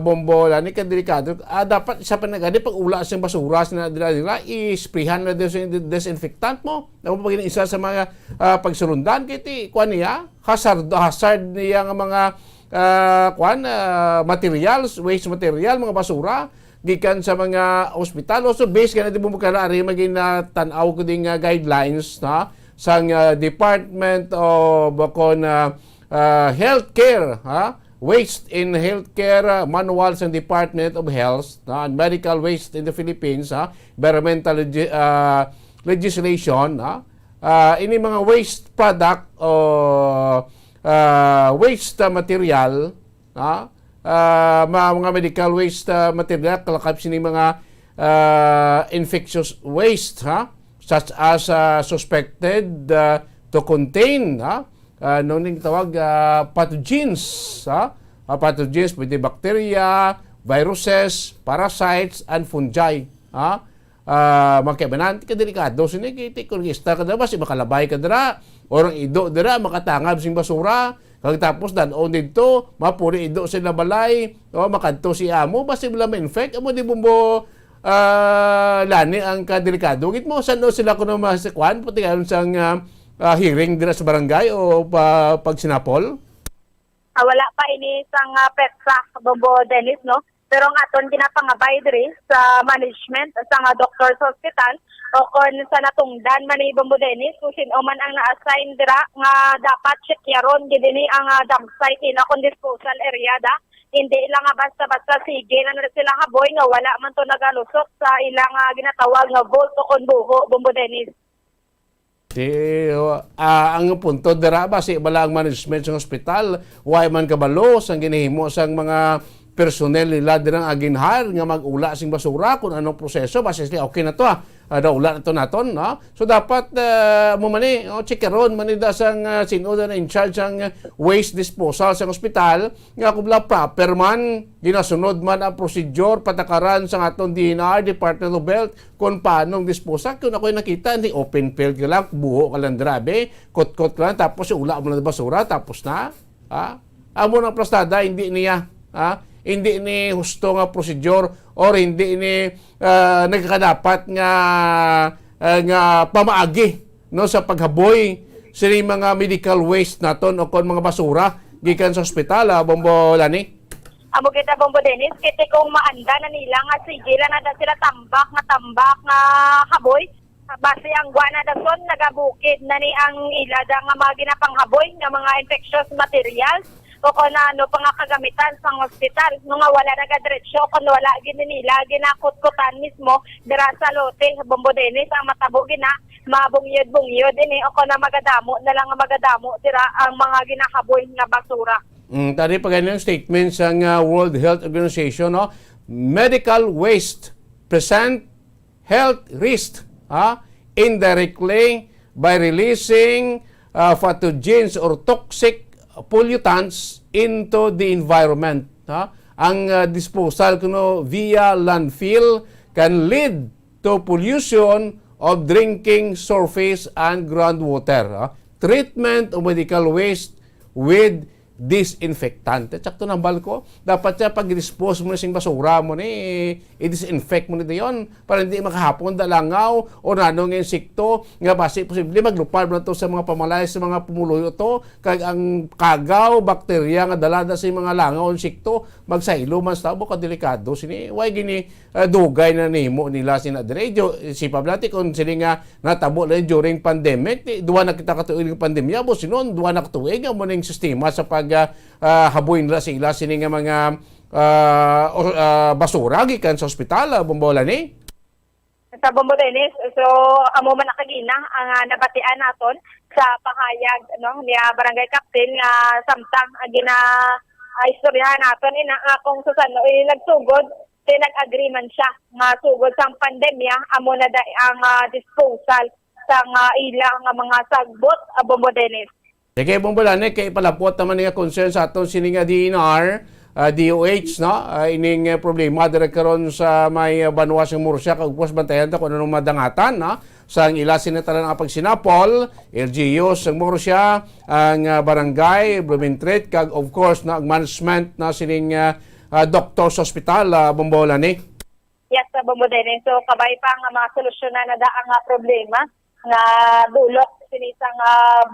Bombo ni ka delikado dapat isa pa nagadi pag ula sa basura na nila i-sprayhan na disinfectant mo dapat pag isa sa mga pagsulundan kiti kuan niya hazard niya nga mga materials waste material mga basura gikan sa mga ospital also based kana di mo ari maging tan-aw ko ding guidelines sang Department of Healthcare Waste in Healthcare Manuals and Department of Health and Medical Waste in the Philippines environmental legislation ini mga waste product waste material mga medical waste material kalakip sini mga infectious waste such as suspected to contain noning tawag pathogens pathogens, pwede bacteria, viruses, parasites, and fungi. Magkaibanan, kadelikado. Sinikiti, kung istar ka na ba, si makalabay ka dira, orang ido dira, makatangab sing basura, kag tapos danon dito, mapuri ido sila balay, o makadto si amo, basi bala ma-infect, amo di bumbo lani ang kadelikado. Git mo, saan sila kuno masikwan, pati kayon sang hearing dira sa barangay o pag sinapol? Wala pa ini sang petsa, Bombo Dennis, no? Pero ang aton ginapangabay diri sa management sa nga doctor's hospital o kon sa natungdan man ni Bombo Dennis kung sino man ang na-assign dira nga dapat checkyaron gid ni ang dump site nila kon disposal area da. Hindi lang nga basta-basta sige na sila haboy nga wala man to nagalusot sa ilang ginatawag nga vault o kon buho, Bombo Dennis. Ang punto dira ba si bala ang management sa ospital way man kabalo sang ginahimo sang mga personnel nila dirang aginhar nga mag-ula sing basura kung anong proseso base sila okay na to ula na to naton no. So dapat mo man checkeron man ida sang sino na in charge ang waste disposal sa ospital nga kubla proper man ginasunod man ang procedure patakaran sa aton DNR Department of Health kung paanong disposal. Kung ako'y nakita ni open field ka lang, buho ka lang drabe, kot-kot ka lang, tapos ula mo na basura tapos na amo na plastada hindi niya hindi ni husto nga procedure or hindi ni nagkadapat nga pamaagi no sa paghaboy sa mga medical waste naton o kon mga basura gikan sa ospital. Bombo Lani, amo kita Bombo Dennis kiti kung maanda na nila nga sige lang na sila tambak nga haboy base ang guana dason nagabukid na ni ang ilada nga mga ginapanghaboy nga mga infectious materials o kung ano pang kagamitan sa hospital nung wala nagadretsyo kung wala nila ginakutkutan mismo dira sa lote Bombo Dennis ang matabo gina mabungyod ini o kung na magadamo na lang magadamo dira ang mga ginahaboy nga basura. Tadi pa ganyan statement sa World Health Organization no, medical waste present health risk indirectly by releasing pathogens or toxic pollutants into the environment. Ang disposal kuno via landfill can lead to pollution of drinking surface and groundwater. Treatment of medical waste with disinfectant. Sakto ng balko. Dapat siya pag-dispose mo na sing basura mo ni i-disinfect mo na yon para hindi makahapon dalangaw o nanong insekto nga basi posible maglupad mo na to sa mga pamalay sa mga pumuluyo to kag ang kagaw, bakterya nga dalada sa mga langaw insekto magsailo man sa tabo kadelikado sini way gini dugay na nimo nila sina diretso sipab natin kung sini nga natabo na during pandemic duwa na kita katuig ng pandemya bo sinon duwa na katuig mo ning sistema sa pag haboy nila sila sini nga mga basura gikan sa ospital. Bombo Lani, sa Bombo Dennis, so amo man nakagina ang nabatian naton sa pahayag no ni barangay captain nga samtang gina istoryahan naton ina akong susano nagsugod nag-agreement siya nga sugod sang pandemya amo na ang disposal sang ilang mga sagbot. Bombo Dennis. Sige, Bombo Lani, kay palapot naman nga concern sa aton sini nga DNR, DOH, no? Ining problema dire karon sa may banwas ng Murcia kag upos bantayan ta kung anong madangatan, no? Sa ila sinataran ang pagsinapol, LGUs ng Murcia, ang barangay, Blumentritt, kag of course na ang management na sining doctor's hospital. Bombo Lani. Yes, Bombo Dennis. So kabay pa nga mga solusyonan na daang problema nga bulok sinisang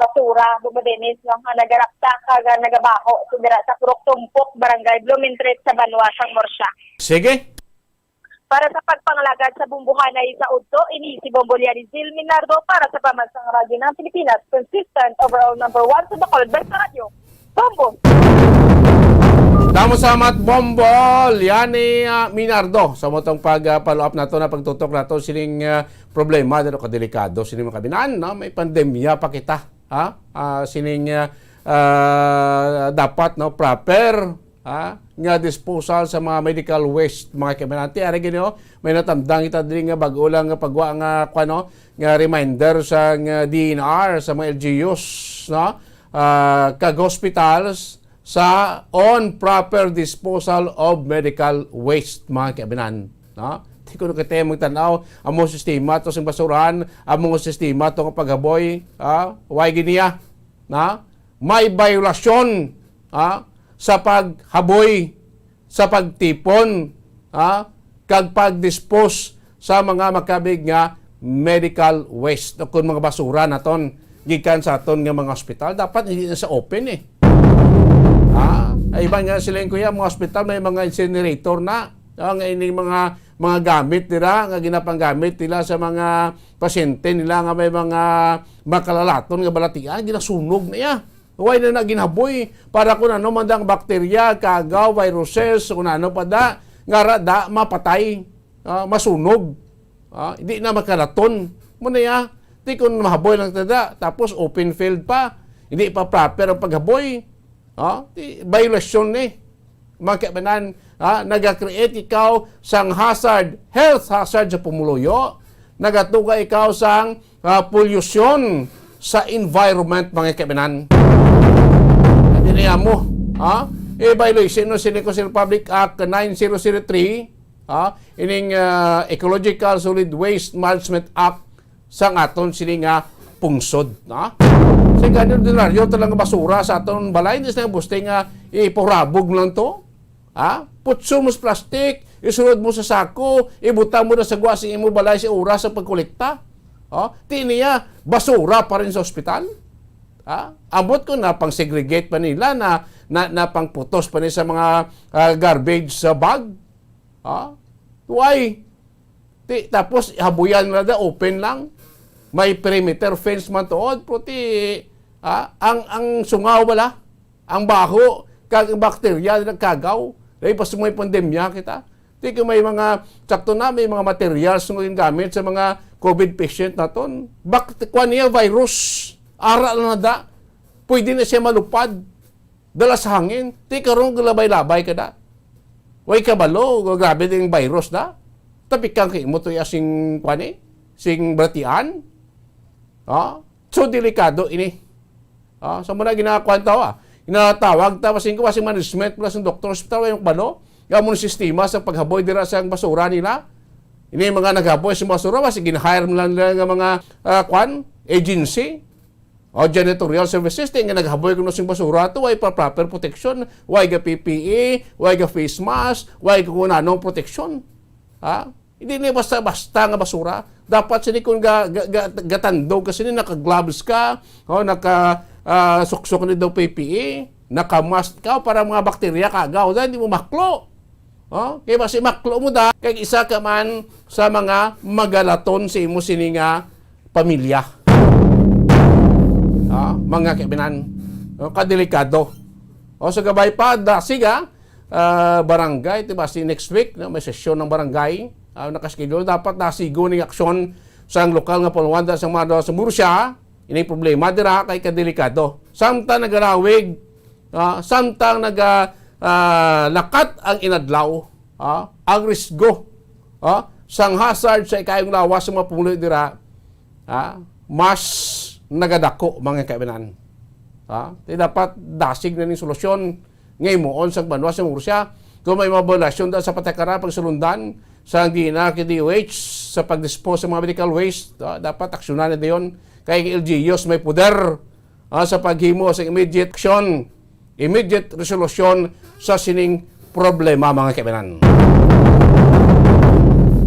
basura Bombo Dennis no nga nagarapta kag nagabaho so dira sa Purok Tumpok barangay Blumentritt sa Banwasang Murcia. Sige. Para sa pagpangalagad sa bumbuhanay sa udto ini si Bombolyari Zil Minardo para sa Pambansang Radyo ng Pilipinas, consistent overall number 1 sa Bacolod Best Radio. Bombo. Damo salamat Bombo Liani Minardo sa motong pag-follow up nato na pagtutok nato sining problema dito kadelikado sining makabinan no may pandemya pa kita sining dapat no proper nga disposal sa mga medical waste mga kaminanti ari gino may natandang ita diri nga bag-o lang nga pagwa nga kuno nga reminder sa DNR sa mga LGUs no kag hospitals sa on proper disposal of medical waste, mga kaibigan. No? Di ko nakita magtanaw ang mga sistema to sa basurahan, ang mga sistema to ng paghaboy, why giniya? Na? May violasyon sa paghaboy, sa pagtipon, kag pag-dispose sa mga makabig nga medical waste o kung mga basura naton gikan sa aton nga mga ospital, dapat hindi na sa open eh. Ay iba nga sila yung kuya, mga ospital may mga incinerator na ang ining mga gamit nila nga ginapanggamit nila sa mga pasyente nila nga may mga makalalaton nga balatian, ginasunog na ya. Huwag na ginaboy para kung ano mandang bakterya, kagaw, viruses, kung ano pa da, nga rada, mapatay, masunog. Hindi na makalaton. Muna ya, di kung mahaboy lang tada, tapos open field pa, hindi pa proper ang paghaboy. Violation eh. Mga kaibanan, nag-create ikaw sang hazard, health hazard sa pumuluyo, nagatuga ikaw sang pollution sa environment, mga kaibanan. Hindi niya mo, violation ng Silicon Republic Act 9003, ining Ecological Solid Waste Management Act sang aton sini nga pungsod. Sa ganyan dinaryo talang basura sa aton balay, hindi na gusto nga ipurabog lang to. Putso mo sa plastic, isunod mo sa sako, ibutang mo na sa guwasing imo balay sa oras sa pagkolekta. Di niya, basura pa rin sa ospital. Abot ko na pang segregate pa nila na pang putos pa nila sa mga garbage sa bag. Why? Tapos habuyan nila open lang. May perimeter fence man tuod, puti ang sungaw wala, ang baho, kag bakterya nagkagaw. Dahil pas may pandemya kita. Di ko may mga, sakto na may mga materials na gamit sa mga COVID patient naton. Kuha niya virus, aral na da, pwede na siya malupad, dala sa hangin, di karong galabay-labay ka da. Way kabalo, grabe din virus da. Tapi kang mo to sing kuani, sing bratian. So delikado ini. Sa muna ginakwanta inatawag tapos wasing management plus ng doctor hospital yung balo. Gamon sistema sa paghaboy dira sa basura nila. Ini mga naghaboy sa basura basi gin-hire lang nga mga agency o janitorial services nga naghaboy kuno sing basura to way pa proper protection, way ga PPE, way ga face mask, way ga kuno anong protection. Hindi na basta-basta nga basura. Dapat sini kung gatandog kasi naka-gloves ka, naka-suksok ni daw PPE, naka-mask ka para mga bakterya kagaw. Dahil hindi mo maklo. Kaya basi maklo mo da, kaya isa ka man sa mga magalaton sa imo sini nga pamilya. Mga kaibinan, kadelikado. So gabay pa, siga, barangay, diba, si next week, may sesyon ng barangay, nakaschedule, dapat nasigo ng aksyon sa lokal nga pulwanda sa mga sa Murcia, ini problema dira kay kadelikado. Samtang nagarawig, samtang lakat ang inadlaw, ang risgo, sang hazard sa ikayong lawas sa mga pumuloy dira, mas nagadako mga kaibinan. Dapat dasig na ning solusyon ngay moon sa banwa sa Murcia. Kung may mabolasyon sa patakara pagsulundan sa gina DOH sa pag-dispose sa mga medical waste, dapat aksyonan na diyon. Kay LGUs may poder sa paghimo sa immediate action, immediate resolution sa sining problema mga kaibigan.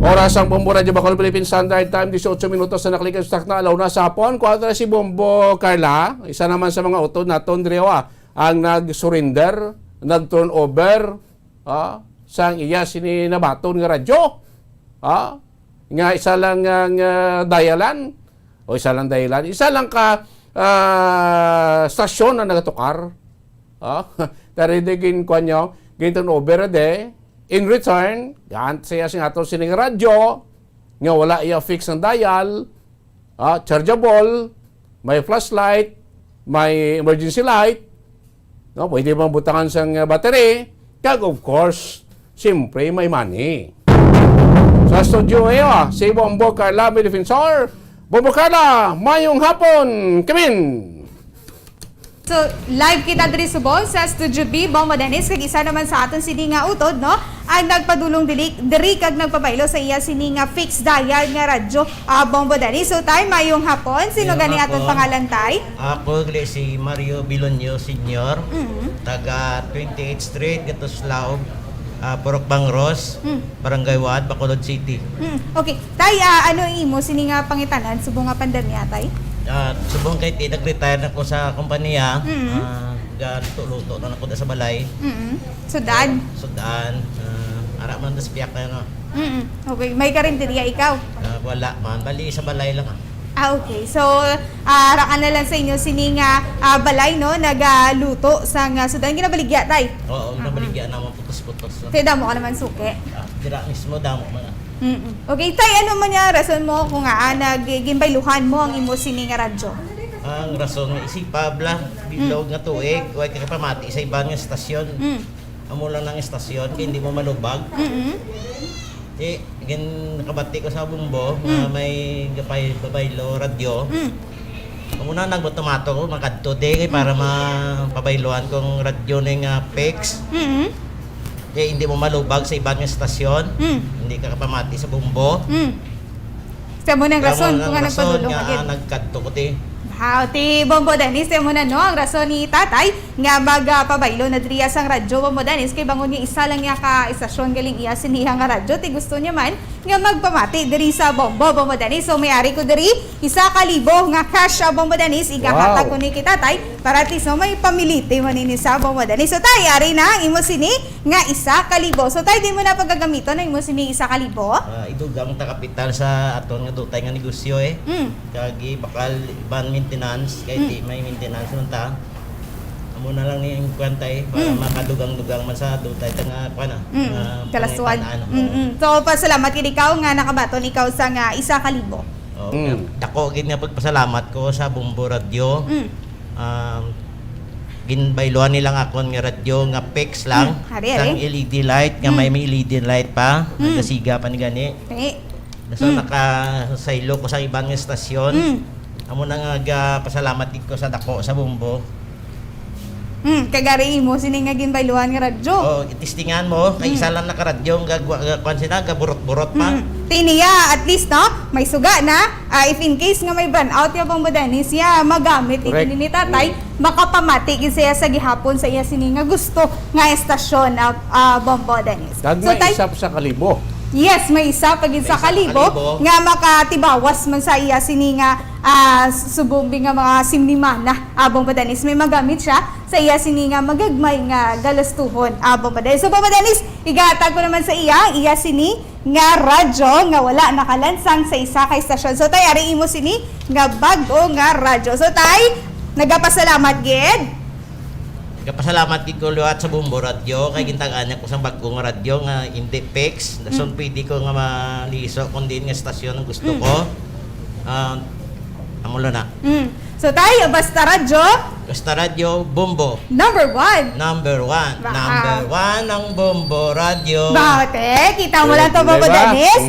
Oras ang Bombo Radio Bacol Philippine Standard Time, 18 minutos na nakalikan sa na alaw na sa hapon. Kuha si Bombo Carla, isa naman sa mga utod naton Drewa, ang nag-surrender, nag-turnover, sang iya sini nabaton nga radyo. Nga isa lang dayalan, o isa lang dayalan, isa lang ka stasyon na nagatukar. Taridegin ko nyo, turnover de. In return, yan siya sing ato sining radyo, nga wala iya fix ang dial, chargeable, may flashlight, may emergency light, pwede bang butangan sang battery, kag of course, siyempre may money. Sa studio ngayon, si Bombo Carla, may defensor. Bombo Carla, mayong hapon, Kimin! So, live kita diri subong sa Studio B, Bombo Dennis, kag isa naman sa aton sini nga utod, no? Ang nagpadulong diri kag nagpabaylo sa iya sini nga fixed dial nga radyo, Bombo Dennis. So, tay, mayong hapon. Sino gani aton pangalan, tay? Ako, si Mario Bilonio Sr., taga 28th Street, Gatuslaog, Purok Bangros, Barangay Wad, Bacolod City. Okay. Tay, ano imo sini nga pangitanan subong nga pandemya, tay? Subong kay nag-retire na ko sa kumpanya. Luto-luto na ako sa balay. Sudan? Sudan. Ara man das piyak na no. Okay. May karinderya ikaw? Wala man. Bali sa balay lang. Okay. So, raka na lang sa inyo sini nga balay, no? Nagaluto sa nga Sudan. Ginabaligya, tay? Oo, ginabaligya naman putos-putos. Kaya damo ka naman suke? Dira mismo damo mga. Okay, tay, ano man niya rason mo kung naggimbailuhan mo ang imo sini nga radyo? Ang rason nga isipabla, bilog nga tuig, huwag ka pamati sa ibang nga estasyon. Amo lang ng estasyon, kaya hindi mo malubag. Nakabati ko sa bumbo, may babaylo, radyo. Muna nagbotomato ko, makadto din para mapabayloan kong radyo ng PEX. Hindi mo malubag sa ibang estasyon, hindi ka kapamati sa bumbo. Sa mo nang rason kung ano padulong agad. Nagkadto ko ti. Ti Bombo Dennis, mo na no, ang rason ni tatay nga magpabaylo na driya sang radyo Bombo Dennis kay bangon niya isa lang niya ka istasyon galing iya siniha nga radyo ti gusto niya man nga magpamati diri sa Bombo Dennis. So may ari ko diri 1,000 nga cash Bombo Dennis igahatag ko ni kitatay para ti so may pamiliti man ni sa Bombo Dennis. So tay ari na ang imo sini nga 1,000. So tay di mo na paggagamito na imo sini 1,000. Idugang ta kapital sa aton nga dutay nga negosyo kagi bakal iban maintenance kay di may maintenance nun ta. Amo na lang ni ang kwantay para makadugang-dugang man sa dutay ta nga kuan kalaswan. So pasalamat kid ikaw nga nakabaton ikaw sa nga 1,000. Dako gid nga pagpasalamat ko sa Bombo Radio. Ginbayloan nilang akon nga radyo nga PEX lang sang LED light nga may LED light pa nagasiga pa ni gani. So nakasaylo ko sa ibang estasyon. Amo na nga pasalamat gid ko sa dako sa Bombo. Kagari mo sini nga ginbayluhan nga radyo. Itistingan mo kay isa lang nakaradyo nga kuan sina gaburot-burot pa. Tiniya at least no, may suga na if in case nga may burn out ya Bombo Dennis ya magamit ikini ni tatay makapamati gid siya sa gihapon sa iya sini nga gusto nga estasyon Bombo Dennis. So tay isa sa kalibo. Yes, may isa pagid sa kalibo nga makatibawas man sa iya sini nga subumbi nga mga simlimana Bombo Dennis may magamit siya sa iya sini nga magagmay nga galastuhon Bombo Dennis. So Bombo Dennis, igatag ko naman sa iya sini nga radyo nga wala nakalansang sa isa ka istasyon. So tay ari imo sini nga bag-o nga radyo. So tay, nagapasalamat gid. Nagapasalamat gid ko luwat sa Bombo Radio kay gintagaan niya ko sa bag-o nga radyo nga hindi PEX. Dason pwede ko nga maliso kundi nga estasyon ang gusto ko. Amulo na. So tayo, Basta Radyo. Basta Radyo, Bombo. Number 1. Number 1. Number 1 ang Bombo Radio. Bakit? Kita mo lang to, Bombo Dennis?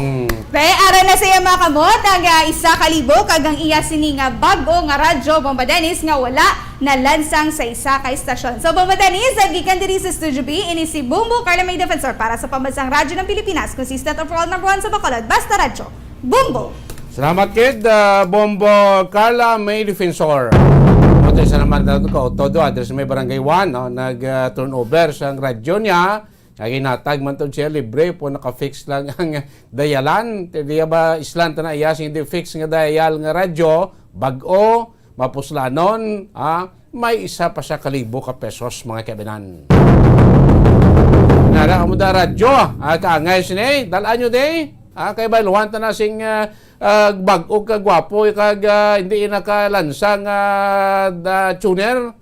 Pre, ara na saya mga kamot, ang 1,000 kagang iya sini nga bag-o nga radyo, Bombo Dennis, nga wala na lansang sa isa ka istasyon. So, Bombo Dennis, gikan diri sa Studio B, ini si Bombo Carla May Defensor para sa pambansang radyo ng Pilipinas, consistent of all number 1 sa Bacolod, Basta Radyo, Bombo. Salamat kid, Bombo Carla May Defensor. Ito isa naman ko, todo address may barangay 1, no? Nag-turnover sa radyo niya. Ginatag man to siya, libre po, naka-fix lang ang dayalan. Diya ba islan na iya, hindi fix nga dayal nga radyo, bag-o, mapuslanon, may 1,000 ka pesos mga kabinan. Nara mo da radyo, kaangay sini, dalaan nyo day. Kay bayluhan ta na sing bag-o kagwapo kag hindi nakalansang tuner,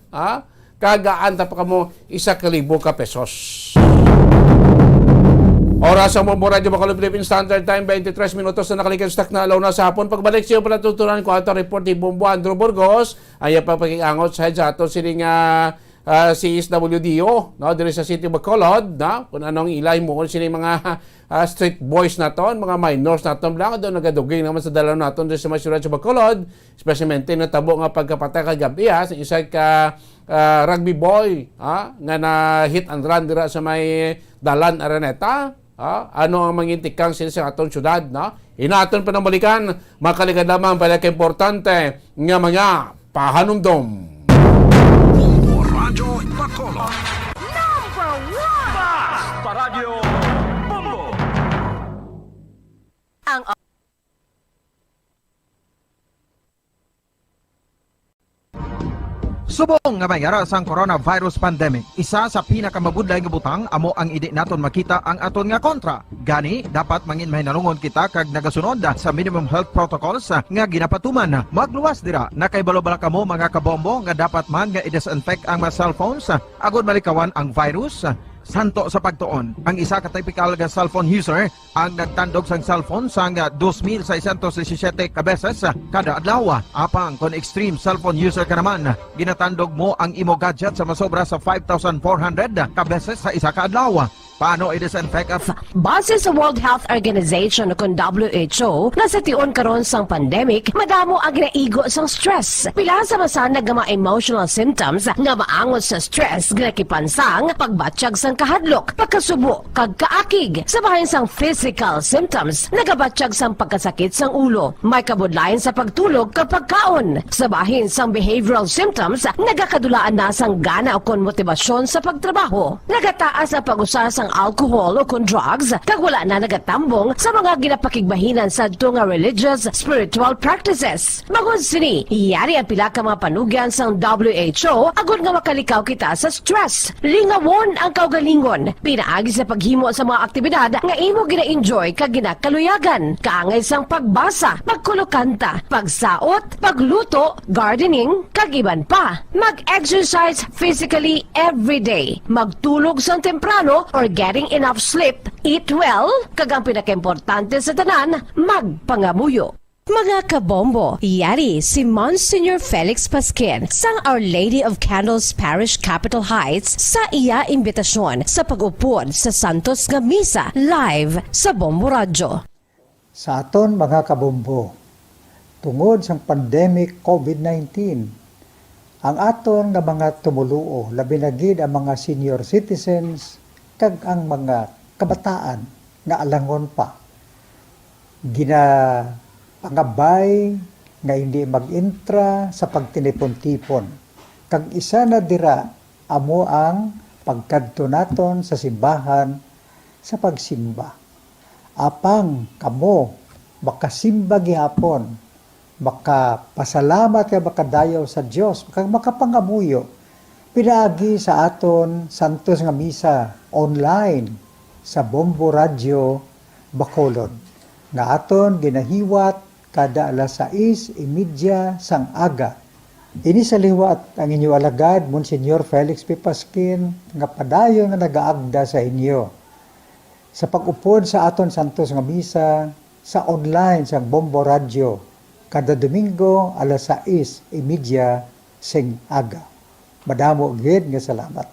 kagaan ta pa kamo 1,000 ka pesos. Oras ang Bombo Radio Bacolod Philippine Standard Time 23 minutos na nakalikan stock na alaw na sa hapon. Pagbalik siya pala tutunan ko ato report ni Bombo Andrew Burgos ay pagpakiangot sa ato sining CSWDO, no, diri sa City of Bacolod, no, kung anong ilay mo kung sino yung mga street boys naton, mga minors naton lang doon nagaduging naman sa dalaw naton diri sa Masura sa Bacolod, especially natabo nga pagkapatay kagabi sa isa ka rugby boy nga na hit and run dira sa may Dalan Araneta. Ano ang mangintikang sila sa atong syudad, no? Inaton pa ng balikan, makaligad lamang pala importante nga mga pahanumdom. Bombo Radyo Bacolod. Number 1! Basta Radyo Bombo. Ang Subong nga mayara sang coronavirus pandemic, isa sa pinakamabudlay nga butang amo ang idi naton makita ang aton nga kontra. Gani dapat mangin mahinalungon kita kag nagasunod sa minimum health protocols nga ginapatuman. Magluwas dira na kay balo-bala kamo mga kabombo nga dapat man nga i-disinfect ang mga cellphones agod malikawan ang virus. Santo sa pagtuon, ang isa ka typical nga cellphone user ang nagtandog sang cellphone sang 2,617 ka beses kada adlaw. Apang kon extreme cellphone user ka naman, ginatandog mo ang imo gadget sa masobra sa 5,400 ka beses sa isa ka adlaw. Paano i-disinfect at base sa World Health Organization o kung WHO, nasa tiyon karon sang pandemic, madamo ang ginaigo sang stress. Pila sa masanag nga mga emotional symptoms nga maangon sa stress ginakipansang pagbatsyag sang kahadlok, pagkasubo, kag kaakig. Sa bahin sang physical symptoms, nagabatsyag sang pagkasakit sang ulo, may kabudlayan sa pagtulog kag pagkaon. Sa bahin sang behavioral symptoms, nagakadulaan na sang gana o kon motibasyon sa pagtrabaho. Nagataas ang pag-usa sang alcohol o kung drugs, kag wala na nagatambong sa mga ginapakigbahinan sa nga religious, spiritual practices. Bagon sini, iyari ang pila ka mga panugyan sang WHO agud nga makalikaw kita sa stress. Lingawon ang kaugalingon, pinaagi sa paghimo sa mga aktibidad nga imo gina-enjoy kag ginakaluyagan, kaangay sang pagbasa, pagkulokanta, pagsaot, pagluto, gardening, kag iban pa. Mag-exercise physically every day, magtulog sang temprano or getting enough sleep, eat well, kag ang pinakaimportante sa tanan, magpangamuyo. Mga kabombo, yari si Monsignor Felix Pasquin sang Our Lady of Candles Parish Capitol Heights sa iya imbitasyon sa pag-upod sa Santos nga Misa live sa Bombo Radyo. Sa aton mga kabombo, tungod sa pandemic COVID-19, ang aton nga mga tumuluo, labi na gid ang mga senior citizens, kag ang mga kabataan nga alangon pa. Pangabay nga hindi mag-intra sa pagtinipon-tipon. Kag isa na dira amo ang pagkadto naton sa simbahan sa pagsimba. Apang kamo makasimba gihapon, makapasalamat kay makadayaw sa Dios, makapangamuyo. Pinaagi sa aton Santos nga Misa online sa Bombo Radyo Bacolod nga aton ginahiwat kada alas 6:30 sang aga. Ini sa liwat ang inyo alagad Monsignor Felix P. Pasquin nga padayon nga nagaagda sa inyo sa pag-upod sa aton Santos nga Misa sa online sang Bombo Radyo kada Domingo alas 6:30 sing aga. Madamo gid nga salamat.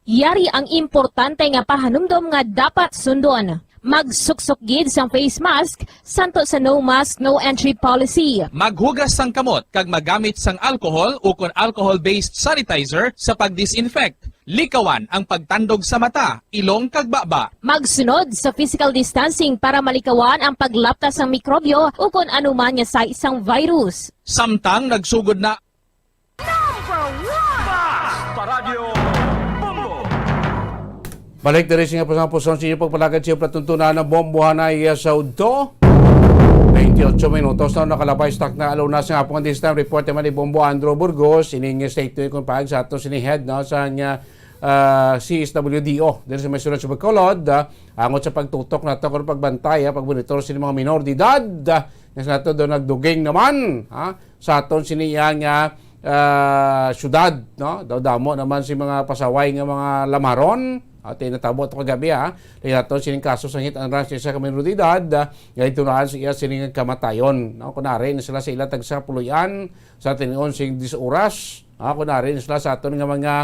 Yari ang importante nga pahanumdom nga dapat sundon. Magsuksok gid sang face mask, santo sa no mask, no entry policy. Maghugas sang kamot kag magamit sang alcohol o kon alcohol-based sanitizer sa pag-disinfect. Likawan ang pagtandog sa mata, ilong kag baba. Magsunod sa physical distancing para malikawan ang paglaptas ng mikrobyo o kung anuman nga sa isang virus. Samtang nagsugod na Balik dari singa puson sa inyo pagpalagad siya platuntunan ng bombohan ay sa udto. 28 minutos na nakalabay stock na alunas nga po ang this time report naman ni Bombo Andrew Burgos ining state to kung pahag sa ato sinihead no sa CSWDO dahil sa may sunod sa Bacolod angot sa pagtutok na ito kung pagbantay pagbunitor sa mga minor de edad sa ato doon nagduging naman sa aton siniyang syudad no daw damo naman si mga pasaway nga mga lamaron at natabot ko gabi Layato sining kaso sa hit and run sa komunidad ngayon tunaan siya sining kamatayon. No? Kunari na sila sa ilang tagsa puluyan sa tinion sing 10 oras Kunwari sila sa aton nga mga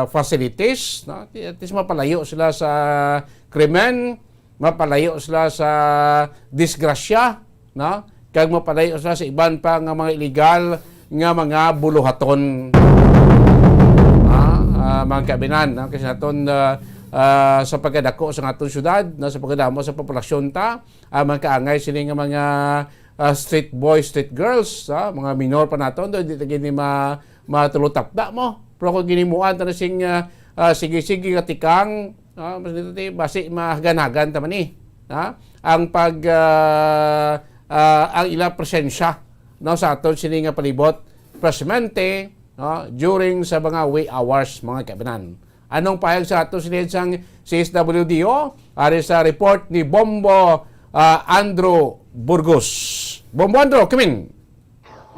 facilities, no? At least mapalayo sila sa krimen, mapalayo sila sa disgrasya, no? Kag mapalayo sila sa iban pa nga mga illegal nga mga buluhaton. Mga kabinan, no? Kasi naton sa pagkadako sa atong syudad, no? Sa pagkadamo sa populasyon ta, mga kaangay sila nga mga street boys, street girls, mga minor pa naton, hindi gini matulutapda mo. Pero kung ginimuan ta na sing sige-sige nga tikang, basi mahaganagan ta man ni. Ang ang ila presensya, no, sa aton sini nga palibot presmente, no, during sa mga way hours, mga kabinan. Anong payag sa aton sini sang CSWDO? Ari sa report ni Bombo Andrew Burgos. Bombo Andrew, come in.